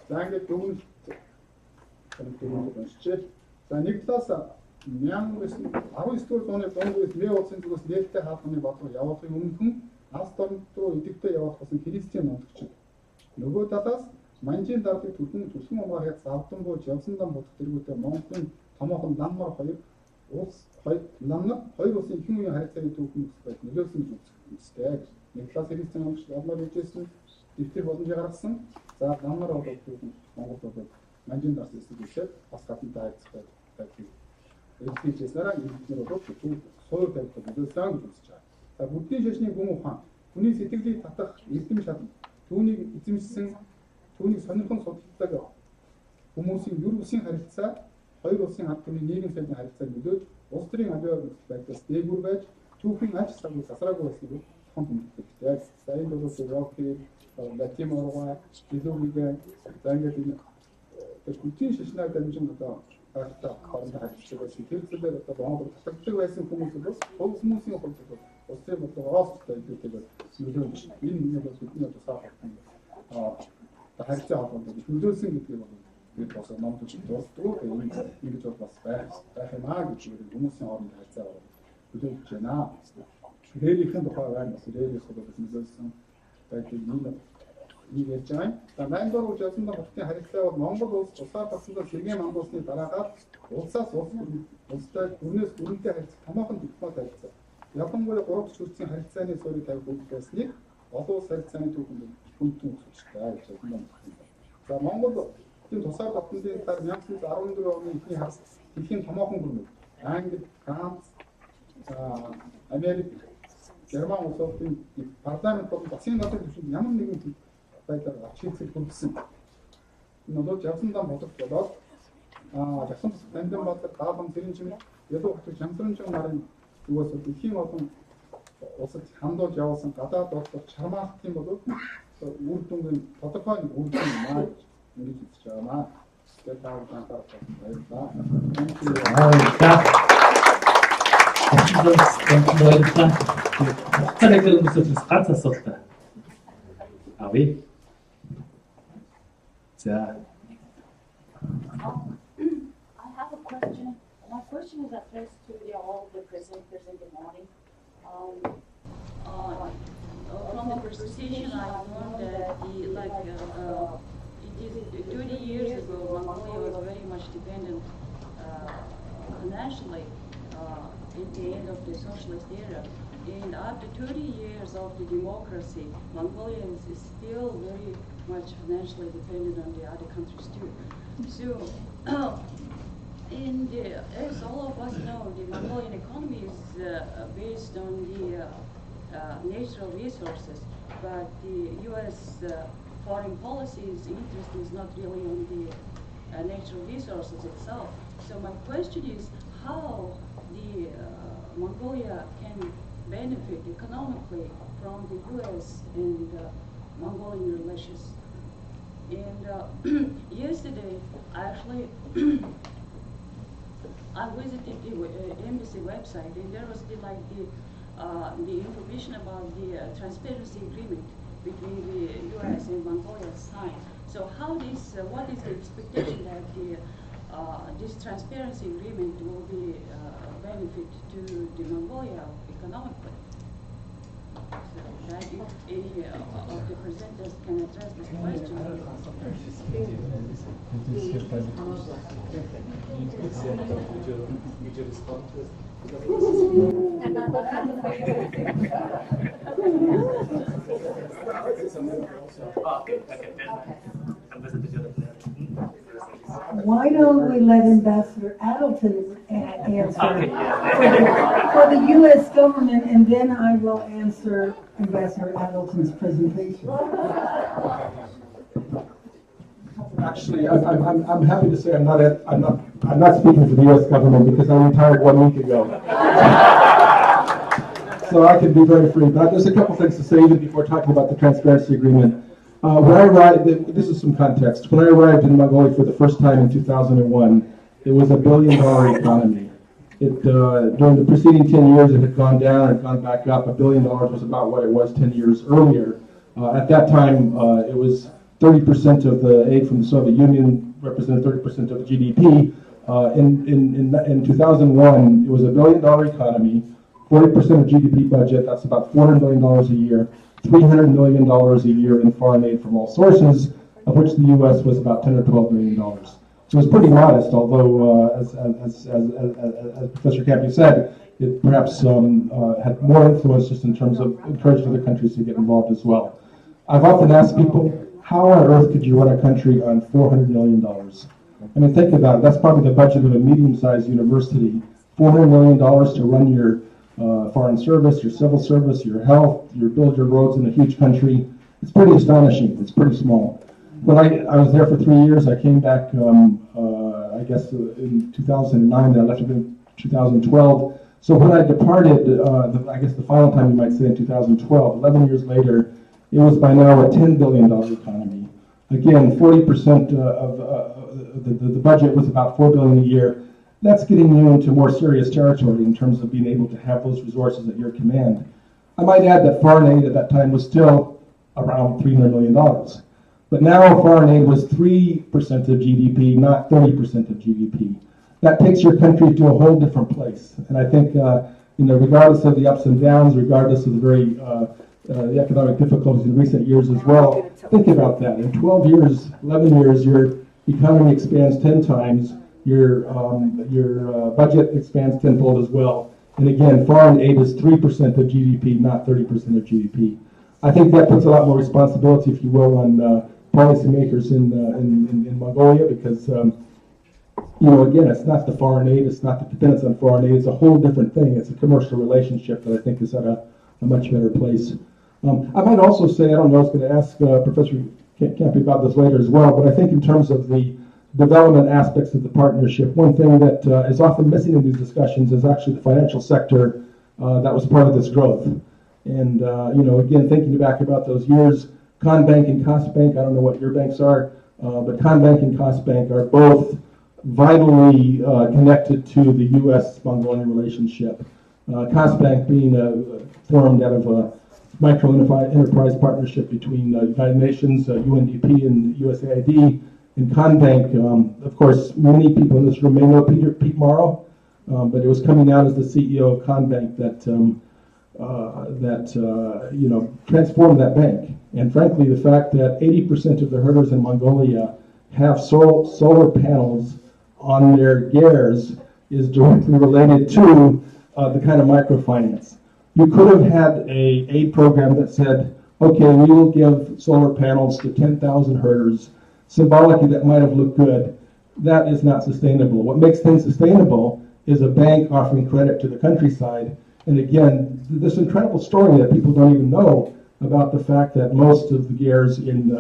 За ингээд дөрөв уншчихъя. За нэг талаас 19 оны дундаас Мэ улсын зүгээс нээлттэй хаалганы бодлого явуулахын өмнө Алс орнд руу идэвхтэй явах болсон христиан номлогч. Нөгөө талаас Манжийн дардыг түлхэн умгаарыг завдан бууж явсан дан бодох тэргүүтээ Монголын томоохон наммар хоёр улсын ихэнх үеийн харилцааны түүхэн үсбэд нөлөөсөн гэж үздэг. Нэг талаас христиан номлогч олмоор хийжсэн дэвтэр боломжийг гаргасан. За наммар бол Монгол бол Манжийн дард эсэлгүүшээ бас гадна хайцтай байдаг. Эцгийчээсээр энэ бол суур тавьдаг нөлөөсөн гэж үзэж байгаа. За буддийн шашны гүн ухаан хүний сэтгэлийг татах эрдэм шатна. Түүнийг эзэмшсэн түүнийг сонирхон судалдаг хүмүүсийн юр бусын харилцаа хоёр улсын ард түмний нийгэм соёлын харилцааг нөлөөж улс төрийн авиа байдлаас дээгүүр байж түүхийн аж саргуу сасраагүй байсныг хон тэмдэглэдэг. За энэ бол Рокки Латиморга, Илүүгээ, за ингээд энэ буддийн шашнаар дамжин одоо харилцаа хоорондоо харилцдаг байсан. Тэр зүйлээр одоо Монгол татагддаг байсан хүмүүсүүд бас улс хүмүүсийн хувьд улсын бодлогоос илүүтэйгээр нөлөөлж энэ нэг бас бидний тусаа хатсан харилцаа холбоонд нөлөөлсөн гэдгийг бол бид бас номдож дурддаг. Ингэж бол бас байх юм аа гэж хүмүүсийн хоорондоо харилцаа нөлөөлж байна. Рээлийнхэн тухай байна. Рээлийнх бол нөлөөлсөн байдлыг нэг ярьж байгаа. За 8 дугаар үеийн хотын харилцаа бол Монгол улс тусаа тасалбар сэргээн мандуусны дараагаар улсаас улстай гүрнээс гүрэнтэй харилцаа томоохон дипломат харилцаа. Ялангуяа 3 дахь төрлийн харилцааны суурийг тавих үйлдэлснээр олон улс харилцааны түүхэнд хүндэн үзүүлжтэй гэж байна. За Монголын тусаа батлын дараа 1914 оны эхний дэлхийн томоохон гүрнүүд Англи, Франц, Америк, Герман улсуудын парламент болон засгийн газрын түвшинд ямар нэгэн байдлаар шийдэл хүргэсэн. Энэ бол явсан дан бодох болоод жасан тандем бодлого даалгавар зэрэмжин ялуу хотын шамсрамжин нарын югаас дэлхийн олон улсад хандуулж явуулсан гадаад бодлого чармаалтын бол үр дүнгийн протоколын үр дүн маа ингэж үзэж байна. Тэгээд таавал анхаарах баярлалаа. ганц асуултаа. Авъя. I have a question. My question is addressed to all the presenters in the morning. From the presentation, I learned that it is 30 years ago, Mongolia was very much dependent financially at the end of the socialist era. And after 30 years of the democracy, Mongolia is still very much financially dependent on the other countries too. So, as all of us know, the Mongolian economy is based on the natural resources, but the U.S. Foreign policy's interest is not really on the natural resources itself. So my question is how the Mongolia can benefit economically from the U.S. and Mongolian relations. And yesterday, actually, I visited the embassy website, and there was the information about the transparency agreement between the U.S. and Mongolia signed. So what is the expectation that this transparency agreement will be benefit to the Mongolia economically? So that if any of the presenters can address this question. Would you respond to it? Why don't we let Ambassador Adelton answer for the U.S. government, and then I will answer Ambassador Adelton's presentation. Actually, I'm happy to say I'm not speaking for the U.S. government because I retired 1 week ago. So I can be very free. But there's a couple things to say even before talking about the transparency agreement. When I arrived, this is some context. When I arrived in Mongolia for the first time in 2001, it was $1 billion economy. During the preceding 10 years, it had gone down and gone back up. $1 billion was about what it was 10 years earlier. At that time, it was 30% of the aid from the Soviet Union, represented 30% of the GDP. In 2001, it was $1 billion economy, 40% of GDP budget, that's about $400 million a year, $300 million a year in foreign aid from all sources, of which the U.S. was about $10 or $12 million. So it was pretty modest, although, as Professor Campy said, it perhaps had more influence just in terms of encouraging other countries to get involved as well. I've often asked people, how on earth could you run a country on $400 million? I mean, think about it. That's probably the budget of a medium-sized university. $400 million to run your foreign service, your civil service, your health, build your roads in a huge country. It's pretty astonishing. It's pretty small. When I was there for 3 years, I came back, I guess, in 2009. I left in 2012. So when I departed, I guess the final time you might say in 2012, 11 years later, it was by now a $10 billion economy. Again, 40% of the budget was about $4 billion a year. That's getting you into more serious territory in terms of being able to have those resources at your command. I might add that foreign aid at that time was still around $300 million. But now foreign aid was 3% of GDP, not 30% of GDP. That takes your country to a whole different place. And I think, regardless of the ups and downs, regardless of the economic difficulties in recent years as well, think about that. In 12 years, 11 years, your economy expands 10 times, your budget expands tenfold as well. And again, foreign aid is 3% of GDP, not 30% of GDP. I think that puts a lot more responsibility, if you will, on policymakers in Mongolia, because again, it's not the foreign aid, it's not the dependence on foreign aid, it's a whole different thing. It's a commercial relationship that I think is at a much better place. I might also say, I don't know, I was going to ask Professor Campy about this later as well, but I think in terms of the development aspects of the partnership, one thing that is often missing in these discussions is actually the financial sector that was part of this growth. And, again, thinking back about those years, Conbank and Costbank, I don't know what your banks are, but Conbank and Costbank are both vitally connected to the U.S.-Mongolian relationship. Costbank being formed out of a micro-enterprise partnership between United Nations, UNDP, and USAID. And Conbank, of course, many people in this room may know Pete Morrow, but it was coming out as the CEO of Conbank that transformed that bank. And frankly, the fact that 80% of the herders in Mongolia have solar panels on their gears is directly related to the kind of microfinance. You could have had a aid program that said, okay, we will give solar panels to 10,000 herders. Symbolically, that might have looked good. That is not sustainable. What makes things sustainable is a bank offering credit to the countryside. And again, this incredible story that people don't even know about the fact that most of the gears in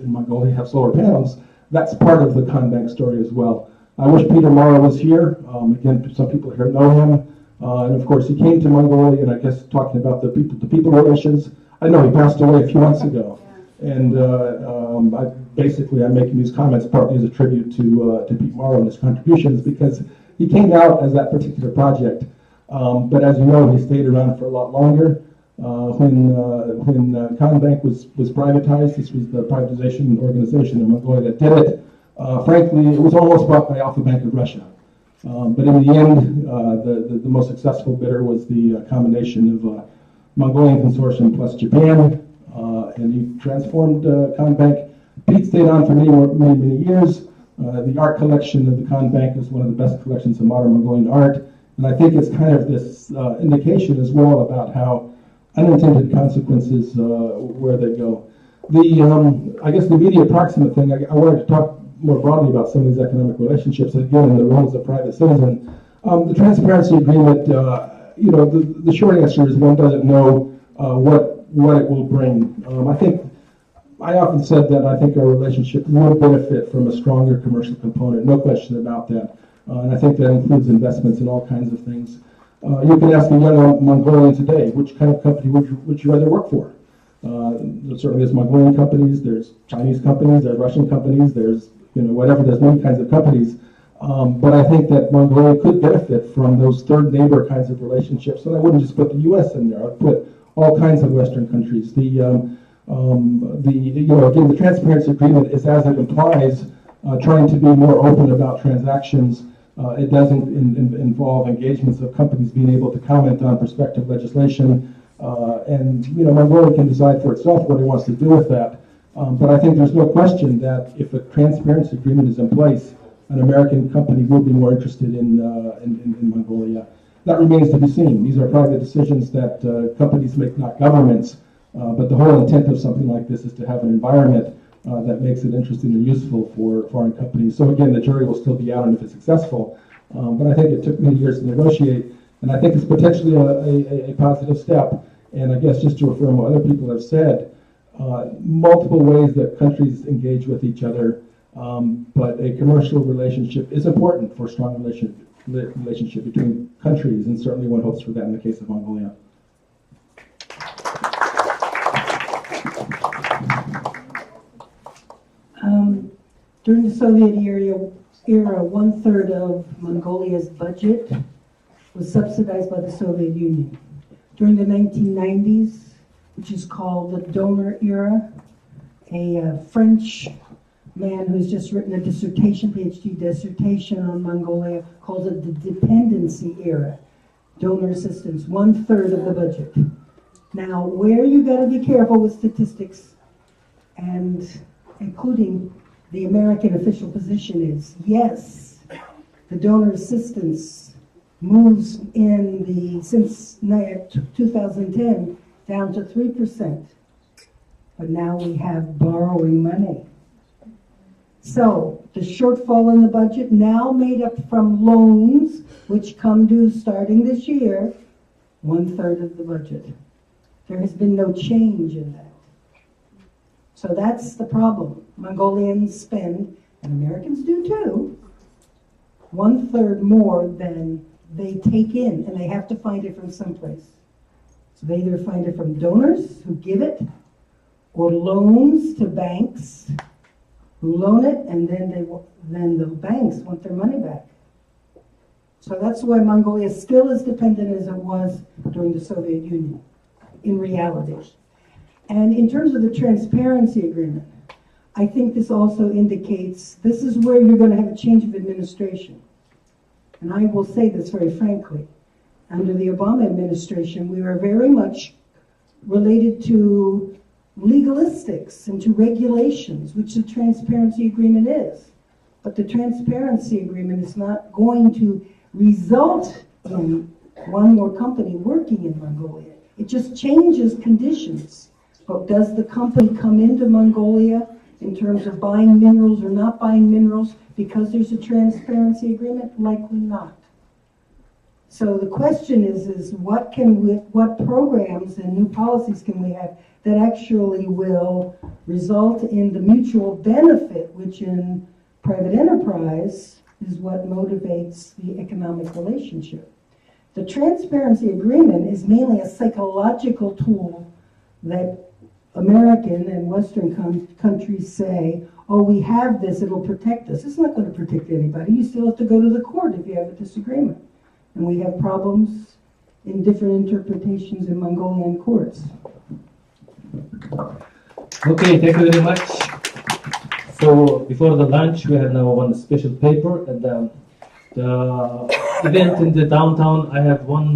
Mongolia have solar panels, that's part of the Conbank story as well. I wish Peter Morrow was here. Again, some people here know him. And of course, he came to Mongolia, and I guess talking about the people relations. I know he passed away a few months ago. And I'm making these comments partly as a tribute to Pete Morrow and his contributions, because he came out as that particular project. But as you know, he stayed around for a lot longer. When Conbank was privatized, this was the privatization organization in Mongolia that did it. Frankly, it was almost bought by Alpha Bank of Russia. But in the end, the most successful bidder was the combination of Mongolian consortium plus Japan, and he transformed Conbank. Pete stayed on for many years. The art collection of the Conbank is one of the best collections of modern Mongolian art. And I think it's kind of this indication as well about how unintended consequences, where they go. I guess the immediate proximate thing, I wanted to talk more broadly about some of these economic relationships, again, in the role as a private citizen. The transparency agreement, the short answer is one doesn't know what it will bring. I often said that I think our relationship will benefit from a stronger commercial component, no question about that. And I think that includes investments in all kinds of things. You can ask a young Mongolian today, which kind of company would you rather work for? Certainly there's Mongolian companies, there's Chinese companies, there's Russian companies, there's there's many kinds of companies. But I think that Mongolia could benefit from those third neighbor kinds of relationships. And I wouldn't just put the U.S. in there. I'd put all kinds of Western countries. Again, the transparency agreement is, as it implies, trying to be more open about transactions. It doesn't involve engagements of companies being able to comment on prospective legislation. And Mongolia can decide for itself what it wants to do with that. But I think there's no question that if a transparency agreement is in place, an American company will be more interested in Mongolia. That remains to be seen. These are private decisions that companies make, not governments. But the whole intent of something like this is to have an environment that makes it interesting and useful for foreign companies. So again, the jury will still be out on if it's successful. But I think it took many years to negotiate, and I think it's potentially a positive step. And I guess just to affirm what other people have said, multiple ways that countries engage with each other, but a commercial relationship is important for a strong relationship between countries, and certainly one hopes for that in the case of Mongolia. During the Soviet era, 1/3 of Mongolia's budget was subsidized by the Soviet Union. During the 1990s, which is called the donor era, a French man who's just written a dissertation, PhD dissertation on Mongolia, calls it the dependency era. Donor assistance, 1/3 of the budget. Now, where you got to be careful with statistics, and including the American official position is, yes, the donor assistance moves since 2010 down to 3%. But now we have borrowing money. So the shortfall in the budget now made up from loans, which come due starting this year, 1/3 of the budget. There has been no change in that. So that's the problem. Mongolians spend, and Americans do too, 1/3 more than they take in, and they have to find it from someplace. So they either find it from donors who give it, or loans to banks who loan it, and then the banks want their money back. So that's why Mongolia is still as dependent as it was during the Soviet Union, in reality. And in terms of the transparency agreement, I think this also indicates this is where you're going to have a change of administration. And I will say this very frankly. Under the Obama administration, we were very much related to legalistics and to regulations, which the transparency agreement is. But the transparency agreement is not going to result in one more company working in Mongolia. It just changes conditions. But does the company come into Mongolia in terms of buying minerals or not buying minerals because there's a transparency agreement? Likely not. So the question is what programs and new policies can we have that actually will result in the mutual benefit, which in private enterprise is what motivates the economic relationship. The transparency agreement is mainly a psychological tool that American and Western countries say, oh, we have this, it'll protect us. It's not going to protect anybody. You still have to go to the court if you have a disagreement. And we have problems in different interpretations in Mongolian courts. Okay, thank you very much. So before the lunch, we have now one special paper, and the event in the downtown. I have one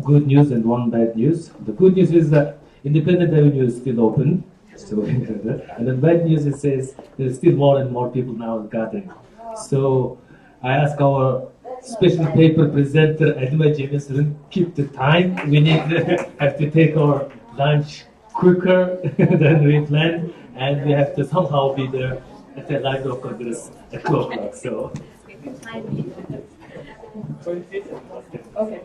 good news and one bad news. The good news is that Independent Avenue is still open. So, and the bad news it says there's still more and more people now gathering. So I ask our special paper presenter Edma Jameson keep the time. We have to take our lunch quicker than we planned, and we have to somehow be there at the Library of Congress at 2 o'clock. So. Okay.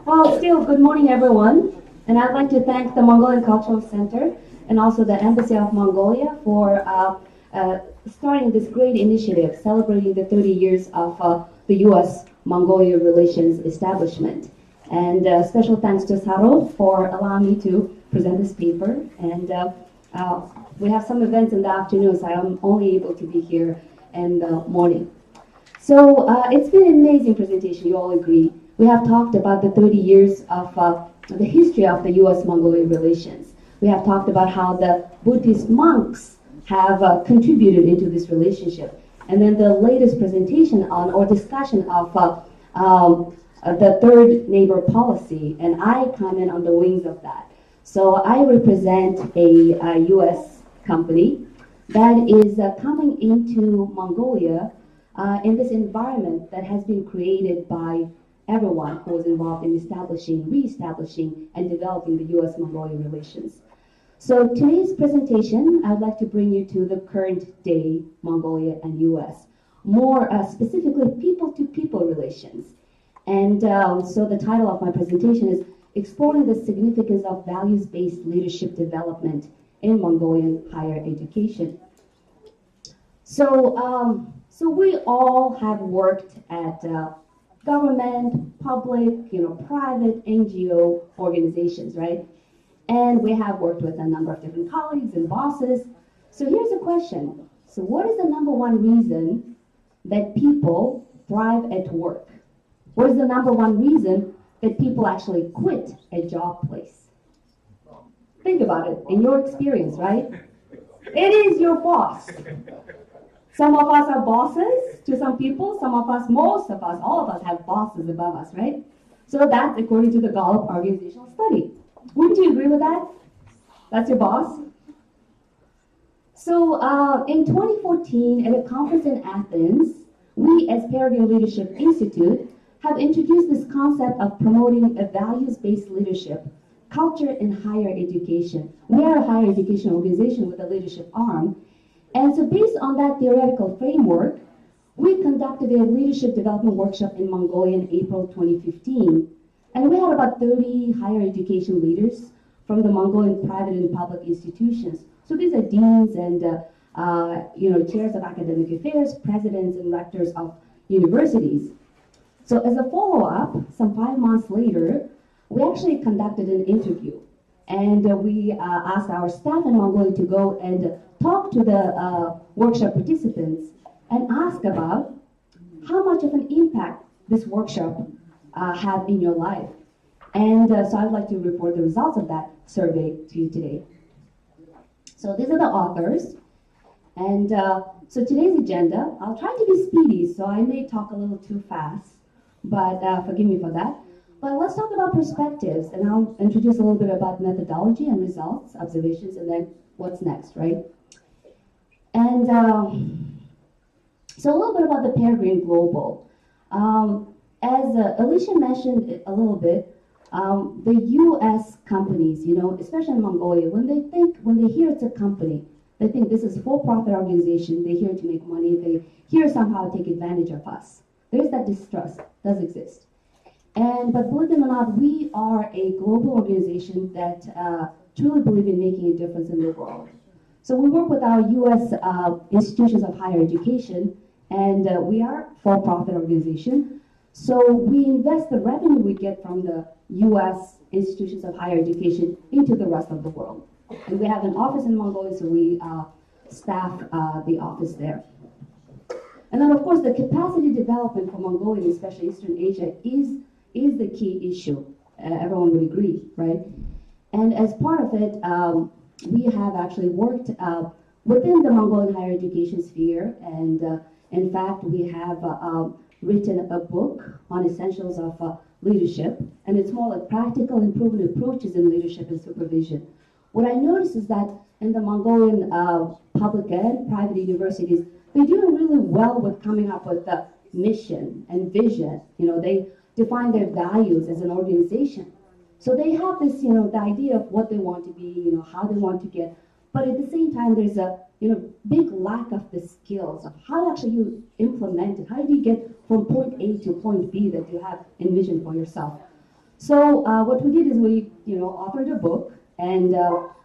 Well, still, good morning, everyone. And I'd like to thank the Mongolian Cultural Center and also the Embassy of Mongolia for starting this great initiative celebrating the 30 years of the U.S.-Mongolia relations establishment. And special thanks to Saro for allowing me to present this paper. And we have some events in the afternoon, so I'm only able to be here in the morning. So it's been an amazing presentation, you all agree. We have talked about the 30 years of the history of the U.S.-Mongolia relations. We have talked about how the Buddhist monks have contributed into this relationship. And then the latest presentation on or discussion of the third neighbor policy, and I come in on the wings of that. So I represent a U.S. company that is coming into Mongolia in this environment that has been created by everyone who was involved in establishing, re-establishing, and developing the U.S.-Mongolia relations. So today's presentation, I'd like to bring you to the current day Mongolia and U.S., more specifically people-to-people relations. And so the title of my presentation is Exploring the Significance of Values-Based Leadership Development in Mongolian Higher Education. So we all have worked at government, public, private, NGO organizations, right? And we have worked with a number of different colleagues and bosses. So here's a question. So what is the number one reason that people thrive at work? What is the number one reason that people actually quit a job place? Think about it in your experience, right? It is your boss. Some of us are bosses to some people. Some of us, most of us, all of us have bosses above us, right? So that's according to the Gallup organizational study. Wouldn't you agree with that? That's your boss? So in 2014, at a conference in Athens, we as Peregrine Leadership Institute have introduced this concept of promoting a values-based leadership culture in higher education. We are a higher education organization with a leadership arm. And so based on that theoretical framework, we conducted a leadership development workshop in Mongolia in April 2015. And we had about 30 higher education leaders from the Mongolian private and public institutions. So these are deans and chairs of academic affairs, presidents and rectors of universities. So as a follow-up, some 5 months later, we actually conducted an interview. And we asked our staff in Mongolia to go and talk to the workshop participants and ask about how much of an impact this workshop had in your life. And so I'd like to report the results of that survey to you today. So these are the authors. And so today's agenda, I'll try to be speedy, so I may talk a little too fast, but forgive me for that. But let's talk about perspectives, and I'll introduce a little bit about methodology and results, observations, and then what's next, right? And so a little bit about the Peregrine Global. As Alicia mentioned a little bit, the U.S. companies, especially in Mongolia, when they hear it's a company, they think this is a for-profit organization, they're here to make money, they here somehow take advantage of us. There's that distrust, does exist. But believe it or not, we are a global organization that truly believe in making a difference in the world. So we work with our U.S. institutions of higher education, and we are a for-profit organization. So we invest the revenue we get from the U.S. institutions of higher education into the rest of the world. And we have an office in Mongolia, so we staff the office there. And then, of course, the capacity development for Mongolia, especially Eastern Asia, is the key issue. Everyone would agree, right? And as part of it, we have actually worked within the Mongolian higher education sphere, and in fact, we have written a book on essentials of leadership, and it's more like practical and proven approaches in leadership and supervision. What I noticed is that in the Mongolian public and private universities, they're doing really well with coming up with the mission and vision. They define their values as an organization. So they have this, the idea of what they want to be, how they want to get. But at the same time, there's a, big lack of the skills of how actually you implement it. How do you get from point A to point B that you have envisioned for yourself? So what we did is we, authored a book, and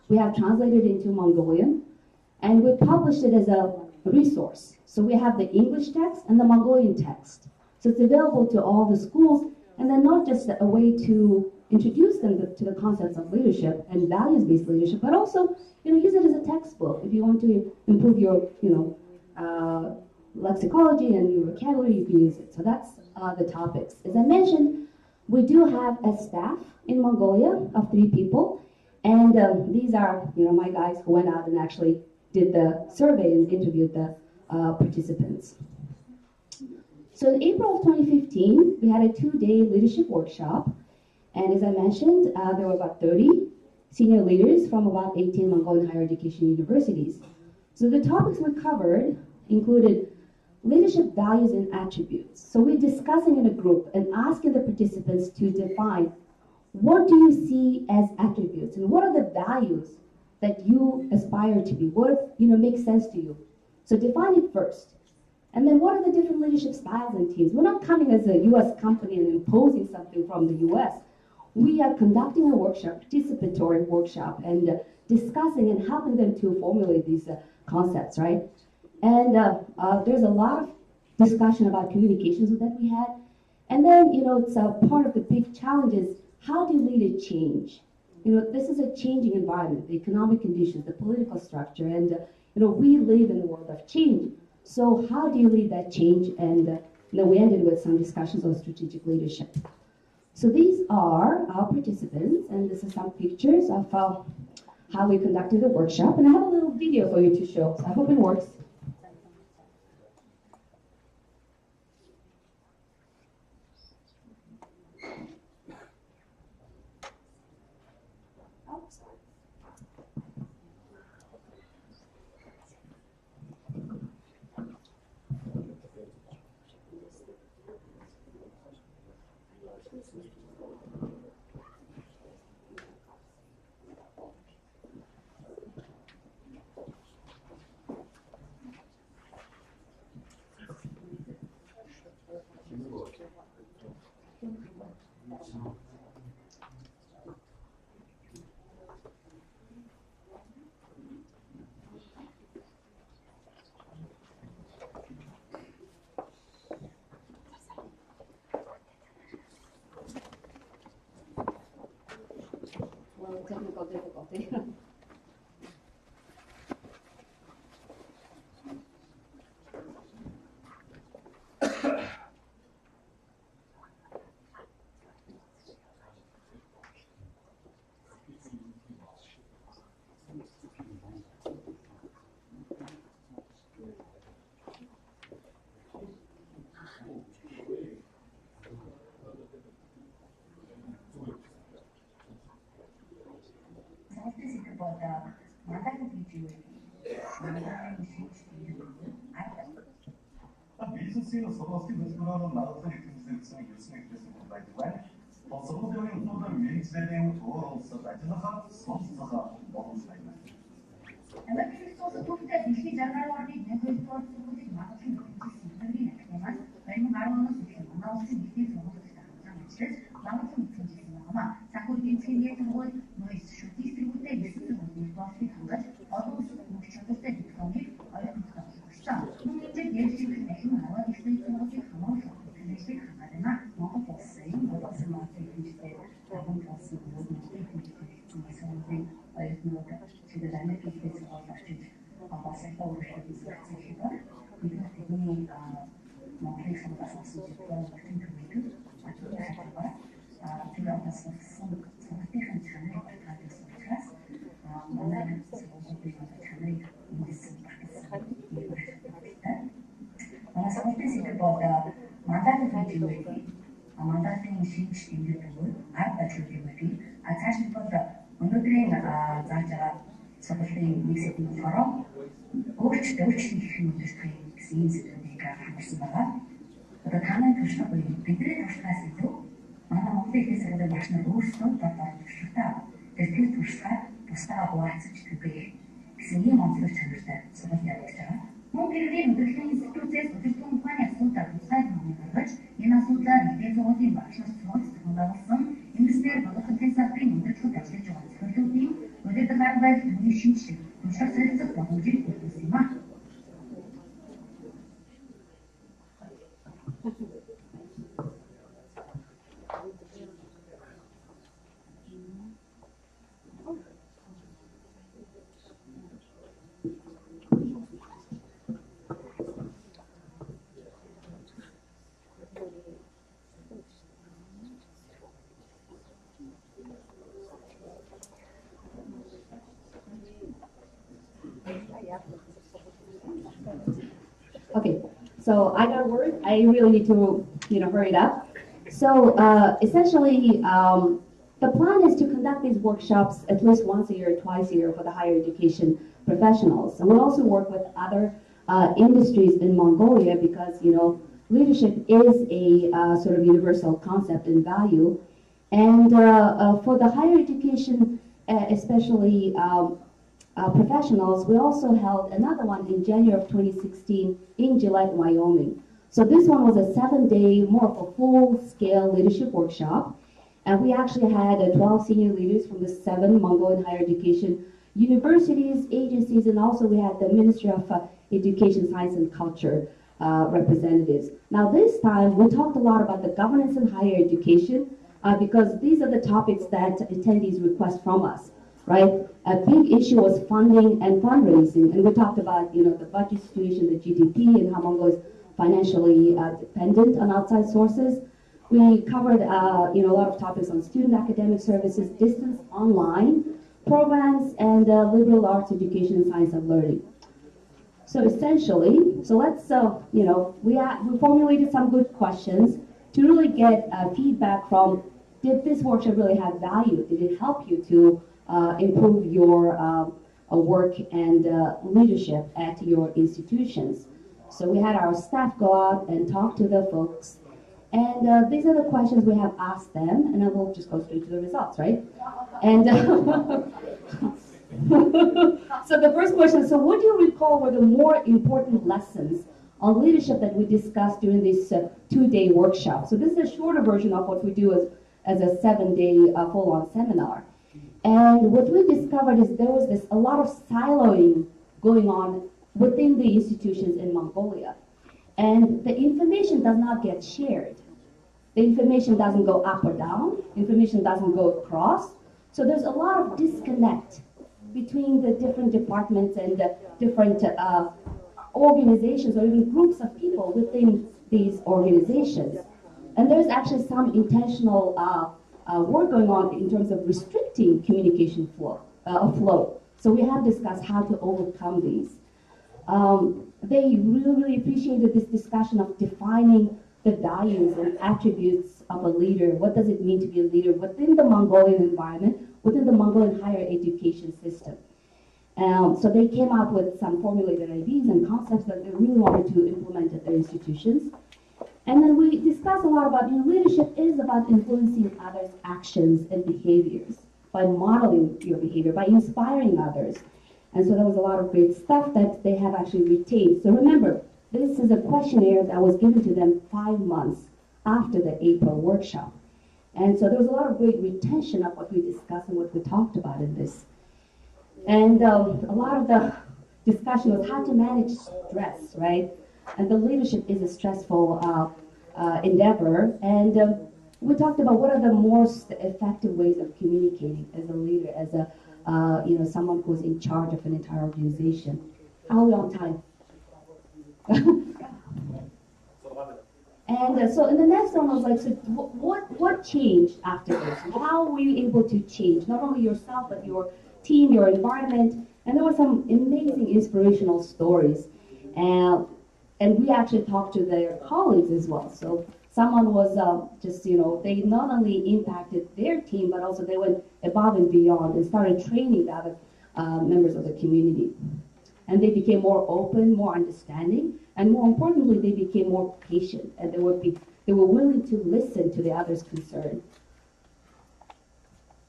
we have translated it into Mongolian, and we published it as a resource. So we have the English text and the Mongolian text. So it's available to all the schools, and then not just a way to introduce them to the concepts of leadership and values-based leadership, but also, use it as a textbook. If you want to improve your, lexicology and your vocabulary, you can use it. So that's the topics. As I mentioned, we do have a staff in Mongolia of 3 people, and these are, my guys who went out and actually did the survey and interviewed the participants. So in April of 2015, we had a 2-day leadership workshop. And as I mentioned, there were about 30 senior leaders from about 18 Mongolian higher education universities. So the topics we covered included leadership values and attributes. So we're discussing in a group and asking the participants to define, what do you see as attributes and what are the values that you aspire to be? What makes sense to you? So define it first. And then what are the different leadership styles and teams? We're not coming as a US company and imposing something from the US. We are conducting a workshop, participatory workshop, and discussing and helping them to formulate these concepts, right? And there's a lot of discussion about communications that we had. And then, it's a part of the big challenge is how do you lead a change? This is a changing environment, the economic conditions, the political structure, and we live in a world of change. So how do you lead that change? And we ended with some discussions on strategic leadership. So these are our participants, and this is some pictures of how we conducted the workshop. And I have a little video for you to show, so I hope it works. Technical difficulty. Mesmo só conseguimos explorar o lado da representação e isso é interessante vai doar. Posso mudar o mundo da minha ideia o todo, só vai ter uma só se fazer bom sai. Ela que só se tudo é que já não é ordem, né? Foi todo tudo de mal, que não se sabe, né? Mas vai mudar o nosso sistema, não se diz o nosso sistema. Vamos muito ama 사고들이 체계적으로 너희 디스트리뷰트 리스트를 플러스피트가 어떤 목적을 육성이 어렵다. 문제 예측을 내는 나와 디스트리뷰트 가능성 그것이 가능하나 뭐가 없어요. 뭐가 스마트 디지털 다른 것은 무슨 어렵노가 지금의 디지털 어떻게 아바세 포르쉐 디스트리뷰트가 이거 되게 몽골에서 봤었을 때 같은 그룹이 아주 잘하고 들어가서 성격한 장을 가져서 클래스 만나는 성격이 장을 있습니다. Манай сонгуулийн сэдвүүд мандатын хэмжээний мандатын шинж тэмдэглэл арга барилын хэмжээ цааш нь бол өнөөдрийн зааж байгаа сонгуулийн нэг сэдв нь болохоор өөрчлөлт хийх юм гэсэн ийм сэдвүүдийг харсан байгаа. Одоо танай туршлага буюу бидний туршлагаас илүү манай Монголын ихэнх сургуулийн багш нар өөрсдөө дордоор туршлагатай тэр туршлагаа бусдаа хуваалцаж түгээх гэсэн ийм онцлог чанартай сургууль явуулж байгаа. Мөн гэрлийн өдөртлийн институтээс өдөртөн ухааны асуудал тусгай номыг гаргаж энэ асуудлаар нэгэн сургуулийн багш нар цуглуулсан байгуулсан инженер боловсролын салбарын өндөрлөлт ажиллаж байгаа зөвлөлтийн өдөртөн арга барилын шинжилгээ туршлага солилцох боломжийг өгсөн юм а. Okay, so I got a word. I really need to, hurry it up. So essentially, the plan is to conduct these workshops at least once a year, twice a year for the higher education professionals. And we also work with other industries in Mongolia because, leadership is a sort of universal concept and value. And for the higher education, especially professionals, we also held another one in January of 2016 in Gillette, Wyoming. So this one was a 7-day, more of a full-scale leadership workshop. And we actually had 12 senior leaders from the 7 Mongolian higher education universities, agencies, and also we had the Ministry of Education, Science, and Culture representatives. Now this time we talked a lot about the governance in higher education because these are the topics that attendees request from us, right? A big issue was funding and fundraising, and we talked about the budget situation, the GDP, and how Mongolia is financially dependent on outside sources. We covered a lot of topics on student academic services, distance online programs, and liberal arts education, science and learning. So essentially, let's, we formulated some good questions to really get feedback from, did this workshop really have value? Did it help you to improve your work and leadership at your institutions? So we had our staff go out and talk to the folks. And these are the questions we have asked them, and then we'll just go straight to the results, right? And so the first question, so what do you recall were the more important lessons on leadership that we discussed during this 2-day workshop? So this is a shorter version of what we do as a 7-day full-on seminar. And what we discovered is there was a lot of siloing going on within the institutions in Mongolia. And the information does not get shared. The information doesn't go up or down. Information doesn't go across. So there's a lot of disconnect between the different departments and the different organizations or even groups of people within these organizations. And there's actually some intentional work going on in terms of restricting communication flow. So we have discussed how to overcome these. They really appreciated this discussion of defining the values and attributes of a leader. What does it mean to be a leader within the Mongolian environment, within the Mongolian higher education system? So they came out with some formulated ideas and concepts that they really wanted to implement at their institutions. And then we discussed a lot about, leadership is about influencing others' actions and behaviors, by modeling your behavior, by inspiring others. And so there was a lot of great stuff that they have actually retained. So remember, this is a questionnaire that was given to them 5 months after the April workshop. And so there was a lot of great retention of what we discussed and what we talked about in this. And a lot of the discussion was how to manage stress, right? And the leadership is a stressful endeavor. And we talked about what are the most effective ways of communicating as a leader, as a someone who's in charge of an entire organization. How are we on time? And so in the next one, I was like, so what changed after this? How were you able to change not only yourself, but your team, your environment? And there were some amazing inspirational stories. And we actually talked to their colleagues as well. So someone was they not only impacted their team, but also they went above and beyond and started training the other members of the community. And they became more open, more understanding, and more importantly, they became more patient, and they were willing to listen to the other's concern.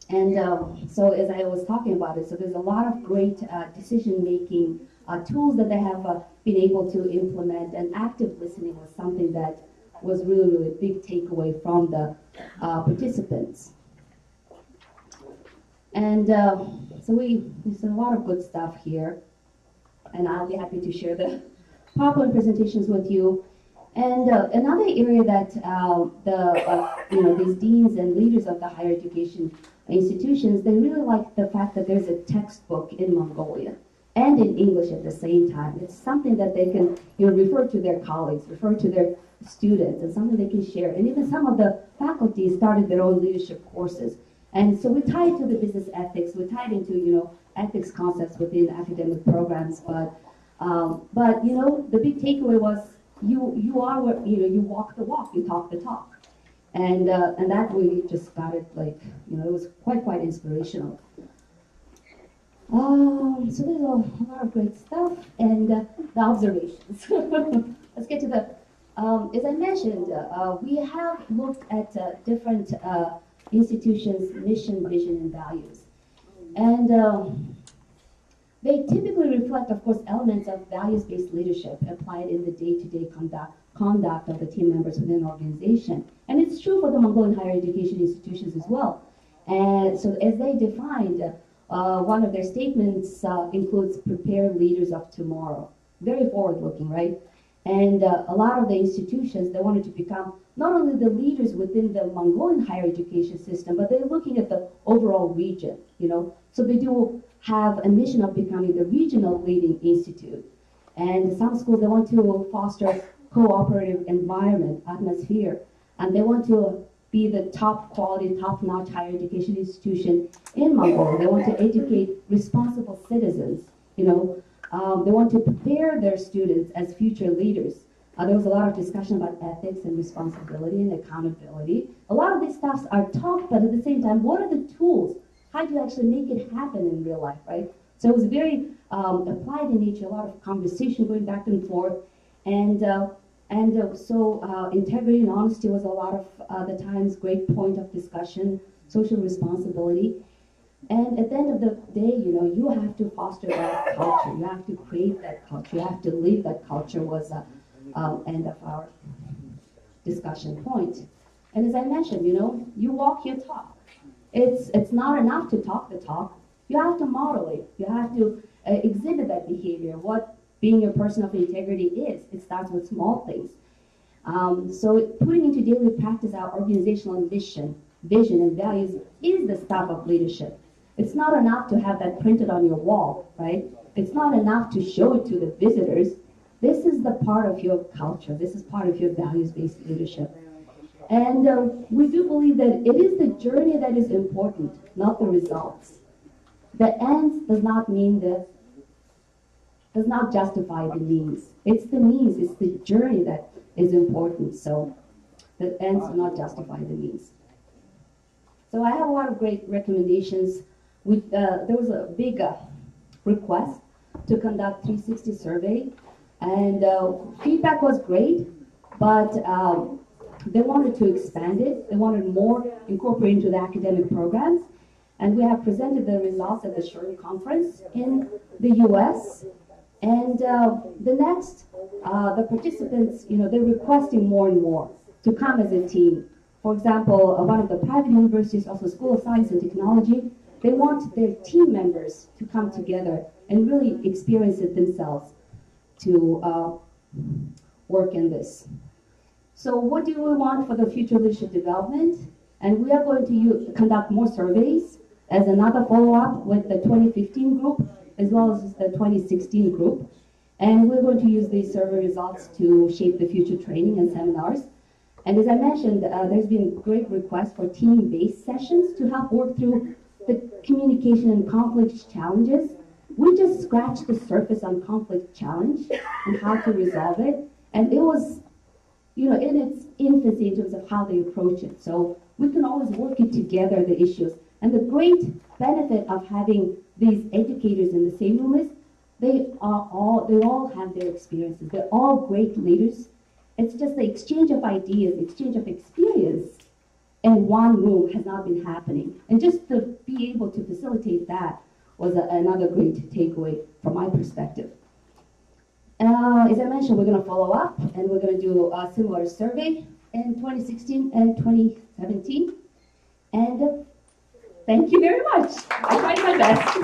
And so as I was talking about it, so there's a lot of great decision-making tools that they have been able to implement, and active listening was something that was really a big takeaway from the participants. And so we said a lot of good stuff here, and I'll be happy to share the PowerPoint presentations with you. And another area that these deans and leaders of the higher education institutions, they really like the fact that there's a textbook in Mongolian and in English at the same time. It's something that they can refer to their colleagues, refer to their students, and something they can share. And even some of the faculty started their own leadership courses. And so we tie it to the business ethics, we tie it into ethics concepts within academic programs. But the big takeaway was you walk the walk, you talk the talk. And that we just got it it was quite inspirational. So there's a lot of great stuff and the observations. Let's get to the, as I mentioned, we have looked at different institutions' mission, vision, and values. And they typically reflect, of course, elements of values-based leadership applied in the day-to-day conduct of the team members within an organization. And it's true for the Mongolian higher education institutions as well. And so as they defined, one of their statements includes prepare leaders of tomorrow. Very forward-looking, right? And a lot of the institutions, they wanted to become not only the leaders within the Mongolian higher education system, but they're looking at the overall region, So they do have a mission of becoming the regional leading institute. And some schools, they want to foster cooperative environment, atmosphere, and they want to be the top quality, top-notch higher education institution in Mongolia. They want to educate responsible citizens, they want to prepare their students as future leaders. There was a lot of discussion about ethics and responsibility and accountability. A lot of these stuffs are taught, but at the same time, what are the tools? How do you actually make it happen in real life, right? So it was very applied in nature, a lot of conversation going back and forth. So integrity and honesty was a lot of the times great point of discussion, social responsibility. And at the end of the day, you have to foster that culture. You have to create that culture. You have to live that culture was the end of our discussion point. And as I mentioned, you walk your talk. It's not enough to talk the talk. You have to model it. You have to exhibit that behavior, what being a person of integrity is. It starts with small things. So putting into daily practice our organizational mission, vision, and values is the stuff of leadership. It's not enough to have that printed on your wall, right? It's not enough to show it to the visitors. This is the part of your culture. This is part of your values-based leadership. And we do believe that it is the journey that is important, not the results. The ends does not justify the means. It's the means, it's the journey that is important. So the ends do not justify the means. So I have a lot of great recommendations. There was a big request to conduct 360 survey, and feedback was great, but they wanted to expand it. They wanted more incorporated into the academic programs, and we have presented the results at the SHRM conference in the U.S. And the participants, they're requesting more and more to come as a team. For example, one of the private universities, also School of Science and Technology, they want their team members to come together and really experience it themselves to work in this. So what do we want for the future leadership development? And we are going to conduct more surveys as another follow-up with the 2015 group as well as the 2016 group. And we're going to use these survey results to shape the future training and seminars. And as I mentioned, there's been great requests for team-based sessions to help work through the communication and conflict challenges. We just scratched the surface on conflict challenge and how to resolve it. And it was, in its infancy in terms of how they approach it. So we can always work it together, the issues. And the great benefit of having these educators in the same room is they all have their experiences. They're all great leaders. It's just the exchange of ideas, exchange of experience in one room has not been happening. And just to be able to facilitate that was another great takeaway from my perspective. As I mentioned, we're going to follow up and we're going to do a similar survey in 2016 and 2017. And thank you very much. I tried my best.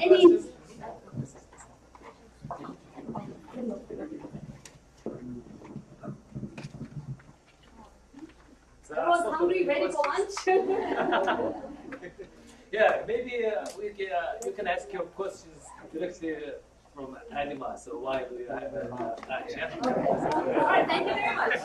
Any? Everyone's hungry, ready for lunch? Yeah, maybe you can ask your questions directly from Anima. So why do you have lunch? Yeah? Okay. All right, thank you very much.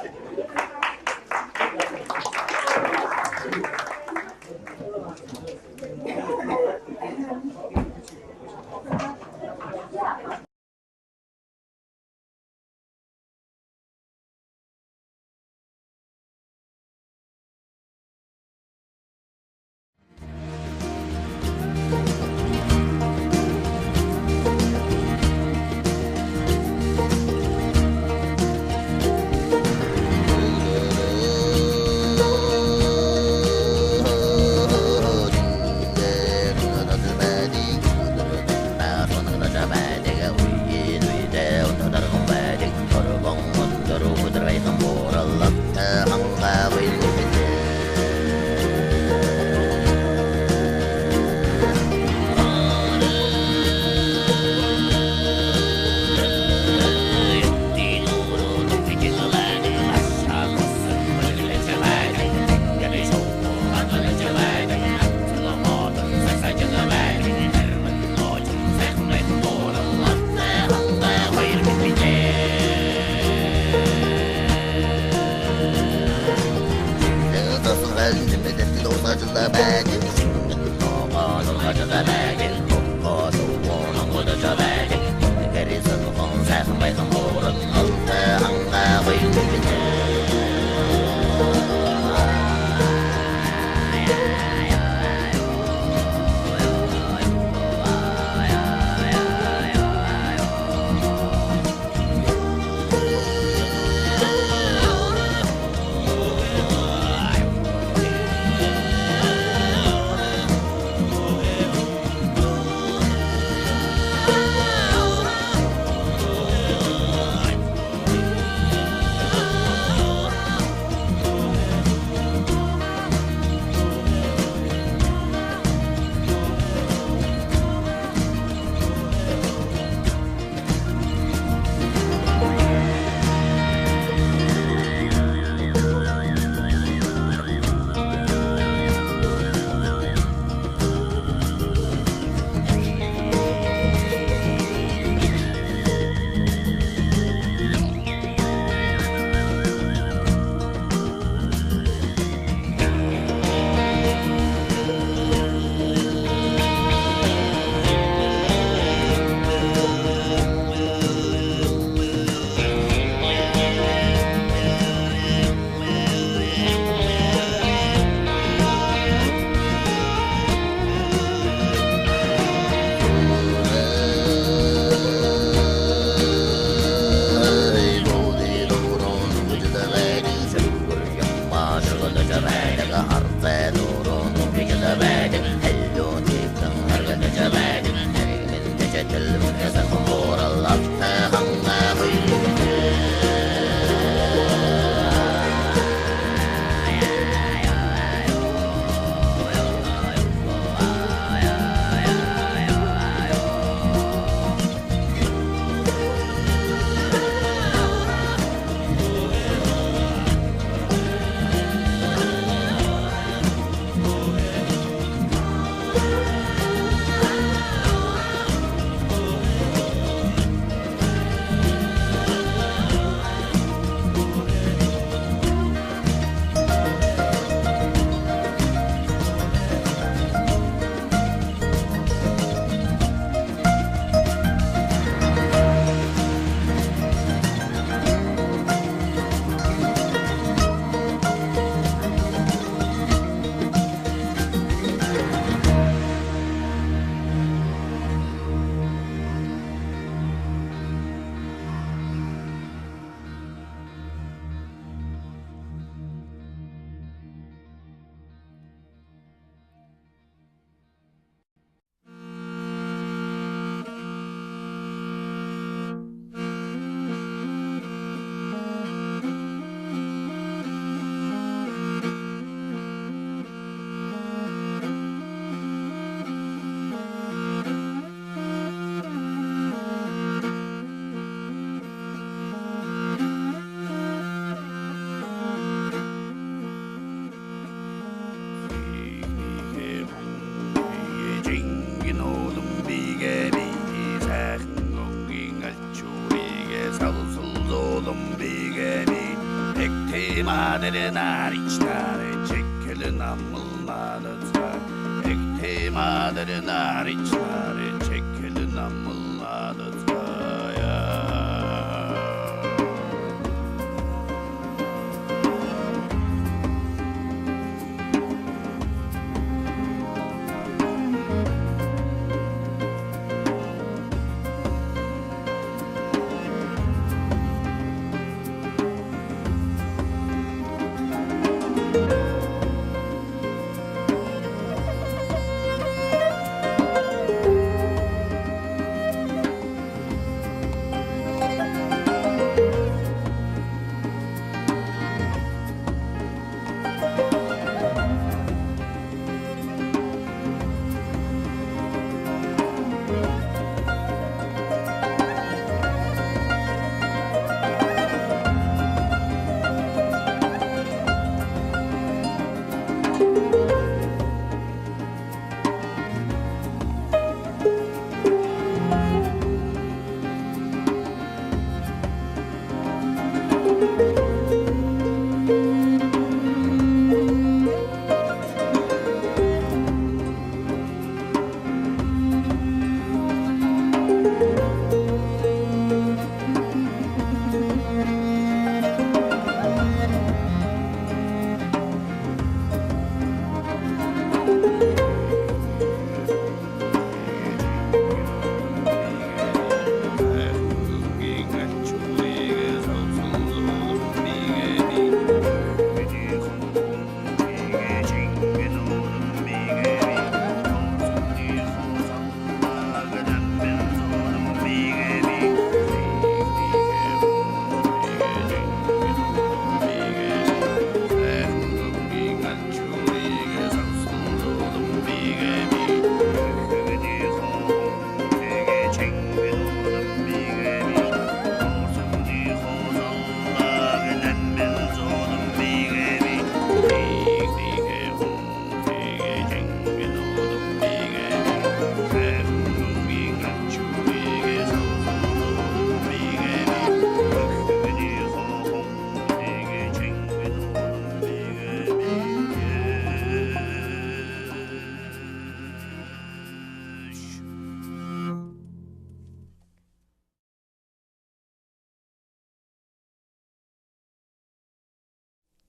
savsulduğum bir gemi Ektimadır nariçleri çekilir namılnadıza Ektimadır nariçleri çekilir namılnadıza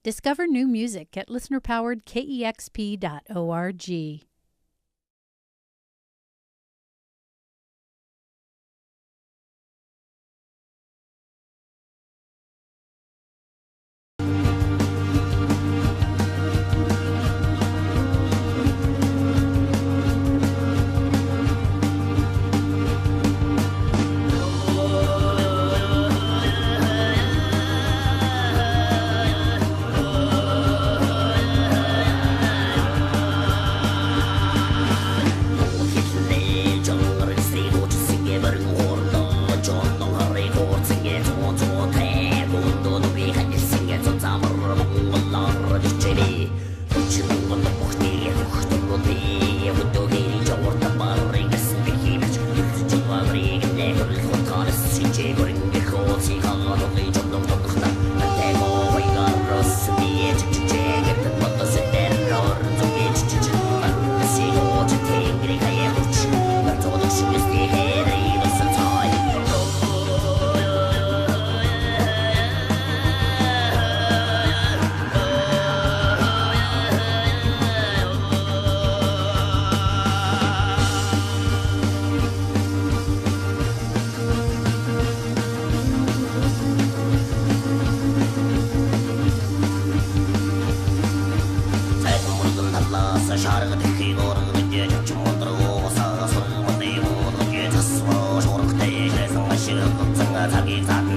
Discover new music at listenerpoweredkexp.org. 자기 사